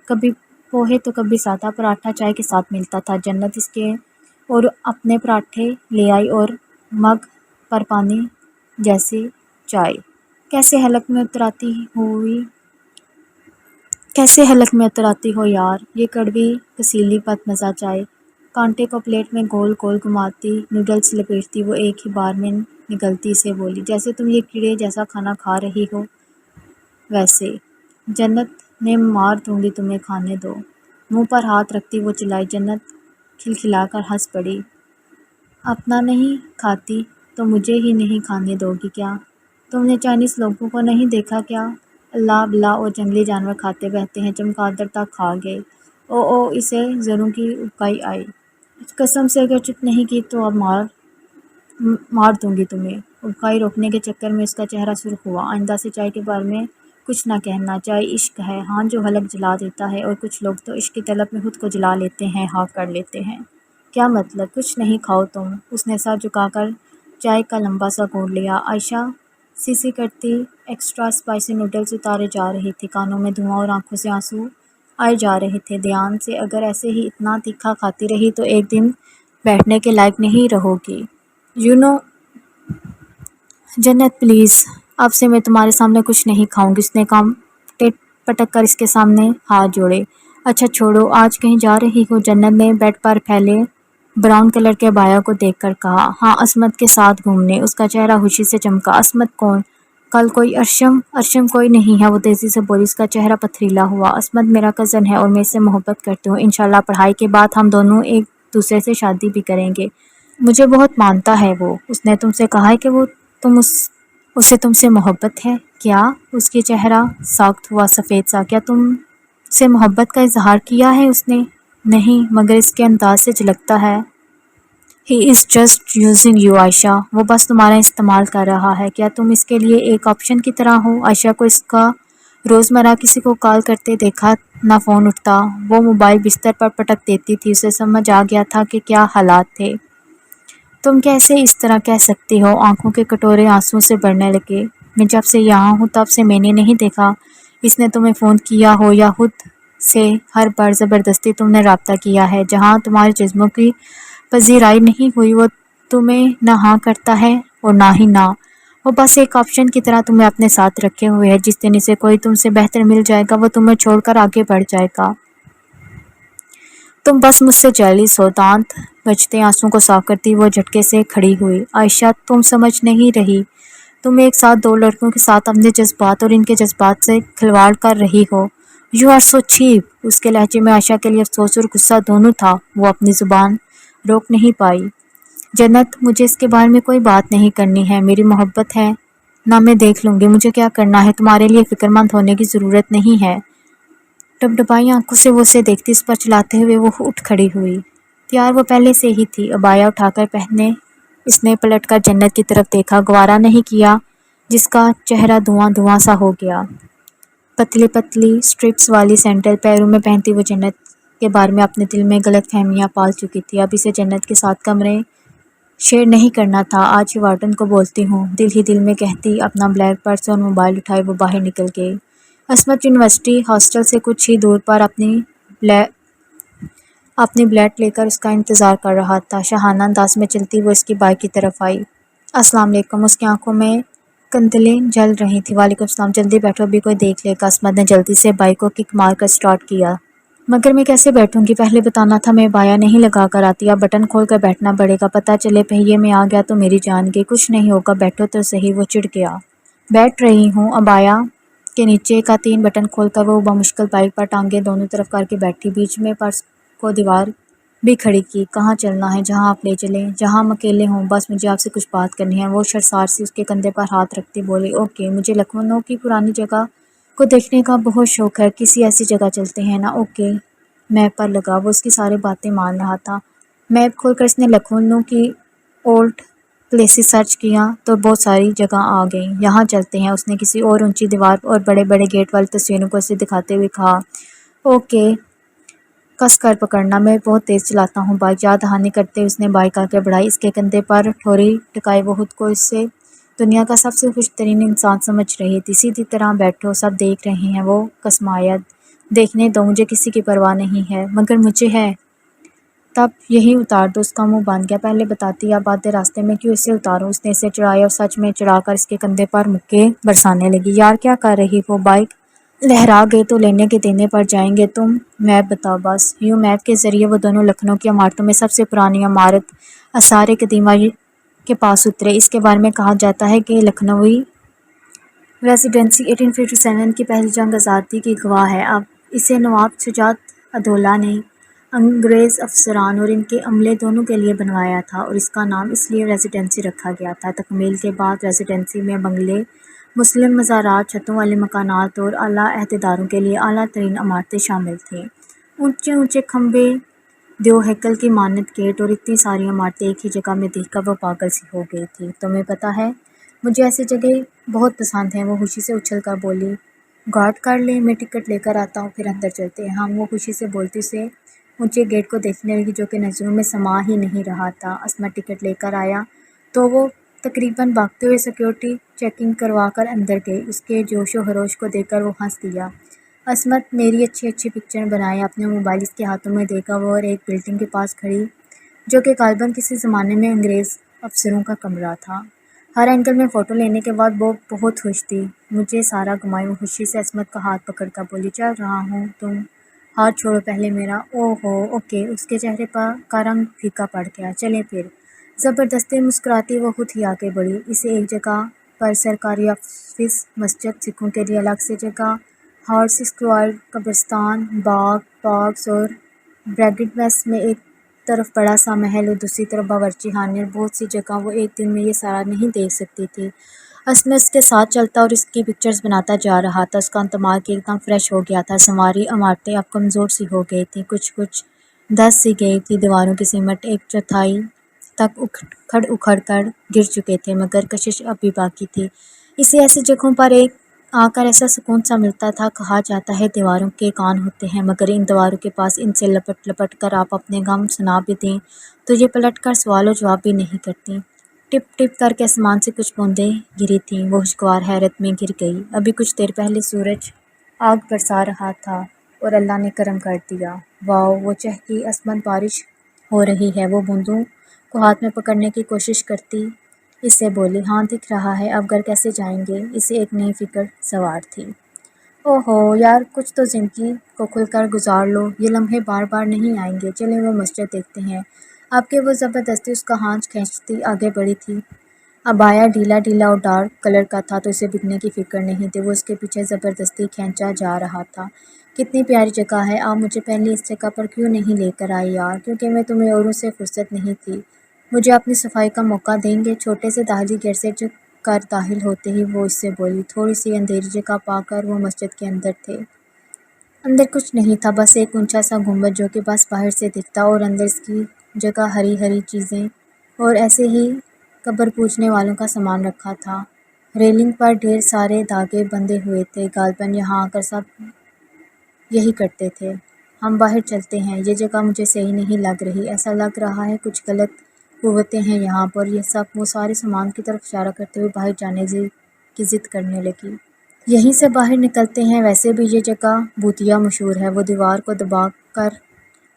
کبھی پوہے تو کبھی سادہ پراٹھا چائے کے ساتھ ملتا تھا۔ جنت اس کے اور اپنے پراٹھے لے آئی اور مگ پر پانی جیسی چائے۔ کیسے حلق میں اتراتی ہو یار، یہ کڑوی کسیلی بد مزہ چائے۔ کانٹے کو پلیٹ میں گول گول گھماتی، نوڈلز لپیٹتی وہ ایک ہی بار میں نگلتی سے بولی، جیسے تم یہ کیڑے جیسا کھانا کھا رہی ہو ویسے۔ جنت میں مار دوں گی تمہیں، کھانے دو۔ منہ پر ہاتھ رکھتی وہ چلائی۔ جنت کھلکھلا کر ہنس پڑی۔ اپنا نہیں کھاتی تو مجھے ہی نہیں کھانے دو گی کیا؟ تم نے چائنیز لوگوں کو نہیں دیکھا کیا؟ اللہ بلا اور جنگلی جانور کھاتے بہتے ہیں، چمگادڑ تک کھا گئے۔ او اسے ذروں کی ابکائی آئی۔ قسم سے اگر چپ نہیں کی تو اب مار دوں گی تمہیں۔ ابکائی روکنے کے چکر میں اس کا چہرہ سرخ ہوا۔ آئندہ سے چائے کے بارے میں کچھ نہ کہنا، چائے عشق ہے، ہاں جو حلق جلا دیتا ہے، اور کچھ لوگ تو عشق کی طلب میں خود کو جلا لیتے ہیں، ہاں کر لیتے ہیں۔ کیا مطلب؟ کچھ نہیں، کھاؤ تم۔ اس نے سر جھکا کر چائے کا لمبا سا گھونٹ لیا۔ عائشہ سی کرتی ایکسٹرا اسپائسی نوڈلز اتارے جا رہی تھی، کانوں میں دھواں اور آنکھوں سے آنسو آئے جا رہے تھے۔ دھیان سے اگر ایسے ہی اتنا تیکھا کھاتی رہی تو ایک دن بیٹھنے کے لائق نہیں رہو گی۔ جنت پلیز، اب سے میں تمہارے سامنے کچھ نہیں کھاؤں گی۔ اس نے کام پٹک کر اس کے سامنے ہاتھ جوڑے۔ اچھا چھوڑو، آج کہیں جا رہی ہو؟ جنت نے بیڈ پر پھیلے براؤن کلر کے عبایا کو دیکھ کر کہا۔ ہاں عصمت کے ساتھ گھومنے۔ اس کا چہرہ خوشی سے چمکا۔ عصمت کون؟ کل کوئی ارشم کوئی نہیں ہے، وہ تیزی سے بولی۔ اس کا چہرہ پتھریلا ہوا۔ عصمت میرا کزن ہے اور میں اس سے محبت کرتی ہوں، انشاءاللہ پڑھائی کے بعد ہم دونوں ایک دوسرے سے شادی بھی کریں گے۔ مجھے بہت مانتا ہے وہ۔ اس نے تم سے کہا ہے کہ اسے تم سے محبت ہے؟ کیا؟ اس کی چہرہ ساخت ہوا سفید سا۔ کیا تم سے محبت کا اظہار کیا ہے اس نے؟ نہیں، مگر اس کے انداز سے جھلکتا ہے۔ He is just using you عائشہ، وہ بس تمہارا استعمال کر رہا ہے۔ کیا تم اس کے لیے ایک آپشن کی طرح ہو؟ عائشہ کو اس کا روزمرہ کسی کو کال کرتے دیکھا نہ فون اٹھتا، وہ موبائل بستر پر پٹک دیتی تھی۔ اسے سمجھ آ گیا تھا کہ کیا حالات تھے۔ تم کیسے اس طرح کہہ سکتی ہو؟ آنکھوں کے کٹورے آنسوں سے بھرنے لگے۔ میں جب سے یہاں ہوں تب سے میں نے نہیں دیکھا اس نے تمہیں فون کیا ہو یا خود سے ہر بار زبردستی تم نے رابطہ کیا ہے۔ جہاں تمہارے جذبوں کی پذیرائی نہیں ہوئی وہ تمہیں نہ ہاں کرتا ہے اور نہ ہی نہ۔ وہ بس ایک آپشن کی طرح تمہیں اپنے ساتھ رکھے ہوئے ہے۔ جس دن اسے کوئی تم سے بہتر مل جائے گا وہ تمہیں چھوڑ کر آگے بڑھ جائے گا۔ تم بس مجھ سے جیلس ہو۔ دانت بجتے آنسوں کو صاف کرتی وہ جھٹکے سے کھڑی ہوئی۔ عائشہ تم سمجھ نہیں رہی۔ تم ایک ساتھ دو لڑکوں کے ساتھ اپنے جذبات اور ان کے جذبات سے کھلواڑ کر رہی ہو۔ You are so cheap. اس کے لہجے میں عائشہ کے لیے افسوس اور غصہ دونوں تھا۔ وہ اپنی زبان روک نہیں پائی۔ جنت مجھے اس کے بارے میں کوئی بات نہیں کرنی ہے۔ میری محبت ہے نہ میں دیکھ لوں گی مجھے کیا کرنا ہے۔ تمہارے لیے فکر مند ہونے کی ضرورت نہیں ہے۔ ڈبڈبائی آنکھوں سے وہ اسے دیکھتی اس پر چلاتے ہوئے وہ اٹھ کھڑی ہوئی۔ تیار وہ پہلے سے ہی تھی۔ عبایا اٹھا کر پہنے اس نے پلٹ کر جنت کی طرف دیکھا۔ گوارا نہیں کیا جس کا چہرہ دھواں دھواں سا ہو گیا۔ پتلی پتلی اسٹرپس والی سینڈل پیروں میں پہنتی وہ جنت کے بارے میں اپنے دل میں غلط فہمیاں پال چکی تھی۔ اب اسے جنت کے ساتھ کمرے شیئر نہیں کرنا تھا۔ آج ہی وارڈن کو بولتی ہوں، دل ہی دل میں کہتی۔ اپنا بلیک پرس اور موبائل اٹھائے وہ باہر نکل گئی۔ عصمت یونیورسٹی ہاسٹل سے کچھ ہی دور پر اپنی بلیٹ لے کر اس کا انتظار کر رہا تھا۔ شاہانہ انداز میں چلتی وہ اس کی بائک کی طرف آئی۔ السلام علیکم۔ اس کی آنکھوں میں قندلیں جل رہی تھیں۔ وعلیکم السلام۔ جلدی بیٹھو ابھی کوئی دیکھ لے گا۔ عصمت نے جلدی سے بائک کو کک مار کر سٹارٹ کیا۔ مگر میں کیسے بیٹھوں گی؟ پہلے بتانا تھا۔ میں بایا نہیں لگا کر آتی۔ اب بٹن کھول کر بیٹھنا پڑے گا۔ پتہ چلے پہیے میں آ گیا تو میری جان گئی۔ کچھ نہیں ہوگا بیٹھو تو صحیح۔ وہ چڑ گیا۔ بیٹھ رہی ہوں۔ عبایا کے نیچے کا 3 بٹن کھول کر وہ بمشکل بائک پر ٹانگیں دونوں طرف کر کے بیٹھی۔ بیچ میں پرس کو دیوار بھی کھڑی کی۔ کہاں چلنا ہے؟ جہاں آپ لے چلیں۔ جہاں ہم اکیلے ہوں۔ بس مجھے آپ سے کچھ بات کرنی ہے۔ وہ شرسار سی اس کے کندھے پر ہاتھ رکھتی بولی، اوکے مجھے لکھنؤ کی پرانی جگہ کو دیکھنے کا بہت شوق ہے۔ کسی ایسی جگہ چلتے ہیں نا؟ اوکے۔ میپ پر لگا۔ وہ اس کی ساری باتیں مان رہا تھا۔ میپ کھول کر اس نے لکھنؤ کی اولڈ پلیسز سرچ کیا تو بہت ساری جگہ آ گئیں۔ یہاں چلتے ہیں۔ اس نے کسی اور اونچی دیوار اور بڑے بڑے گیٹ والی تصویروں کو اسے دکھاتے ہوئے کہا۔ اوکے کس کر پکڑنا۔ میں بہت تیز چلاتا ہوں بائک۔ یاد دہانی کرتے اس نے بائک آگے بڑھائی۔ اس کے کندھے پر ٹھوری ٹکائے وہ خود کو اس سے دنیا کا سب سے خوش ترین انسان سمجھ رہی تھی۔ سیدھی طرح بیٹھو سب دیکھ رہے ہیں۔ وہ کسمایا۔ دیکھنے دو مجھے کسی کی پرواہ نہیں ہے۔ مگر مجھے ہے۔ تب یہی اتار دو۔ اس کا منہ باندھ گیا۔ پہلے بتاتی اب آدھے راستے میں کیوں اسے اتاروں؟ اس نے اسے چڑھایا اور سچ میں چڑھا کر اس کے کندھے پر مکے برسانے لگی۔ یار کیا کر رہی ہو؟ بائک لہرا گئی تو لینے کے دینے پڑ جائیں گے۔ تم میپ بتاؤ بس۔ یوں میپ کے ذریعے وہ دونوں لکھنؤ کی عمارتوں میں سب سے پرانی عمارت آثار قدیمہ کے پاس اترے۔ اس کے بارے میں کہا جاتا ہے کہ لکھنوی ریزیڈنسی 1857 کی پہلی جنگ آزادی کی گواہ ہے۔ اب اسے نواب شجاعت الدولہ نے انگریز افسران اور ان کے عملے دونوں کے لیے بنوایا تھا اور اس کا نام اس لیے ریزیڈنسی رکھا گیا تھا۔ تکمیل کے بعد ریزیڈنسی میں بنگلے، مسلم مزارات، چھتوں والے مکانات اور اعلیٰ عہدیداروں کے لیے اعلیٰ ترین عمارتیں شامل تھیں۔ اونچے اونچے کھمبے، دیو ہیکل کی مانند گیٹ اور اتنی ساری عمارتیں ایک ہی جگہ میں دیکھ کر وہ پاگل سی ہو گئی تھی۔ تمہیں پتہ ہے مجھے ایسی جگہ بہت پسند ہیں۔ وہ خوشی سے اچھل کر بولی، گارڈ کر لیں میں ٹکٹ لے کر آتا ہوں پھر اندر چلتے ہیں ہم۔ وہ خوشی سے بولتی اسے اونچے گیٹ کو دیکھنے لگی جو کہ نظروں میں سما ہی نہیں رہا تھا۔ عصمت ٹکٹ لے کر آیا تو وہ تقریباً بھاگتے ہوئے سیکورٹی چیکنگ کروا کر اندر گئی۔ اس کے جوش و خروش کو دیکھ کر وہ ہنس دیا۔ عصمت میری اچھی اچھی پکچر بنائے۔ اپنے موبائل اس کے ہاتھوں میں دیکھا وہ اور ایک بلڈنگ کے پاس کھڑی جو کہ غالباً کسی زمانے میں انگریز افسروں کا کمرہ تھا۔ ہر اینگل میں فوٹو لینے کے بعد وہ بہت خوش تھی۔ مجھے سارا گھمائی۔ وہ خوشی سے عصمت کا ہاتھ پکڑ کر بولی، چل رہا ہوں تم ہاتھ چھوڑو پہلے میرا۔ او ہو اوکے۔ اس کے چہرے کا رنگ پھیکا پڑ گیا۔ چلیں پھر۔ زبردستی مسکراتی وہ خود ہی آگے بڑھی۔ اسے ایک جگہ پر سرکاری آفس، مسجد، سکھوں کے لیے الگ سے جگہ، ہارس اسکوائر، قبرستان، باغ، پارکس اور برگیڈ میں ایک طرف بڑا سا محل اور دوسری طرف باورچی خانے اور بہت سی جگہ۔ وہ ایک دن میں یہ سارا نہیں دیکھ سکتی تھی۔ عصمت اس کے ساتھ چلتا اور اس کی پکچرز بناتا جا رہا تھا۔ اس کا دماغ ایک دم فریش ہو گیا تھا۔ سنواری عمارتیں اب کمزور سی ہو گئی تھیں، کچھ دھس سی گئی تھی۔ دیواروں کی سمت ایک چوتھائی تک اکھڑ کر گر چکے تھے مگر کشش اب بھی باقی تھی۔ اسے ایسی جگہوں پر ایک آ کر ایسا سکون سا ملتا تھا۔ کہا جاتا ہے دیواروں کے کان ہوتے ہیں، مگر ان دیواروں کے پاس ان سے لپٹ لپٹ کر آپ اپنے غم سنا بھی دیں تو یہ پلٹ کر سوال و جواب بھی نہیں کرتی۔ ٹپ ٹپ کر کے آسمان سے کچھ بوندیں گری تھیں۔ وہ خوشگوار حیرت میں گر گئی۔ ابھی کچھ دیر پہلے سورج آگ برسا رہا تھا اور اللہ نے کرم کر دیا۔ واؤ، وہ چہکی عصمت، بارش ہو رہی ہے۔ وہ بوندوں کو ہاتھ میں پکڑنے کی کوشش کرتی اس سے بولی، ہاں دکھ رہا ہے، اب گھر کیسے جائیں گے؟ اسے ایک نئی فکر سوار تھی۔ اوہو یار، کچھ تو زندگی کو کھل کر گزار لو، یہ لمحے بار بار نہیں آئیں گے۔ چلیں وہ مسجد دیکھتے ہیں۔ اب کہ وہ زبردستی اس کا ہاتھ کھینچتی آگے بڑھی تھی۔ عبایا ڈھیلا ڈھیلا اور ڈارک کلر کا تھا تو اسے بکنے کی فکر نہیں تھی۔ وہ اس کے پیچھے زبردستی کھینچا جا رہا تھا۔ کتنی پیاری جگہ ہے، آپ مجھے پہلے اس جگہ پر کیوں نہیں لے کر آئے یار؟ کیونکہ میں تمہیں اوروں سے فرصت نہیں تھی۔ مجھے اپنی صفائی کا موقع دیں گے؟ چھوٹے سے داخلی گیٹ سے کر داخل ہوتے ہی وہ اس سے بولی۔ تھوڑی سی اندھیری جگہ پا کر وہ مسجد کے اندر تھے۔ اندر کچھ نہیں تھا، بس ایک اونچا سا گنبد جو کہ بس باہر سے دکھتا، اور اندر اس کی جگہ ہری ہری چیزیں اور ایسے ہی قبر پوجنے والوں کا سامان رکھا تھا۔ ریلنگ پر ڈھیر سارے دھاگے بندھے ہوئے تھے، غالباً یہاں آ کر سب یہی کرتے تھے۔ ہم باہر چلتے ہیں، یہ جگہ مجھے صحیح نہیں لگ رہی، ایسا لگ رہا ہے کچھ غلط قوتیں ہیں یہاں پر۔ یہ سب وہ سارے سامان کی طرف اشارہ کرتے ہوئے باہر جانے کی ضد کرنے لگی۔ یہیں سے باہر نکلتے ہیں، ویسے بھی یہ جگہ بھوتیا مشہور ہے۔ وہ دیوار کو دبا کر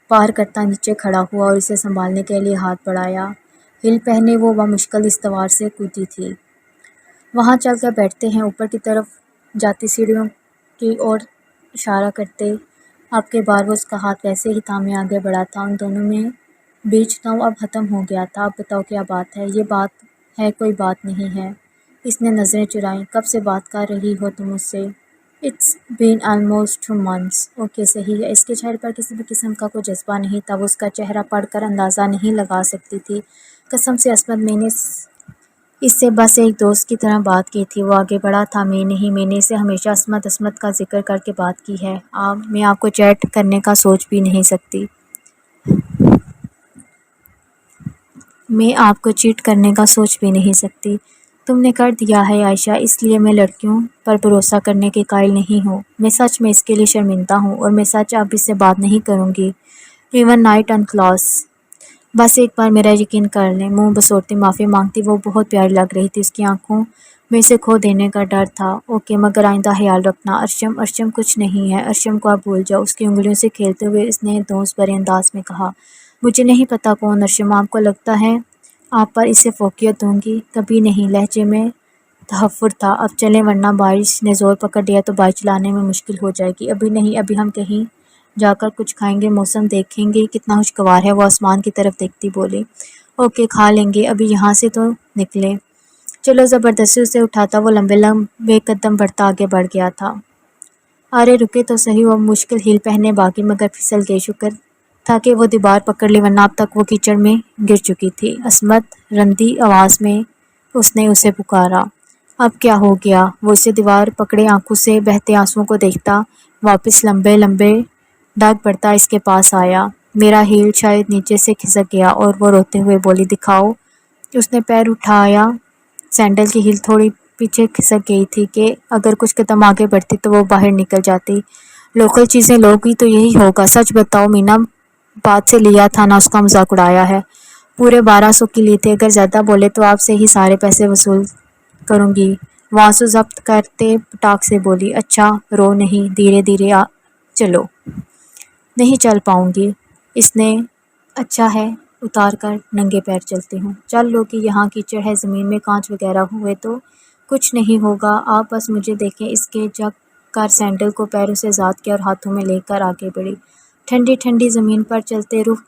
پار کرتا نیچے کھڑا ہوا اور اسے سنبھالنے کے لیے ہاتھ بڑھایا۔ ہیل پہنے وہ بمشکل اس دیوار سے کودی تھی۔ وہاں چل کر بیٹھتے ہیں، اوپر کی طرف جاتی سیڑھیوں کی اور اشارہ کرتے۔ اب کے بار وہ اس کا ہاتھ ویسے ہی تھامے آگے بڑھا تھا۔ ان دونوں میں بیچ ناؤ اب ختم ہو گیا تھا۔ اب بتاؤ کیا بات ہے؟ یہ بات ہے، کوئی بات نہیں ہے۔ اس نے نظریں چرائیں۔ کب سے بات کر رہی ہو تم مجھ سے؟ It's been almost 2 months۔ Okay صحیح ہے۔ اس کے چہرے پر کسی بھی قسم کا کوئی جذبہ نہیں تھا۔ وہ اس کا چہرہ پڑھ کر اندازہ نہیں لگا سکتی تھی۔ قسم سے عصمت، میں نے اس سے بس ایک دوست کی طرح بات کی تھی۔ وہ آگے بڑھا تھا، میں نہیں، میں نے اسے ہمیشہ عصمت عصمت کا ذکر کر کے بات کی ہے۔ میں آپ کو چیٹ کرنے کا سوچ بھی نہیں سکتی۔ میں آپ کو چیٹ کرنے کا سوچ بھی نہیں سکتی۔ تم نے کر دیا ہے عائشہ، اس لیے میں لڑکیوں پر بھروسہ کرنے کے قائل نہیں ہوں۔ میں سچ میں اس کے لیے شرمندہ ہوں، اور میں سچ اب اس سے بات نہیں کروں گی، ایون نائٹ ان کلاس۔ بس ایک بار میرا یقین کر لیں۔ منہ بسوڑتی معافی مانگتی۔ وہ بہت پیاری لگ رہی تھی، اس کی آنکھوں میں اسے کھو دینے کا ڈر تھا۔ اوکے، مگر آئندہ خیال رکھنا۔ ارشم کچھ نہیں ہے، ارشم کو اب بھول جاؤ، اس کی انگلیوں سے کھیلتے ہوئے اس نے دوست بھرے انداز میں کہا۔ مجھے نہیں پتا کون ارشم، آپ کو لگتا ہے آپ پر اسے فوقیت دوں گی؟ کبھی نہیں، لہجے میں تحفر تھا۔ اب چلیں ورنہ بارش نے زور پکڑ لیا تو بائک چلانے میں مشکل ہو جائے گی۔ ابھی نہیں، ابھی ہم کہیں جا کر کچھ کھائیں گے، موسم دیکھیں گے کتنا خوشگوار ہے۔ وہ آسمان کی طرف دیکھتی بولی۔ اوکے، کھا لیں گے، ابھی یہاں سے تو نکلیں۔ چلو، زبردستی اسے اٹھاتا وہ لمبے لمبے قدم بڑھتا آگے بڑھ گیا تھا۔ ارے رکے تو صحیح، وہ مشکل ہیل پہنے باقی مگر پھسل گئی۔ شکر تھا کہ وہ دیوار پکڑ لی، ورنہ اب تک وہ کیچڑ میں گر چکی تھی۔ عصمت، رندی آواز میں اس نے اسے پکارا۔ اب کیا ہو گیا؟ وہ اسے دیوار پکڑے آنکھوں سے بہتے آنسوؤں کو دیکھتا واپس لمبے لمبے ڈگ بڑھتا اس کے پاس آیا۔ میرا ہیل شاید نیچے سے کھسک گیا، اور وہ روتے ہوئے بولی، دکھاؤ۔ اس نے پیر اٹھایا۔ سینڈل کی ہیل تھوڑی پیچھے کھسک گئی تھی کہ اگر کچھ قدم آگے بڑھتی تو وہ باہر نکل جاتی۔ لوکل چیزیں لوگی تو یہی ہوگا۔ سچ بتاؤ مینا، بات سے لیا تھا نا، اس کا مذاق اڑایا ہے؟ پورے 1200 کی لی تھی، اگر زیادہ بولے تو آپ سے ہی سارے پیسے وصول کروں گی۔ وہ آنسو ضبط کرتے پٹاخ سے بولی۔ اچھا رو نہیں، دھیرے دھیرے چلو۔ نہیں چل پاؤں گی۔ اس نے اچھا ہے، اتار کر ننگے پیر چلتی ہوں۔ چل لو کہ یہاں کیچڑ ہے، زمین میں کانچ وغیرہ ہوئے تو کچھ نہیں ہوگا، آپ بس مجھے دیکھیں۔ اس کے جھک کر سینڈل کو پیروں سے ذات کیا اور ہاتھوں میں لے کر آگے بڑھی۔ ٹھنڈی ٹھنڈی زمین پر چلتے روح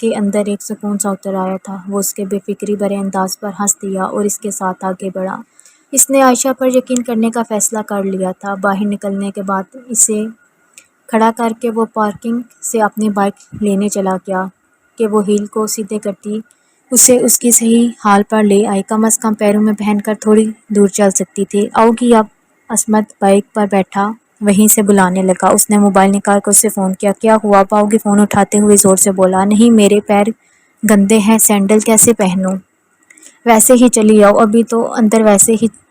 کے اندر ایک سکون سا اتر آیا تھا۔ وہ اس کے بے فکری بھرے انداز پر ہنس دیا اور اس کے ساتھ آگے بڑھا۔ اس نے عائشہ پر یقین کرنے کا فیصلہ کر لیا تھا۔ باہر نکلنے کے بعد اسے کھڑا کر کے وہ پارکنگ سے اپنی بائک لینے چلا گیا کہ وہ ہیل کو سیدھے کرتی اسے اس کی صحیح حال پر لے آئی۔ کم از کم پیروں میں پہن کر تھوڑی دور چل سکتی تھی۔ آؤ گی اب؟ عصمت بائک پر بیٹھا وہیں سے بلانے لگا۔ اس نے موبائل نکال کر اسے فون کیا۔ کیا ہوا؟ پاؤ گی؟ فون اٹھاتے ہوئے زور سے بولا۔ نہیں، میرے پیر گندے ہیں، سینڈل کیسے پہنوں؟ ویسے ہی چلی آؤ، ابھی تو اندر ویسے ہی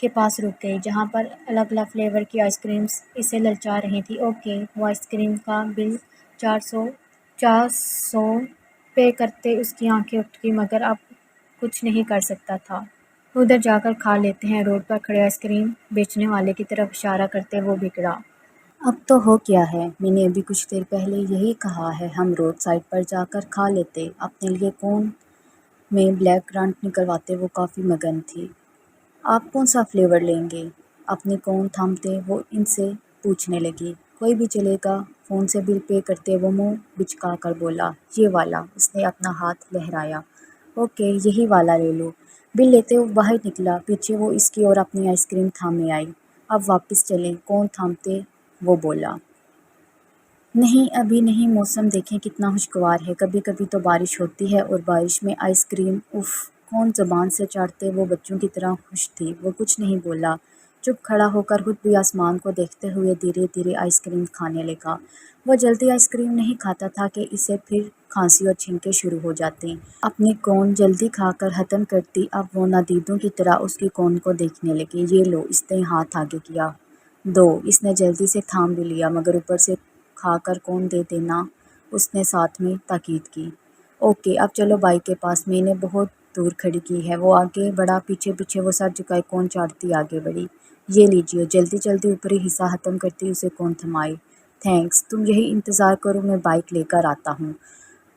کے پاس رک گئی جہاں پر الگ الگ فلیور کی آئس کریمز اسے للچا رہی تھی۔ اوکے، وہ آئس کریم کا بل 400 پے کرتے اس کی آنکھیں اٹھ گئی مگر اب کچھ نہیں کر سکتا تھا۔ ادھر جا کر کھا لیتے ہیں، روڈ پر کھڑے آئس کریم بیچنے والے کی طرف اشارہ کرتے وہ بگڑا۔ اب تو ہو کیا ہے، میں نے ابھی کچھ دیر پہلے یہی کہا ہے، ہم روڈ سائڈ پر جا کر کھا لیتے۔ اپنے لیے کون میں بلیک گرانٹ نکلواتے وہ کافی مگن تھی۔ آپ کون سا فلیور لیں گے؟ اپنی کون تھامتے وہ ان سے پوچھنے لگی۔ کوئی بھی چلے گا، فون سے بل پے کرتے وہ منہ بچکا کر بولا۔ یہ والا، اس نے اپنا ہاتھ لہرایا۔ اوکے، یہی والا لے لو۔ بل لیتے وہ باہر نکلا، پیچھے وہ اس کی اور اپنی آئس کریم تھامے آئی۔ اب واپس چلیں، کون تھامتے وہ بولا۔ نہیں ابھی نہیں، موسم دیکھیں کتنا خوشگوار ہے، کبھی کبھی تو بارش ہوتی ہے اور بارش میں آئس کریم، اف، کون زبان سے چاٹتے وہ بچوں کی طرح خوش تھی۔ وہ کچھ نہیں بولا، چپ کھڑا ہو کر خود بھی آسمان کو دیکھتے ہوئے دھیرے دھیرے آئس کریم کھانے لگا۔ وہ جلدی آئس کریم نہیں کھاتا تھا کہ اسے پھر کھانسی اور چھینکیں شروع ہو جاتی۔ اپنی کون جلدی کھا کر ختم کرتی۔ اب وہ نادیدوں کی طرح اس کی کون کو دیکھنے لگی۔ یہ لو، اس نے ہاتھ آگے کیا۔ دو، اس نے جلدی سے تھام بھی لیا مگر اوپر سے کھا کر کون دے دینا، اس نے ساتھ میں تاکید کی۔ اوکے، اب چلو بائک کے پاس، میں نے بہت دور کھڑی کی ہے۔ وہ آگے بڑھا، پیچھے پیچھے وہ سر جھکائے کون چاٹتی آگے بڑھی۔ یہ لیجیے، جلدی جلدی اوپری حصہ ختم کرتی اسے کون تھمائی۔ تھینکس، تم یہی انتظار کرو، میں بائک لے کر آتا ہوں۔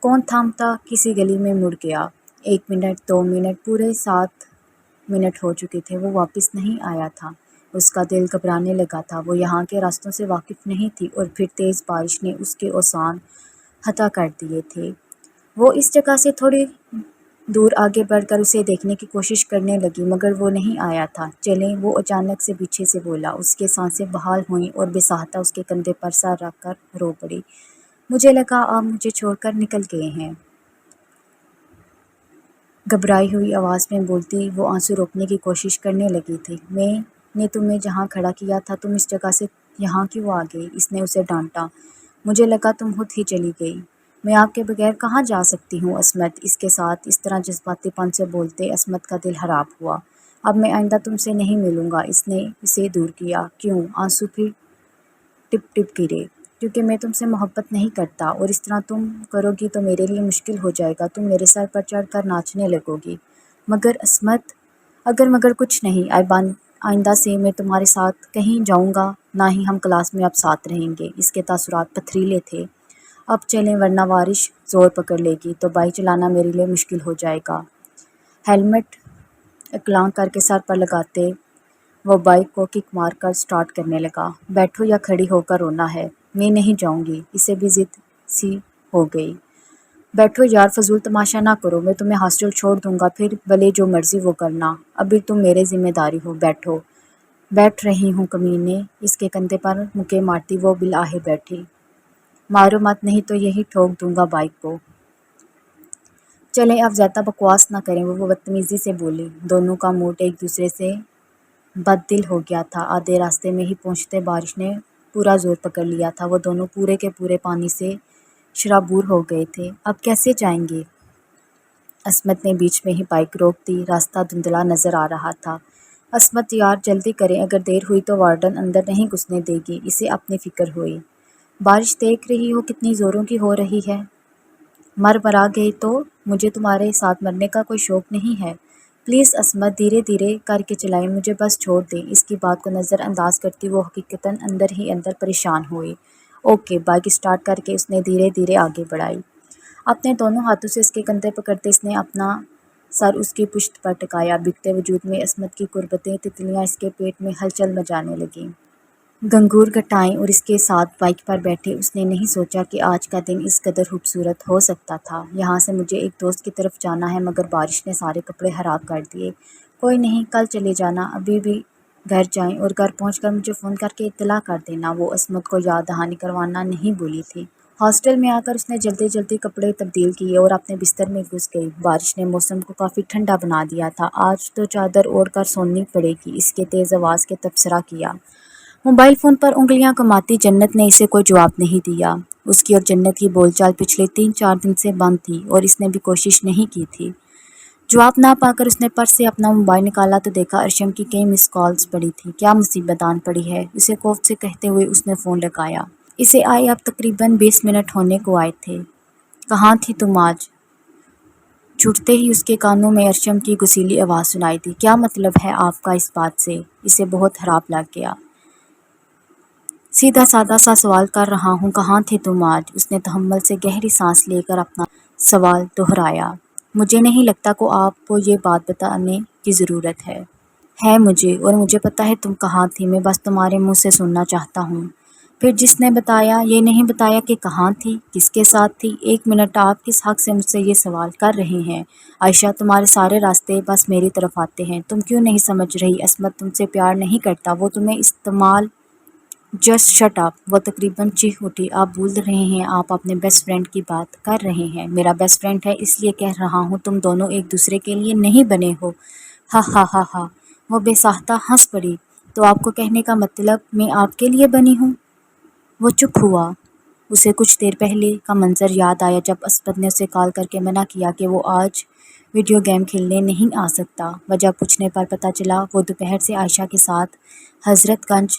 کون تھامتا کسی گلی میں مڑ گیا۔ 1 منٹ، 2 منٹ، پورے 7 منٹ ہو چکے تھے، وہ واپس نہیں آیا تھا۔ اس کا دل گھبرانے لگا تھا، وہ یہاں کے راستوں سے واقف نہیں تھی اور پھر تیز بارش نے اس کے اوزان خطا کر دیے تھے۔ وہ اس جگہ سے تھوڑی دور آگے بڑھ کر اسے دیکھنے کی کوشش کرنے لگی مگر وہ نہیں آیا تھا۔ چلیں، وہ اچانک سے پیچھے سے بولا۔ اس کے سانسیں بحال ہوئیں اور بے ساختہ اس کے کندھے پر سر رکھ کر رو پڑی۔ مجھے لگا آپ مجھے چھوڑ کر نکل گئے ہیں۔ گھبرائی ہوئی آواز میں بولتی وہ آنسو روکنے کی کوشش کرنے لگی تھی۔ میں نے تمہیں جہاں کھڑا کیا تھا، تم اس جگہ سے یہاں کیوں آ گئی؟ اس نے اسے ڈانٹا۔ مجھے لگا تم خود ہی چلی گئی۔ میں آپ کے بغیر کہاں جا سکتی ہوں عصمت؟ اس کے ساتھ اس طرح جذباتی پن سے بولتے عصمت کا دل خراب ہوا۔ اب میں آئندہ تم سے نہیں ملوں گا، اس نے اسے دور کیا۔ کیوں؟ آنسو پھر ٹپ ٹپ گرے۔ کیونکہ میں تم سے محبت نہیں کرتا اور اس طرح تم کرو گی تو میرے لیے مشکل ہو جائے گا، تم میرے سر پر چڑھ کر ناچنے لگو گی۔ مگر عصمت، اگر مگر کچھ نہیں، آئندہ سے میں تمہارے ساتھ کہیں جاؤں گا، نہ ہی ہم کلاس میں اب ساتھ رہیں گے۔ اس کے تاثرات پتھریلے تھے۔ اب چلیں ورنہ بارش زور پکڑ لے گی تو بائک چلانا میرے لیے مشکل ہو جائے گا۔ ہیلمٹ اکلاں کر کے سر پر لگاتے وہ بائک کو کک مار کر سٹارٹ کرنے لگا۔ بیٹھو یا کھڑی ہو کر رونا ہے؟ میں نہیں جاؤں گی، اسے بھی ضد سی ہو گئی۔ بیٹھو یار، فضول تماشا نہ کرو، میں تمہیں ہاسٹل چھوڑ دوں گا، پھر بھلے جو مرضی وہ کرنا، ابھی تم میرے ذمہ داری ہو۔ بیٹھو۔ بیٹھ رہی ہوں کمینے، اس کے کندھے پر مکے مارتی وہ بالآہے بیٹھی۔ مارو مت، نہیں تو یہی ٹھوک دوں گا بائک کو۔ چلیں اب زیادہ بکواس نہ کریں، وہ بدتمیزی سے بولی۔ دونوں کا موڈ ایک دوسرے سے بد دل ہو گیا تھا۔ آدھے راستے میں ہی پہنچتے بارش نے پورا زور پکڑ لیا تھا۔ وہ دونوں پورے کے پورے پانی سے شرابور ہو گئے تھے۔ اب کیسے جائیں گے؟ عصمت نے بیچ میں ہی بائک روک دی۔ راستہ دھندلا نظر آ رہا تھا۔ عصمت یار جلدی کریں، اگر دیر ہوئی تو وارڈن اندر نہیں گھسنے دے گی، اسے اپنی فکر ہوئی۔ بارش دیکھ رہی ہو کتنی زوروں کی ہو رہی ہے، مرا گئی تو مجھے تمہارے ساتھ مرنے کا کوئی شوق نہیں ہے۔ پلیز عصمت، دھیرے دھیرے کر کے چلائیں، مجھے بس چھوڑ دیں۔ اس کی بات کو نظر انداز کرتی وہ حقیقتاً اندر ہی اندر پریشان ہوئی۔ اوکے، بائک سٹارٹ کر کے اس نے دھیرے دھیرے آگے بڑھائی۔ اپنے دونوں ہاتھوں سے اس کے کندھے پکڑتے اس نے اپنا سر اس کی پشت پر ٹکایا۔ بکتے وجود میں عصمت کی قربتیں تتلیاں اس کے پیٹ میں ہلچل مچانے لگیں۔ گھنگور گھٹائیں اور اس کے ساتھ بائک پر بیٹھے اس نے نہیں سوچا کہ آج کا دن اس قدر خوبصورت ہو سکتا تھا۔ یہاں سے مجھے ایک دوست کی طرف جانا ہے مگر بارش نے سارے کپڑے خراب کر دیے۔ کوئی نہیں، کل چلے جانا، ابھی بھی گھر جائیں اور گھر پہنچ کر مجھے فون کر کے اطلاع کر دینا۔ وہ عصمت کو یاد دہانی کروانا نہیں بھولی تھی۔ ہاسٹل میں آ کر اس نے جلدی جلدی کپڑے تبدیل کیے اور اپنے بستر میں گھس گئی۔ بارش نے موسم کو کافی ٹھنڈا بنا دیا تھا۔ آج تو چادر اوڑھ کر سونی پڑے گی، اس کے تیز آواز کے تبصرہ کیا۔ موبائل فون پر انگلیاں کماتی جنت نے اسے کوئی جواب نہیں دیا۔ اس کی اور جنت کی بول چال پچھلے 3-4 دن سے بند تھی اور اس نے بھی کوشش نہیں کی تھی۔ جواب نہ پا کر اس نے پرس سے اپنا موبائل نکالا تو دیکھا ارشم کی کئی مس کالز پڑی تھی۔ کیا مصیبت آن پڑی ہے، اسے خوف سے کہتے ہوئے اس نے فون لگایا۔ اسے آئے اب تقریباً 20 منٹ ہونے کو آئے تھے۔ کہاں تھی تم آج؟ چھوٹتے ہی اس کے کانوں میں ارشم کی غصیلی آواز سنائی دی۔ کیا مطلب ہے آپ کا اس بات سے؟ اسے بہت خراب لگ گیا۔ سیدھا سادہ سا سوال کر رہا ہوں، کہاں تھے تم آج؟ اس نے تحمل سے گہری سانس لے کر اپنا سوال دہرایا۔ مجھے نہیں لگتا کہ آپ کو یہ بات بتانے کی ضرورت ہے مجھے، اور مجھے پتا ہے تم کہاں تھی، میں بس تمہارے منہ سے سننا چاہتا ہوں۔ پھر جس نے بتایا، یہ نہیں بتایا کہ کہاں تھی، کس کے ساتھ تھی؟ ایک منٹ، آپ کس حق سے مجھ سے یہ سوال کر رہے ہیں؟ عائشہ، تمہارے سارے راستے بس میری طرف آتے ہیں، تم کیوں نہیں سمجھ رہی؟ عصمت تم سے پیار نہیں کرتا، وہ تمہیں استعمال۔ جسٹ شٹ اپ، وہ تقریباً چیخ اٹھی۔ آپ بھول رہے ہیں، آپ اپنے بیسٹ فرینڈ کی بات کر رہے ہیں۔ میرا بیسٹ فرینڈ ہے اس لیے کہہ رہا ہوں، تم دونوں ایک دوسرے کے لیے نہیں بنے ہو۔ ہا ہا ہا ہا، وہ بے ساختہ ہنس پڑی۔ تو آپ کو کہنے کا مطلب میں آپ کے لیے بنی ہوں؟ وہ چپ ہوا۔ اسے کچھ دیر پہلے کا منظر یاد آیا جب عصمت نے اسے کال کر کے منع کیا کہ وہ آج ویڈیو گیم کھیلنے نہیں آ سکتا۔ وجہ پوچھنے پر پتہ چلا وہ دوپہر سے عائشہ کے ساتھ حضرت گنج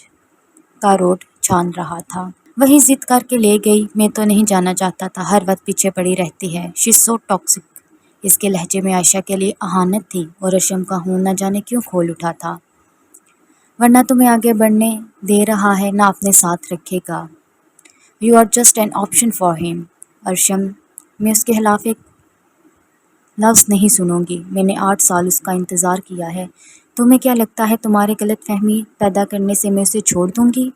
کا روڈ چھان رہا تھا۔ وہی ضد کر کے لے گئی۔ میں تو نہیں جانا چاہتا تھا، ہر وقت پیچھے پڑی رہتی ہے، شی از سو ٹاکسک۔ اس کے لہجے میں عائشہ کے لیے اہانت تھی، اور ارشم کا ہوں نہ جانے کیوں کھول اٹھا تھا۔ ورنہ تمہیں آگے بڑھنے دے رہا ہے نہ اپنے ساتھ رکھے گا۔ You are just an option for him. Arsham, میں اس کے خلاف ایک لفظ نہیں سنوں گی۔ میں نے 8 سال اس کا انتظار کیا ہے۔ تمہیں کیا لگتا ہے تمہارے غلط فہمی پیدا کرنے سے میں اسے چھوڑ دوں گی؟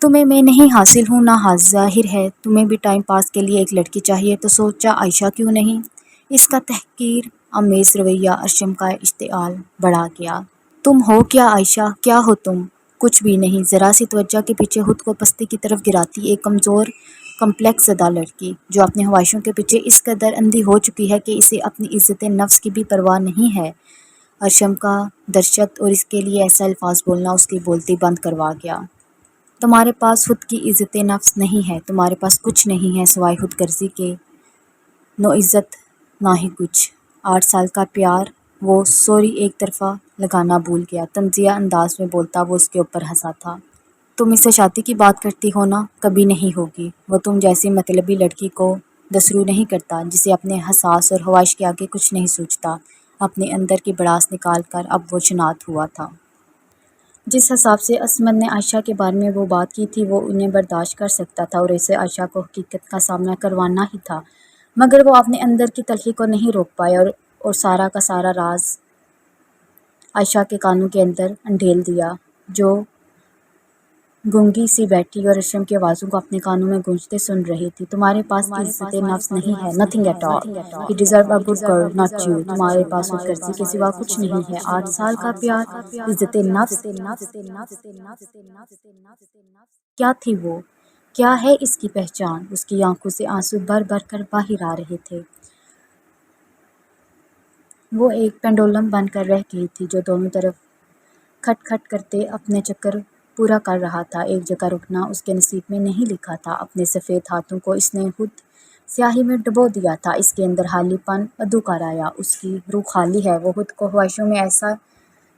تمہیں میں نہیں حاصل ہوں نہ ظاہر ہے تمہیں بھی ٹائم پاس کے لیے ایک لڑکی چاہیے، تو سوچا عائشہ کیوں نہیں؟ اس کا تحقیر آمیز رویہ ارشم کا اشتعال بڑھا گیا۔ تم ہو کیا عائشہ؟ کیا ہو تم؟ کچھ بھی نہیں، ذرا سی توجہ کے پیچھے خود کو پستی کی طرف گراتی ایک کمزور کمپلیکس زدہ لڑکی، جو اپنی خواہشوں کے پیچھے اس قدر اندھی ہو چکی ہے کہ اسے اپنی عزت نفس کی بھی پرواہ نہیں ہے۔ ارشم کا درشت اور اس کے لیے ایسا الفاظ بولنا اس کی بولتی بند کروا گیا۔ تمہارے پاس خود کی عزت نفس نہیں ہے، تمہارے پاس کچھ نہیں ہے سوائے خود غرضی کے، نو عزت نہ ہی کچھ۔ 8 سال کا پیار، وہ سوری ایک طرفہ لگانا بھول گیا۔ طنزیہ انداز میں بولتا وہ اس کے اوپر ہنسا تھا۔ تم اس سے شادی کی بات کرتی ہو نا؟ کبھی نہیں ہوگی۔ وہ تم جیسی مطلبی لڑکی کو دسرو نہیں کرتا، جسے اپنے حساس اور خواہش کے آگے کچھ نہیں سوچتا۔ اپنے اندر کی بڑاس نکال کر اب وہ شناخت ہوا تھا۔ جس حساب سے عصمت نے عائشہ کے بارے میں وہ بات کی تھی، وہ انہیں برداشت کر سکتا تھا اور اسے عائشہ کو حقیقت کا سامنا کروانا ہی تھا، مگر وہ اپنے اندر کی تلخی کو نہیں روک پائے اور سارا کا سارا راز عائشہ کے کانوں کے اندر انڈھیل دیا، جو گونگی سی بیٹھی اور ارشم کی آوازوں کو اپنے کانوں میں گونجتے سن رہی تھی۔ تمہارے پاس عزت نفس نہیں ہے، nothing at all, you deserve a good girl not you. تمہارے پاس خود غرضی کے سوا کچھ نہیں ہے۔ 8 سال کا پیار، عزت نفس، کیا تھی وہ؟ کیا ہے اس کی پہچان؟ اس کی آنکھوں سے آنسو بھر بھر کر باہر آ رہے تھے۔ وہ ایک پینڈولم بن کر رہ گئی تھی جو دونوں طرف کھٹ کھٹ کرتے اپنے چکر پورا کر رہا تھا۔ ایک جگہ رکنا اس کے نصیب میں نہیں لکھا تھا۔ اپنے سفید ہاتھوں کو اس نے خود سیاہی میں ڈبو دیا تھا۔ اس کے اندر خالی پن ادو کر آیا۔ اس کی روح خالی ہے، وہ خود کو خواہشوں میں ایسا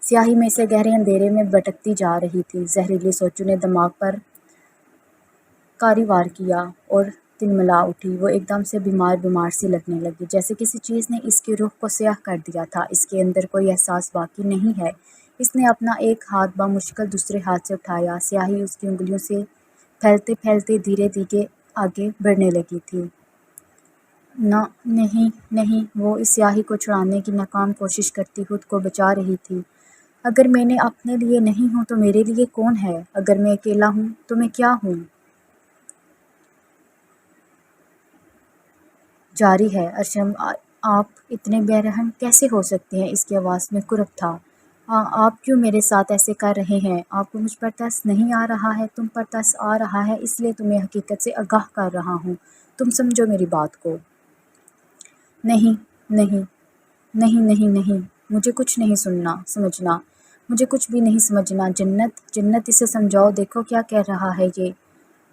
سیاہی میں سے گہرے اندھیرے میں بھٹکتی جا رہی تھی۔ زہریلی سوچوں نے دماغ پر کاری وار کیا اور تلملا اٹھی۔ وہ ایک دم سے بیمار سی لگنے لگی، جیسے کسی چیز نے اس کی روح کو سیاہ کر دیا تھا۔ اس کے اندر کوئی احساس باقی نہیں ہے۔ اس نے اپنا ایک ہاتھ بمشکل دوسرے ہاتھ سے اٹھایا۔ سیاہی اس کی انگلیوں سے پھیلتے پھیلتے دھیرے دھیرے آگے بڑھنے لگی تھی۔ نہیں، وہ اس سیاہی کو چھڑانے کی ناکام کوشش کرتی خود کو بچا رہی تھی۔ اگر میں نے اپنے لیے نہیں ہوں تو میرے لیے کون ہے؟ اگر میں اکیلا ہوں تو میں کیا ہوں؟ جاری ہے۔ ارشم، آپ اتنے بے رحم کیسے ہو سکتے ہیں؟ اس کی آواز میں کرب تھا۔ آپ کیوں میرے ساتھ ایسے کر رہے ہیں؟ آپ کو مجھ پر ترس نہیں آ رہا ہے؟ تم پر ترس آ رہا ہے، اس لیے تمہیں حقیقت سے آگاہ کر رہا ہوں۔ تم سمجھو میری بات کو۔ نہیں، مجھے کچھ نہیں سمجھنا، مجھے کچھ بھی نہیں سمجھنا۔ جنت اسے سمجھاؤ، دیکھو کیا کہہ رہا ہے یہ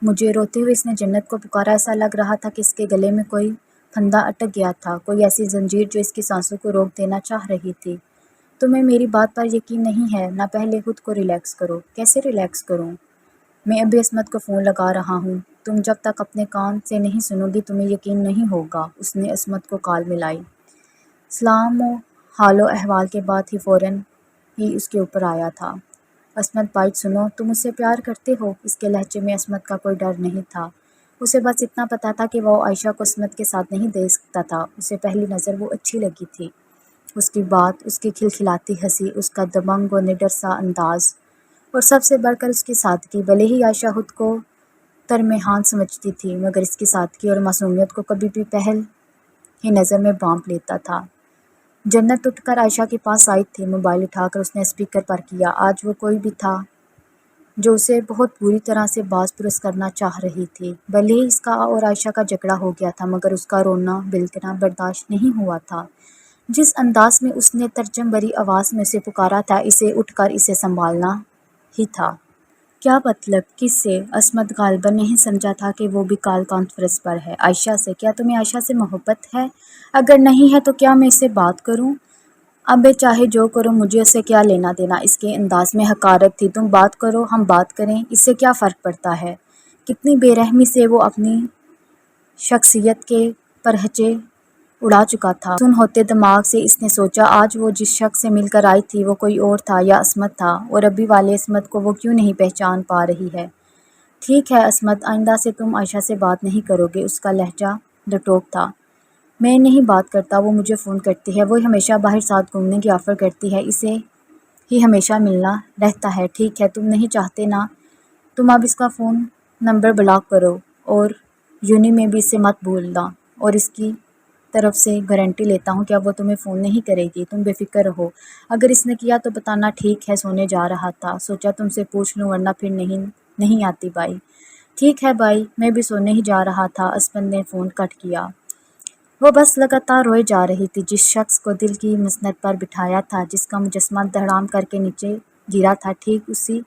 مجھے۔ روتے ہوئے اس نے جنت کو پکارا۔ ایسا لگ رہا تھا کہ اس کے گلے میں کوئی پھندا اٹک گیا تھا، کوئی ایسی زنجیر جو اس کی سانسوں کو روک دینا چاہ رہی تھی۔ تمہیں میری بات پر یقین نہیں ہے نہ؟ پہلے خود کو ریلیکس کرو۔ کیسے ریلیکس کروں؟ میں ابھی عصمت کو فون لگا رہا ہوں۔ تم جب تک اپنے کان سے نہیں سنو گی تمہیں یقین نہیں ہوگا۔ اس نے عصمت کو کال ملائی۔ سلام و حال و احوال کے بعد ہی فوراً ہی اس کے اوپر آیا تھا۔ عصمت بائٹ سنو، تم مجھ سے پیار کرتے ہو؟ اس کے لہجے میں عصمت کا کوئی ڈر نہیں تھا۔ اسے بس اتنا پتا تھا کہ وہ عائشہ کو عصمت کے ساتھ نہیں دیکھ سکتا تھا۔ اسے پہلی نظر وہ اچھی لگی تھی۔ اس کی بات، اس کی کھلکھلاتی ہنسی، اس کا دبنگ و نڈر سا انداز، اور سب سے بڑھ کر اس کی سادگی۔ بھلے ہی عائشہ خود کو ترمیحان سمجھتی تھی مگر اس کی سادگی اور معصومیت کو کبھی بھی پہل ہی نظر میں بانپ لیتا تھا۔ جنت اٹھ کر عائشہ کے پاس آئی تھی۔ موبائل اٹھا کر اس نے اسپیکر پر کیا۔ آج وہ کوئی بھی تھا جو اسے بہت بری طرح سے باز پرس کرنا چاہ رہی تھی۔ بھلے ہی اس کا اور عائشہ کا جھگڑا ہو گیا تھا مگر اس کا رونا بلکنا برداشت نہیں ہوا تھا۔ جس انداز میں اس نے ترجم بھری آواز میں اسے پکارا تھا، اسے اٹھ کر اسے سنبھالنا ہی تھا۔ کیا مطلب؟ کس سے؟ عصمت غالباً نہیں سمجھا تھا کہ وہ بھی کال کانفرنس پر ہے۔ عائشہ سے؟ کیا تمہیں عائشہ سے محبت ہے؟ اگر نہیں ہے تو کیا میں اس سے بات کروں؟ ابے چاہے جو کرو، مجھے اس سے کیا لینا دینا؟ اس کے انداز میں حقارت تھی۔ تم بات کرو، ہم بات کریں، اس سے کیا فرق پڑتا ہے؟ کتنی بے رحمی سے وہ اپنی شخصیت کے پرہچے اڑا چکا تھا۔ سن ہوتے دماغ سے اس نے سوچا، آج وہ جس شخص سے مل کر آئی تھی وہ کوئی اور تھا یا عصمت تھا؟ اور ابھی والے عصمت کو وہ کیوں نہیں پہچان پا رہی ہے؟ ٹھیک ہے عصمت، آئندہ سے تم عائشہ سے بات نہیں کرو گے۔ اس کا لہجہ ڈٹوک تھا۔ میں نہیں بات کرتا، وہ مجھے فون کرتی ہے، وہ ہمیشہ باہر ساتھ گھومنے کی آفر کرتی ہے، اسے ہی ہمیشہ ملنا رہتا ہے۔ ٹھیک ہے، تم نہیں چاہتے نا؟ تم اب اس کا فون نمبر بلاک کرو اور یونی میں بھی اسے مت بھولنا، اور اس کی طرف سے گارنٹی لیتا ہوں کہ اب وہ تمہیں فون نہیں کرے گی۔ تم بے فکر رہو، اگر اس نے کیا تو بتانا۔ ٹھیک ہے، سونے جا رہا تھا، سوچا تم سے پوچھ لوں ورنہ پھر نہیں آتی بائی۔ ٹھیک ہے بائی، میں بھی سونے ہی جا رہا تھا۔ عصمت نے فون کٹ کیا۔ وہ بس لگاتار روئے جا رہی تھی۔ جس شخص کو دل کی مسند پر بٹھایا تھا، جس کا مجسمہ دھڑام کر کے نیچے گرا تھا، ٹھیک اسی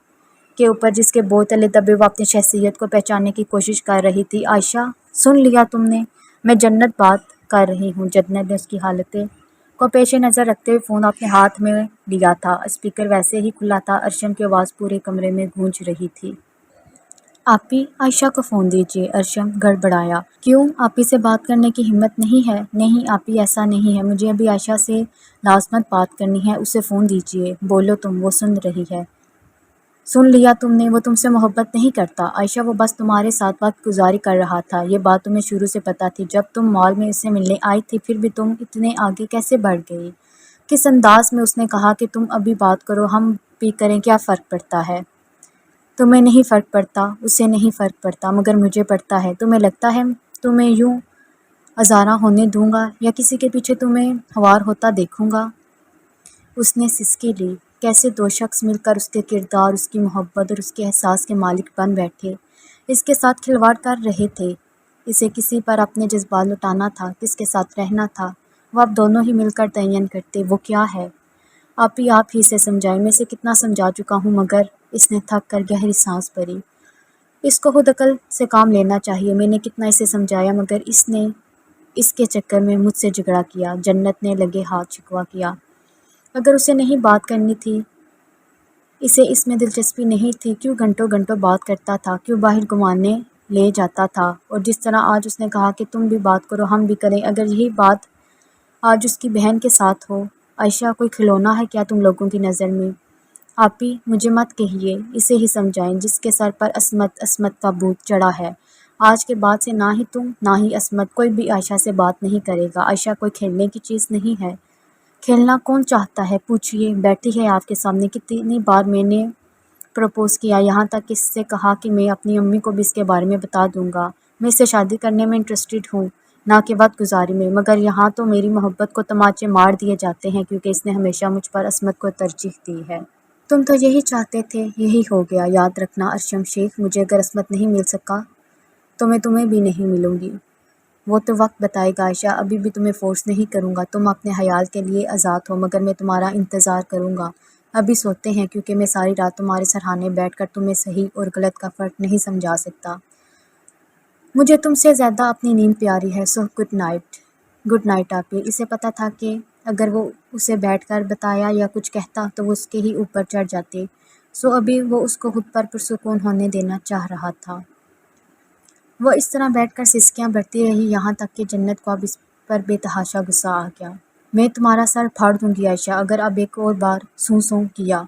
کے اوپر جس کے بوجھ تلے دبے وہ اپنی شخصیت کو پہچاننے کی کوشش کر رہی تھی۔ عائشہ، سن لیا تم نے؟ میں جنت بات کر رہی ہوں۔ جنت نے اس کی حالتیں کو پیش نظر رکھتے ہوئے فون اپنے ہاتھ میں لیا تھا۔ اسپیکر ویسے ہی کھلا تھا۔ ارشم کی آواز پورے کمرے میں گونج رہی تھی۔ آپی، عائشہ کو فون دیجیے۔ ارشم گڑبڑایا۔ کیوں؟ آپی سے بات کرنے کی ہمت نہیں ہے؟ نہیں آپی، ایسا نہیں ہے، مجھے ابھی عائشہ سے لازمت بات کرنی ہے، اسے فون دیجیے۔ بولو تم، وہ سن رہی ہے۔ سن لیا تم نے؟ وہ تم سے محبت نہیں کرتا عائشہ، وہ بس تمہارے ساتھ وقت گزاری کر رہا تھا۔ یہ بات تمہیں شروع سے پتہ تھی۔ جب تم مال میں اس سے ملنے آئی تھی پھر بھی تم اتنے آگے کیسے بڑھ گئی؟ کس انداز میں اس نے کہا کہ تم ابھی بات کرو، ہم بھی کریں، کیا فرق پڑتا ہے؟ تمہیں نہیں فرق پڑتا، اسے نہیں فرق پڑتا، مگر مجھے پڑتا ہے۔ تمہیں لگتا ہے تمہیں یوں ازارا ہونے دوں گا یا کسی کے پیچھے تمہیں ہوار ہوتا دیکھوں گا؟ اس نے سسکی لی۔ کیسے دو شخص مل کر اس کے کردار، اس کی محبت اور اس کے احساس کے مالک بن بیٹھے، اس کے ساتھ کھلواڑ کر رہے تھے۔ اسے کسی پر اپنے جذبات لٹانا تھا، کس کے ساتھ رہنا تھا، وہ اب دونوں ہی مل کر تعین کرتے۔ وہ کیا ہے؟ آپی، آپ ہی سے سمجھائیں۔ میں اسے کتنا سمجھا چکا ہوں مگر… اس نے تھک کر گہری سانس بھری۔ اس کو خود عقل سے کام لینا چاہیے۔ میں نے کتنا اسے سمجھایا مگر اس نے اس کے چکر میں مجھ سے جھگڑا کیا۔ جنت نے لگے ہاتھ شکوہ کیا۔ اگر اسے نہیں بات کرنی تھی، اسے اس میں دلچسپی نہیں تھی، کیوں گھنٹوں گھنٹوں بات کرتا تھا، کیوں باہر گھمانے لے جاتا تھا؟ اور جس طرح آج اس نے کہا کہ تم بھی بات کرو، ہم بھی کریں، اگر یہی بات آج اس کی بہن کے ساتھ ہو۔ عائشہ کوئی کھلونا ہے کیا تم لوگوں کی نظر میں؟ آپی، مجھے مت کہیے، اسے ہی سمجھائیں جس کے سر پر عصمت کا بھوت چڑھا ہے۔ آج کے بعد سے نہ ہی تم نہ ہی عصمت کوئی بھی عائشہ سے بات نہیں کرے گا۔ عائشہ کوئی کھیلنے کی چیز نہیں ہے۔ کھیلنا کون چاہتا ہے؟ پوچھئے، بیٹھی ہے آپ کے سامنے۔ کتنی بار میں نے پروپوز کیا، یہاں تک اس سے کہا کہ میں اپنی امی کو بھی اس کے بارے میں بتا دوں گا، میں اس سے شادی کرنے میں انٹرسٹڈ ہوں، نہ کہ وقت گزاری میں، مگر یہاں تو میری محبت کو تماچے مار دیے جاتے ہیں کیونکہ اس نے ہمیشہ مجھ پر عصمت کو ترجیح دی ہے۔ تم تو یہی چاہتے تھے، یہی ہو گیا۔ یاد رکھنا ارشم شیخ، مجھے اگر عصمت نہیں مل سکا تو میں تمہیں بھی نہیں ملوں گی۔ وہ تو وقت بتائے گا عائشہ، ابھی بھی تمہیں فورس نہیں کروں گا، تم اپنے خیال کے لیے آزاد ہو، مگر میں تمہارا انتظار کروں گا۔ ابھی سوتے ہیں کیونکہ میں ساری رات تمہارے سرہانے بیٹھ کر تمہیں صحیح اور غلط کا فرق نہیں سمجھا سکتا۔ مجھے تم سے زیادہ اپنی نیند پیاری ہے، so good night. Good night آپ۔ اسے پتہ تھا کہ اگر وہ اسے بیٹھ کر بتایا یا کچھ کہتا تو وہ اس کے ہی اوپر چڑھ جاتی، سو ابھی وہ اس کو خود پر پرسکون ہونے دینا چاہ رہا تھا۔ وہ اس طرح بیٹھ کر سسکیاں بھرتی رہی یہاں تک کہ جنت کو اب اس پر بے تحاشا غصہ آ گیا۔ میں تمہارا سر پھاڑ دوں گی عائشہ، اگر اب ایک اور بار سوں سوں کیا۔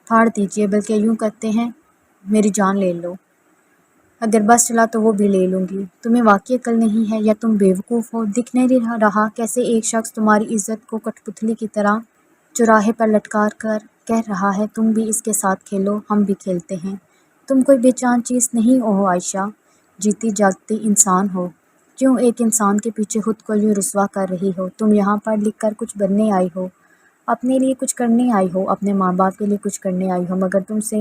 پھاڑ دیجئے، بلکہ یوں کہتے ہیں میری جان لے لو۔ اگر بس چلا تو وہ بھی لے لوں گی۔ تمہیں واقعی عقل نہیں ہے یا تم بیوقوف ہو؟ دکھ نہیں رہا کیسے ایک شخص تمہاری عزت کو کٹھ پتلی کی طرح چوراہے پر لٹکا کر کہہ رہا ہے تم بھی اس کے ساتھ کھیلو، ہم بھی کھیلتے ہیں۔ تم کوئی بے جان چیز نہیں ہو عائشہ، جیتی جاگتی انسان ہو۔ کیوں ایک انسان کے پیچھے خود کو یوں رسوا کر رہی ہو؟ تم یہاں پڑھ لکھ کر کچھ بننے آئی ہو، اپنے لیے کچھ کرنے آئی ہو، اپنے ماں باپ کے لیے کچھ کرنے آئی ہو، مگر تم سے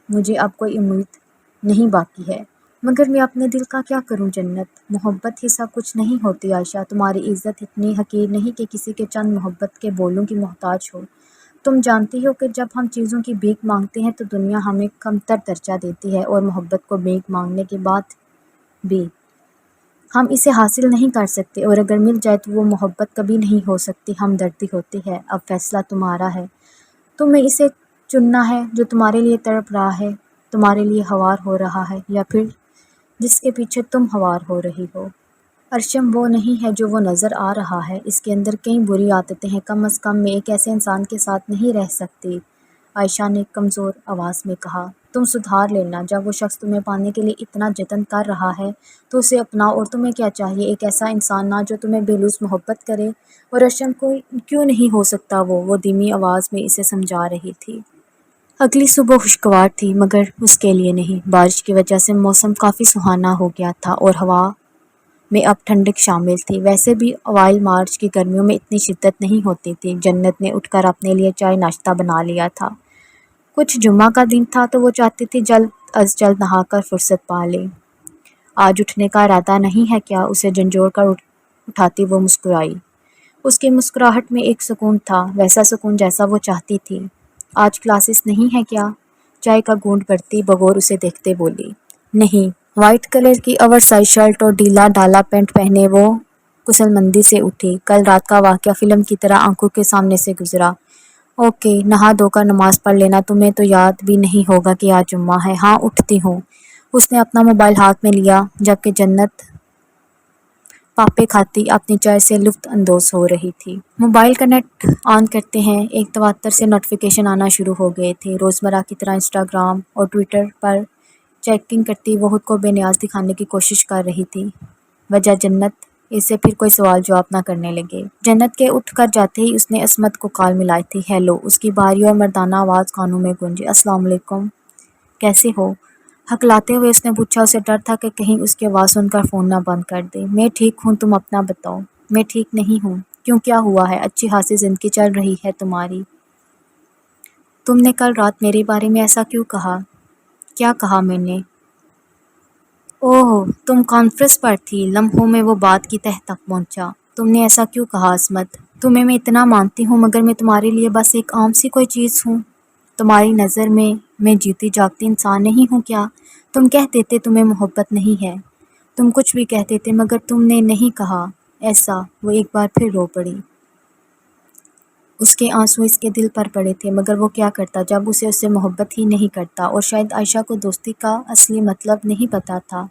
مجھے اب کوئی امید نہیں باقی ہے۔ مگر میں اپنے دل کا کیا کروں جنت؟ محبت ہی سب کچھ نہیں ہوتی عائشہ، تمہاری عزت اتنی حقیر نہیں کہ کسی کے چند محبت کے بولوں کی محتاج ہو۔ تم جانتی ہو کہ جب ہم چیزوں کی بھیک مانگتے ہیں تو دنیا ہمیں کمتر درجہ دیتی ہے، اور محبت کو بھیک مانگنے کے بعد بھی ہم اسے حاصل نہیں کر سکتے، اور اگر مل جائے تو وہ محبت کبھی نہیں ہو سکتی، ہمدردی ہوتی ہے۔ اب فیصلہ تمہارا ہے، تمہیں اسے چننا ہے جو تمہارے لیے تڑپ رہا ہے، تمہارے لیے ہوار ہو رہا ہے، یا پھر جس کے پیچھے تم ہوار ہو رہی ہو۔ ارشم وہ نہیں ہے جو وہ نظر آ رہا ہے، اس کے اندر کئی بری عادتیں ہیں، کم از کم میں ایک ایسے انسان کے ساتھ نہیں رہ سکتی، عائشہ نے کمزور آواز میں کہا۔ تم سدھار لینا، جب وہ شخص تمہیں پانے کے لیے اتنا جتن کر رہا ہے تو اسے اپناؤ، اور تمہیں کیا چاہیے؟ ایک ایسا انسان نہ جو تمہیں بے لوث محبت کرے۔ اور ارشم کو کیوں نہیں ہو سکتا وہ دھیمی آواز میں اسے سمجھا رہی تھی۔ اگلی صبح خوشگوار تھی، مگر اس کے لیے نہیں۔ بارش کی وجہ سے موسم کافی سہانا ہو گیا تھا اور ہوا میں اب ٹھنڈک شامل تھی۔ ویسے بھی اوائل مارچ کی گرمیوں میں اتنی شدت نہیں ہوتی تھی۔ جنت نے اٹھ کر اپنے لیے چائے ناشتہ بنا لیا تھا۔ کچھ جمعہ کا دن تھا تو وہ چاہتی تھی جلد از جلد نہا کر فرصت پا لے۔ آج اٹھنے کا ارادہ نہیں ہے کیا؟ اسے جھنجھوڑ کر اٹھاتی وہ مسکرائی۔ اس کی مسکراہٹ میں ایک سکون تھا، ویسا سکون جیسا وہ چاہتی تھی۔ آج کلاسز نہیں ہے کیا؟ چائے کا گھونٹ بھرتی بغور اسے دیکھتے بولی۔ نہیں۔ وائٹ کلر کی اوور سائز شرٹ اور ڈھیلا ڈھالا پینٹ پہنے وہ کسل مندی سے اٹھی۔ کل رات کا واقعہ فلم کی طرح آنکھوں کے سامنے سے گزرا۔ اوکے، نہا دھو کر نماز پڑھ لینا، تمہیں تو یاد بھی نہیں ہوگا کہ آج جمعہ ہے۔ ہاں اٹھتی ہوں۔ اس نے اپنا موبائل ہاتھ میں لیا جبکہ جنت پاپے کھاتی اپنی چائے سے لطف اندوز ہو رہی تھی۔ موبائل کا نیٹ آن کرتے ہیں ایک تواتر سے نوٹیفیکیشن آنا شروع ہو گئے تھے۔ روزمرہ کی طرح انسٹاگرام اور ٹویٹر پر چیکنگ کرتی وہ خود کو بے نیاز دکھانے کی کوشش کر رہی تھی۔ وجہ جنت اسے پھر کوئی سوال جواب نہ کرنے لگے۔ جنت کے اٹھ کر جاتے ہی اس نے عصمت کو کال ملائی تھی۔ ہیلو، اس کی بھاری اور مردانہ آواز کانوں میں گونجی۔ السلام علیکم، کیسے ہو؟ ہکلاتے ہوئے اس نے پوچھا۔ اسے ڈر تھا کہ کہیں اس کی آواز سن کر فون نہ بند کر دے۔ میں ٹھیک ہوں، تم اپنا بتاؤ۔ میں ٹھیک نہیں ہوں۔ کیوں، کیا ہوا ہے؟ اچھی خاصی زندگی چل رہی ہے تمہاری۔ تم نے کل رات میرے بارے میں ایسا کیوں کہا؟ کیا کہا میں نے؟ اوہ، تم کانفرنس پر تھی۔ لمحوں میں وہ بات کی تہہ تک پہنچا۔ تم نے ایسا کیوں کہا عصمت؟ تمہیں میں اتنا مانتی ہوں مگر میں تمہارے لیے بس ایک عام سی کوئی چیز ہوں۔ تمہاری نظر میں جیتی جاگتی انسان نہیں ہوں کیا؟ تم کہہ دیتے تمہیں محبت نہیں ہے، تم کچھ بھی کہہ دیتے، مگر تم نے نہیں کہا ایسا۔ وہ ایک بار پھر رو پڑی۔ اس کے آنسو اس کے دل پر پڑے تھے، مگر وہ کیا کرتا جب اسے اس سے محبت ہی نہیں کرتا، اور شاید عائشہ کو دوستی کا اصلی مطلب نہیں پتا تھا۔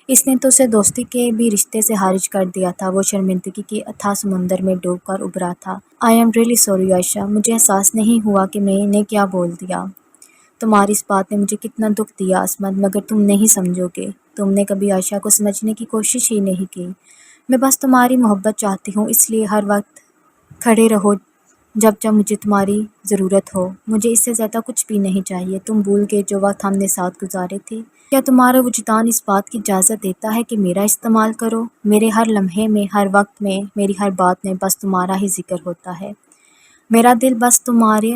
اس نے تو اسے دوستی کے بھی رشتے سے خارج کر دیا تھا۔ وہ شرمندگی کے اتھاہ سمندر میں ڈوب کر ابھرا تھا۔ آئی ایم ریئلی سوری عائشہ، مجھے احساس نہیں ہوا کہ میں نے کیا بول دیا۔ تمہاری اس بات نے مجھے کتنا دکھ دیا عصمت، مگر تم نہیں سمجھو گے۔ تم نے کبھی عائشہ کو سمجھنے کی کوشش ہی نہیں کی۔ میں بس تمہاری محبت چاہتی ہوں، اس لیے ہر وقت کھڑے رہو جب جب مجھے تمہاری ضرورت ہو۔ مجھے اس سے زیادہ کچھ بھی نہیں چاہیے۔ تم بھول گئے جو وقت ہم نے ساتھ گزارے تھے؟ کیا تمہارا وجدان اس بات کی اجازت دیتا ہے کہ میرا استعمال کرو؟ میرے ہر لمحے میں، ہر وقت میں، میری ہر بات میں بس تمہارا ہی ذکر ہوتا ہے۔ میرا دل بس تمہارے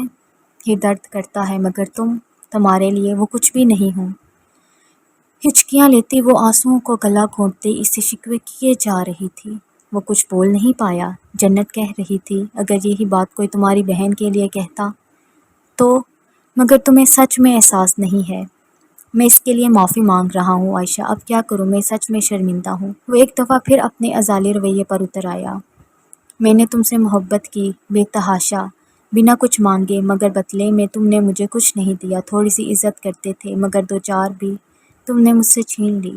ہی درد کرتا ہے، مگر تمہارے لیے وہ کچھ بھی نہیں ہوں۔ ہچکیاں لیتی وہ آنسوؤں کو گلا گھونٹتی اس سے شکوے کیے جا رہی تھی۔ وہ کچھ بول نہیں پایا۔ جنت کہہ رہی تھی، اگر یہی بات کوئی تمہاری بہن کے لیے کہتا تو، مگر تمہیں سچ میں احساس نہیں ہے میں اس کے لیے معافی مانگ رہا ہوں عائشہ، اب کیا کروں، میں سچ میں شرمندہ ہوں۔ وہ ایک دفعہ پھر اپنے ازالے رویے پر اتر آیا۔ میں نے تم سے محبت کی، بے تحاشا، بنا کچھ مانگے، مگر بدلے میں تم نے مجھے کچھ نہیں دیا۔ تھوڑی سی عزت کرتے تھے، مگر دو چار بھی تم نے مجھ سے چھین لی۔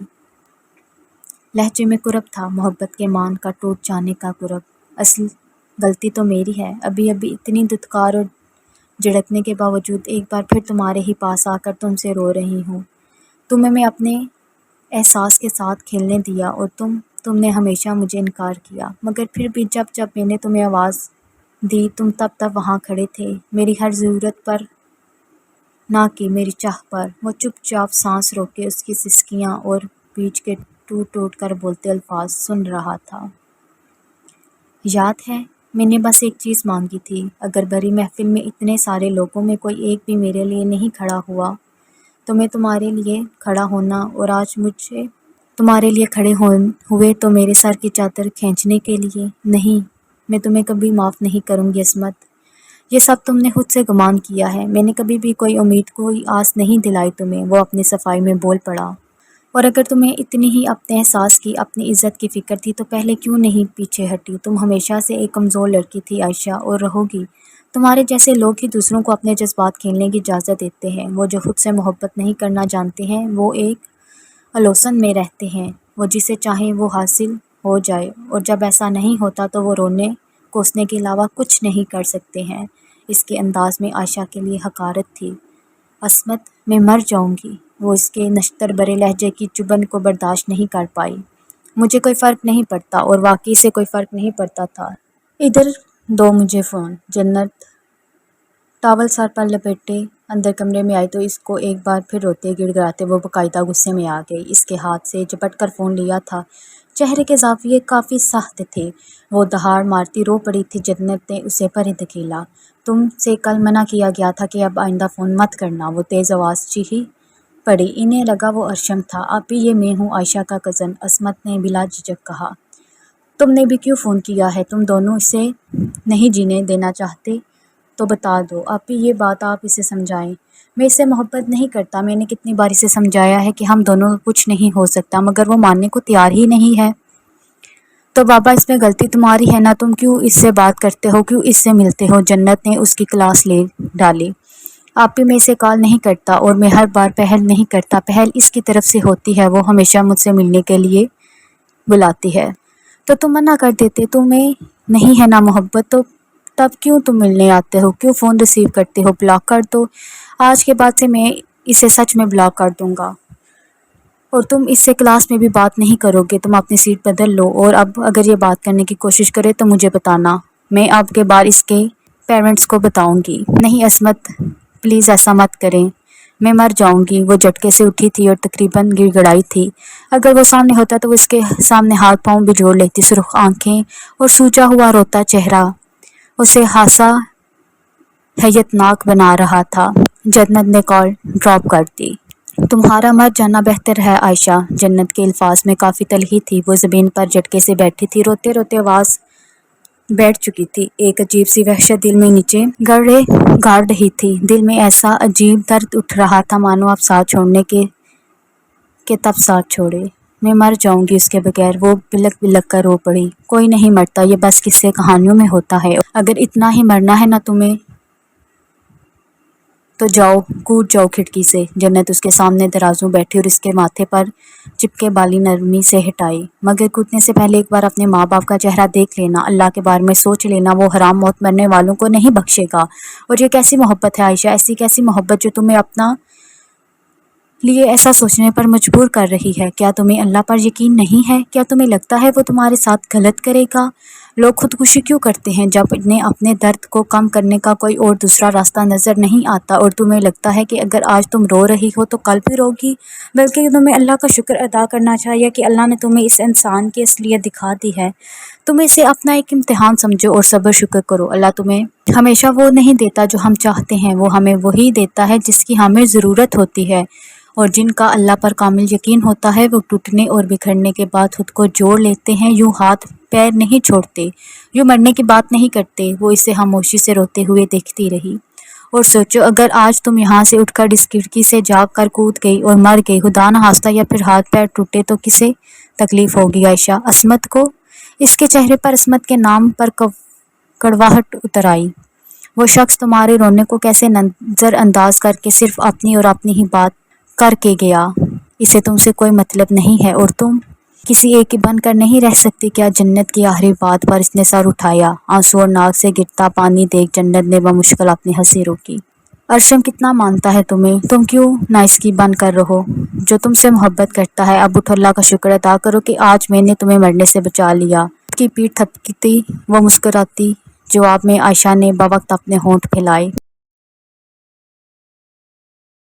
لہجے میں کرب تھا، محبت کے مان کا ٹوٹ جانے کا کرب۔ اصل غلطی تو میری ہے، ابھی اتنی دھتکار اور جھڑکنے کے باوجود ایک بار پھر تمہارے ہی پاس آ کر تم سے رو رہی ہوں۔ تمہیں میں اپنے احساس کے ساتھ کھیلنے دیا اور تم نے ہمیشہ مجھے انکار کیا، مگر پھر بھی جب میں نے تمہیں آواز دی تم تب وہاں کھڑے تھے، میری ہر ضرورت پر نہ کہ میری چاہ پر۔ وہ چپ چاپ سانس روکے اس کی سسکیاں اور بیچ کے ٹوٹ کر بولتے الفاظ سن رہا تھا۔ یاد ہے، میں نے بس ایک چیز مانگی تھی، اگر بھری محفل میں اتنے سارے لوگوں میں کوئی ایک بھی میرے لیے نہیں کھڑا ہوا تو میں تمہارے لیے کھڑا ہونا، اور آج مجھے تمہارے لیے کھڑے ہوئے تو میرے سر کی چادر کھینچنے کے لیے نہیں۔ میں تمہیں کبھی معاف نہیں کروں گی عصمت، یہ سب تم نے خود سے گمان کیا ہے، میں نے کبھی بھی کوئی امید کوئی آس نہیں دلائی تمہیں۔ وہ اپنی صفائی میں بول پڑا۔ اور اگر تمہیں اتنی ہی اپنے احساس کی، اپنی عزت کی فکر تھی تو پہلے کیوں نہیں پیچھے ہٹی؟ تم ہمیشہ سے ایک کمزور لڑکی تھی عائشہ، اور رہو گی۔ تمہارے جیسے لوگ ہی دوسروں کو اپنے جذبات کھیلنے کی اجازت دیتے ہیں۔ وہ جو خود سے محبت نہیں کرنا جانتے ہیں وہ ایک الوسن میں رہتے ہیں، وہ جسے چاہیں وہ حاصل ہو جائے، اور جب ایسا نہیں ہوتا تو وہ رونے کوسنے کے علاوہ کچھ نہیں کر سکتے ہیں۔ اس کے انداز میں عائشہ کے لیے حقارت تھی۔ عصمت، میں مر جاؤں گی۔ وہ اس کے نشتر برے لہجے کی چبھن کو برداشت نہیں کر پائی۔ مجھے کوئی فرق نہیں پڑتا، اور واقعی سے کوئی فرق نہیں پڑتا تھا۔ ادھر دو مجھے فون۔ جنت ٹاول سر پر لپیٹے اندر کمرے میں آئی تو اس کو ایک بار پھر روتے گڑ گڑاتے وہ باقاعدہ غصے میں آ گئی۔ اس کے ہاتھ سے جھپٹ کر فون لیا تھا۔ چہرے کے زاویے کافی سخت تھے۔ وہ دہاڑ مارتی رو پڑی تھی۔ جنت نے اسے پرے دھکیلا۔ تم سے کل منع کیا گیا تھا کہ اب آئندہ فون مت کرنا۔ وہ تیز آواز چیخی پڑی۔ انہیں لگا وہ ارشم تھا۔ آپی، یہ میں ہوں، عائشہ کا کزن، عصمت نے بلا جھجک کہا۔ تم نے بھی کیوں فون کیا ہے؟ تم دونوں اسے نہیں جینے دینا چاہتے تو بتا دو۔ آپی، یہ بات آپ اسے سمجھائیں۔ میں اس سے محبت نہیں کرتا۔ میں نے کتنی بار اسے سمجھایا ہے کہ ہم دونوں کا کچھ نہیں ہو سکتا، مگر وہ ماننے کو تیار ہی نہیں ہے۔ تو بابا، اس میں غلطی تمہاری ہے نا، تم کیوں اس سے بات کرتے ہو، کیوں اس سے ملتے ہو؟ جنت نے اس کی کلاس لے ڈالی۔ آپی، میں اسے کال نہیں کرتا، اور میں ہر بار پہل نہیں کرتا، پہل اس کی طرف سے ہوتی ہے۔ وہ ہمیشہ مجھ سے ملنے کے لیے بلاتی ہے۔ تو تم منع کر دیتے؟ تمہیں نہیں ہے نا محبت، تو تب کیوں تم ملنے آتے ہو، کیوں فون ریسیو کرتے ہو؟ بلاک کر دو۔ آج کے بعد سے میں اسے سچ میں بلاک کر دوں گا، اور تم اس سے کلاس میں بھی بات نہیں کرو گے۔ تم اپنی سیٹ بدل لو، اور اب اگر یہ بات کرنے کی کوشش کرے تو مجھے بتانا، میں اب کے بار اس کے پیرنٹس کو بتاؤں گی۔ نہیں عصمت، پلیز ایسا مت کریں، میں مر جاؤں گی۔ وہ جھٹکے سے اٹھی تھی اور تقریباً گڑ گڑائی تھی۔ اگر وہ سامنے ہوتا تو وہ اس کے سامنے ہاتھ پاؤں بھی جوڑ لیتی۔ سرخ آنکھیں اور سوجا ہوا روتا چہرہ اسے ہاسا حیرت ناک بنا رہا تھا۔ جنت نے کال ڈراپ کر دی۔ تمہارا مر جانا بہتر ہے عائشہ۔ جنت کے الفاظ میں کافی تلخی تھی۔ وہ زمین پر جھٹکے سے بیٹھی تھی، روتے روتے آواز بیٹھ چکی تھی۔ ایک عجیب سی وحشت دل میں نیچے گاڑ رہی تھی۔ دل میں ایسا عجیب درد اٹھ رہا تھا مانو اب ساتھ چھوڑنے کے تب ساتھ چھوڑے۔ میں مر جاؤں گی اس کے بغیر۔ وہ بلک بلک کر رو پڑی۔ کوئی نہیں مرتا، یہ بس قصے کہانیوں میں ہوتا ہے۔ اگر اتنا ہی مرنا ہے نا تمہیں تو جاؤ، کود جاؤ کھڑکی سے۔ جنت اس کے سامنے درازوں بیٹھی اور اس کے ماتھے پر چپکے بالی نرمی سے ہٹائی۔ مگر کودنے سے پہلے ایک بار اپنے ماں باپ کا چہرہ دیکھ لینا، اللہ کے بارے میں سوچ لینا، وہ حرام موت مرنے والوں کو نہیں بخشے گا۔ اور یہ کیسی محبت ہے عائشہ، ایسی کیسی محبت جو تمہیں اپنا لیے ایسا سوچنے پر مجبور کر رہی ہے؟ کیا تمہیں اللہ پر یقین نہیں ہے؟ کیا تمہیں لگتا ہے وہ تمہارے ساتھ غلط کرے گا؟ لوگ خودکشی کیوں کرتے ہیں جب انہیں اپنے درد کو کم کرنے کا کوئی اور دوسرا راستہ نظر نہیں آتا؟ اور تمہیں لگتا ہے کہ اگر آج تم رو رہی ہو تو کل بھی روگی؟ بلکہ تمہیں اللہ کا شکر ادا کرنا چاہیے کہ اللہ نے تمہیں اس انسان کی اصلیت دکھا دی ہے۔ تم اسے اپنا ایک امتحان سمجھو اور صبر شکر کرو۔ اللہ تمہیں ہمیشہ وہ نہیں دیتا جو ہم چاہتے ہیں، وہ ہمیں وہی دیتا ہے جس کی ہمیں ضرورت ہوتی ہے۔ اور جن کا اللہ پر کامل یقین ہوتا ہے وہ ٹوٹنے اور بکھرنے کے بعد خود کو جوڑ لیتے ہیں، یوں ہاتھ پیر نہیں چھوڑتے، یوں مرنے کی بات نہیں کرتے۔ وہ اسے خاموشی سے روتے ہوئے دیکھتی رہی، اور سوچو اگر آج تم یہاں سے اٹھ کر اس کھڑکی سے جا کر کود گئی اور مر گئی، خدا نہ خواستہ، یا پھر ہاتھ پیر ٹوٹے تو کسے تکلیف ہوگی عائشہ؟ عصمت کو۔ اس کے چہرے پر عصمت کے نام پر کڑواہٹ اتر آئی۔ وہ شخص تمہارے رونے کو کیسے نظر انداز کر کے صرف اپنی اور اپنی ہی بات کر کے گیا؟ اسے تم سے کوئی مطلب نہیں ہے اور تم کسی ایک کی بن کر نہیں رہ سکتی کیا؟ جنت کی آخری بات پر اس نے سر اٹھایا۔ آنسو اور ناک سے گرتا پانی دیکھ جنت نے بمشکل اپنی ہنسی روکی۔ ارشم کتنا مانتا ہے تمہیں، تم کیوں نہ اس کی بن کر رہو؟ جو تم سے محبت کرتا ہے، اب اٹھو، اللہ کا شکر ادا کرو کہ آج میں نے تمہیں مرنے سے بچا لیا۔ اس کی پیٹھ تھپکتی وہ مسکراتی جواب میں عائشہ نے بوقت اپنے ہونٹ پھیلائے۔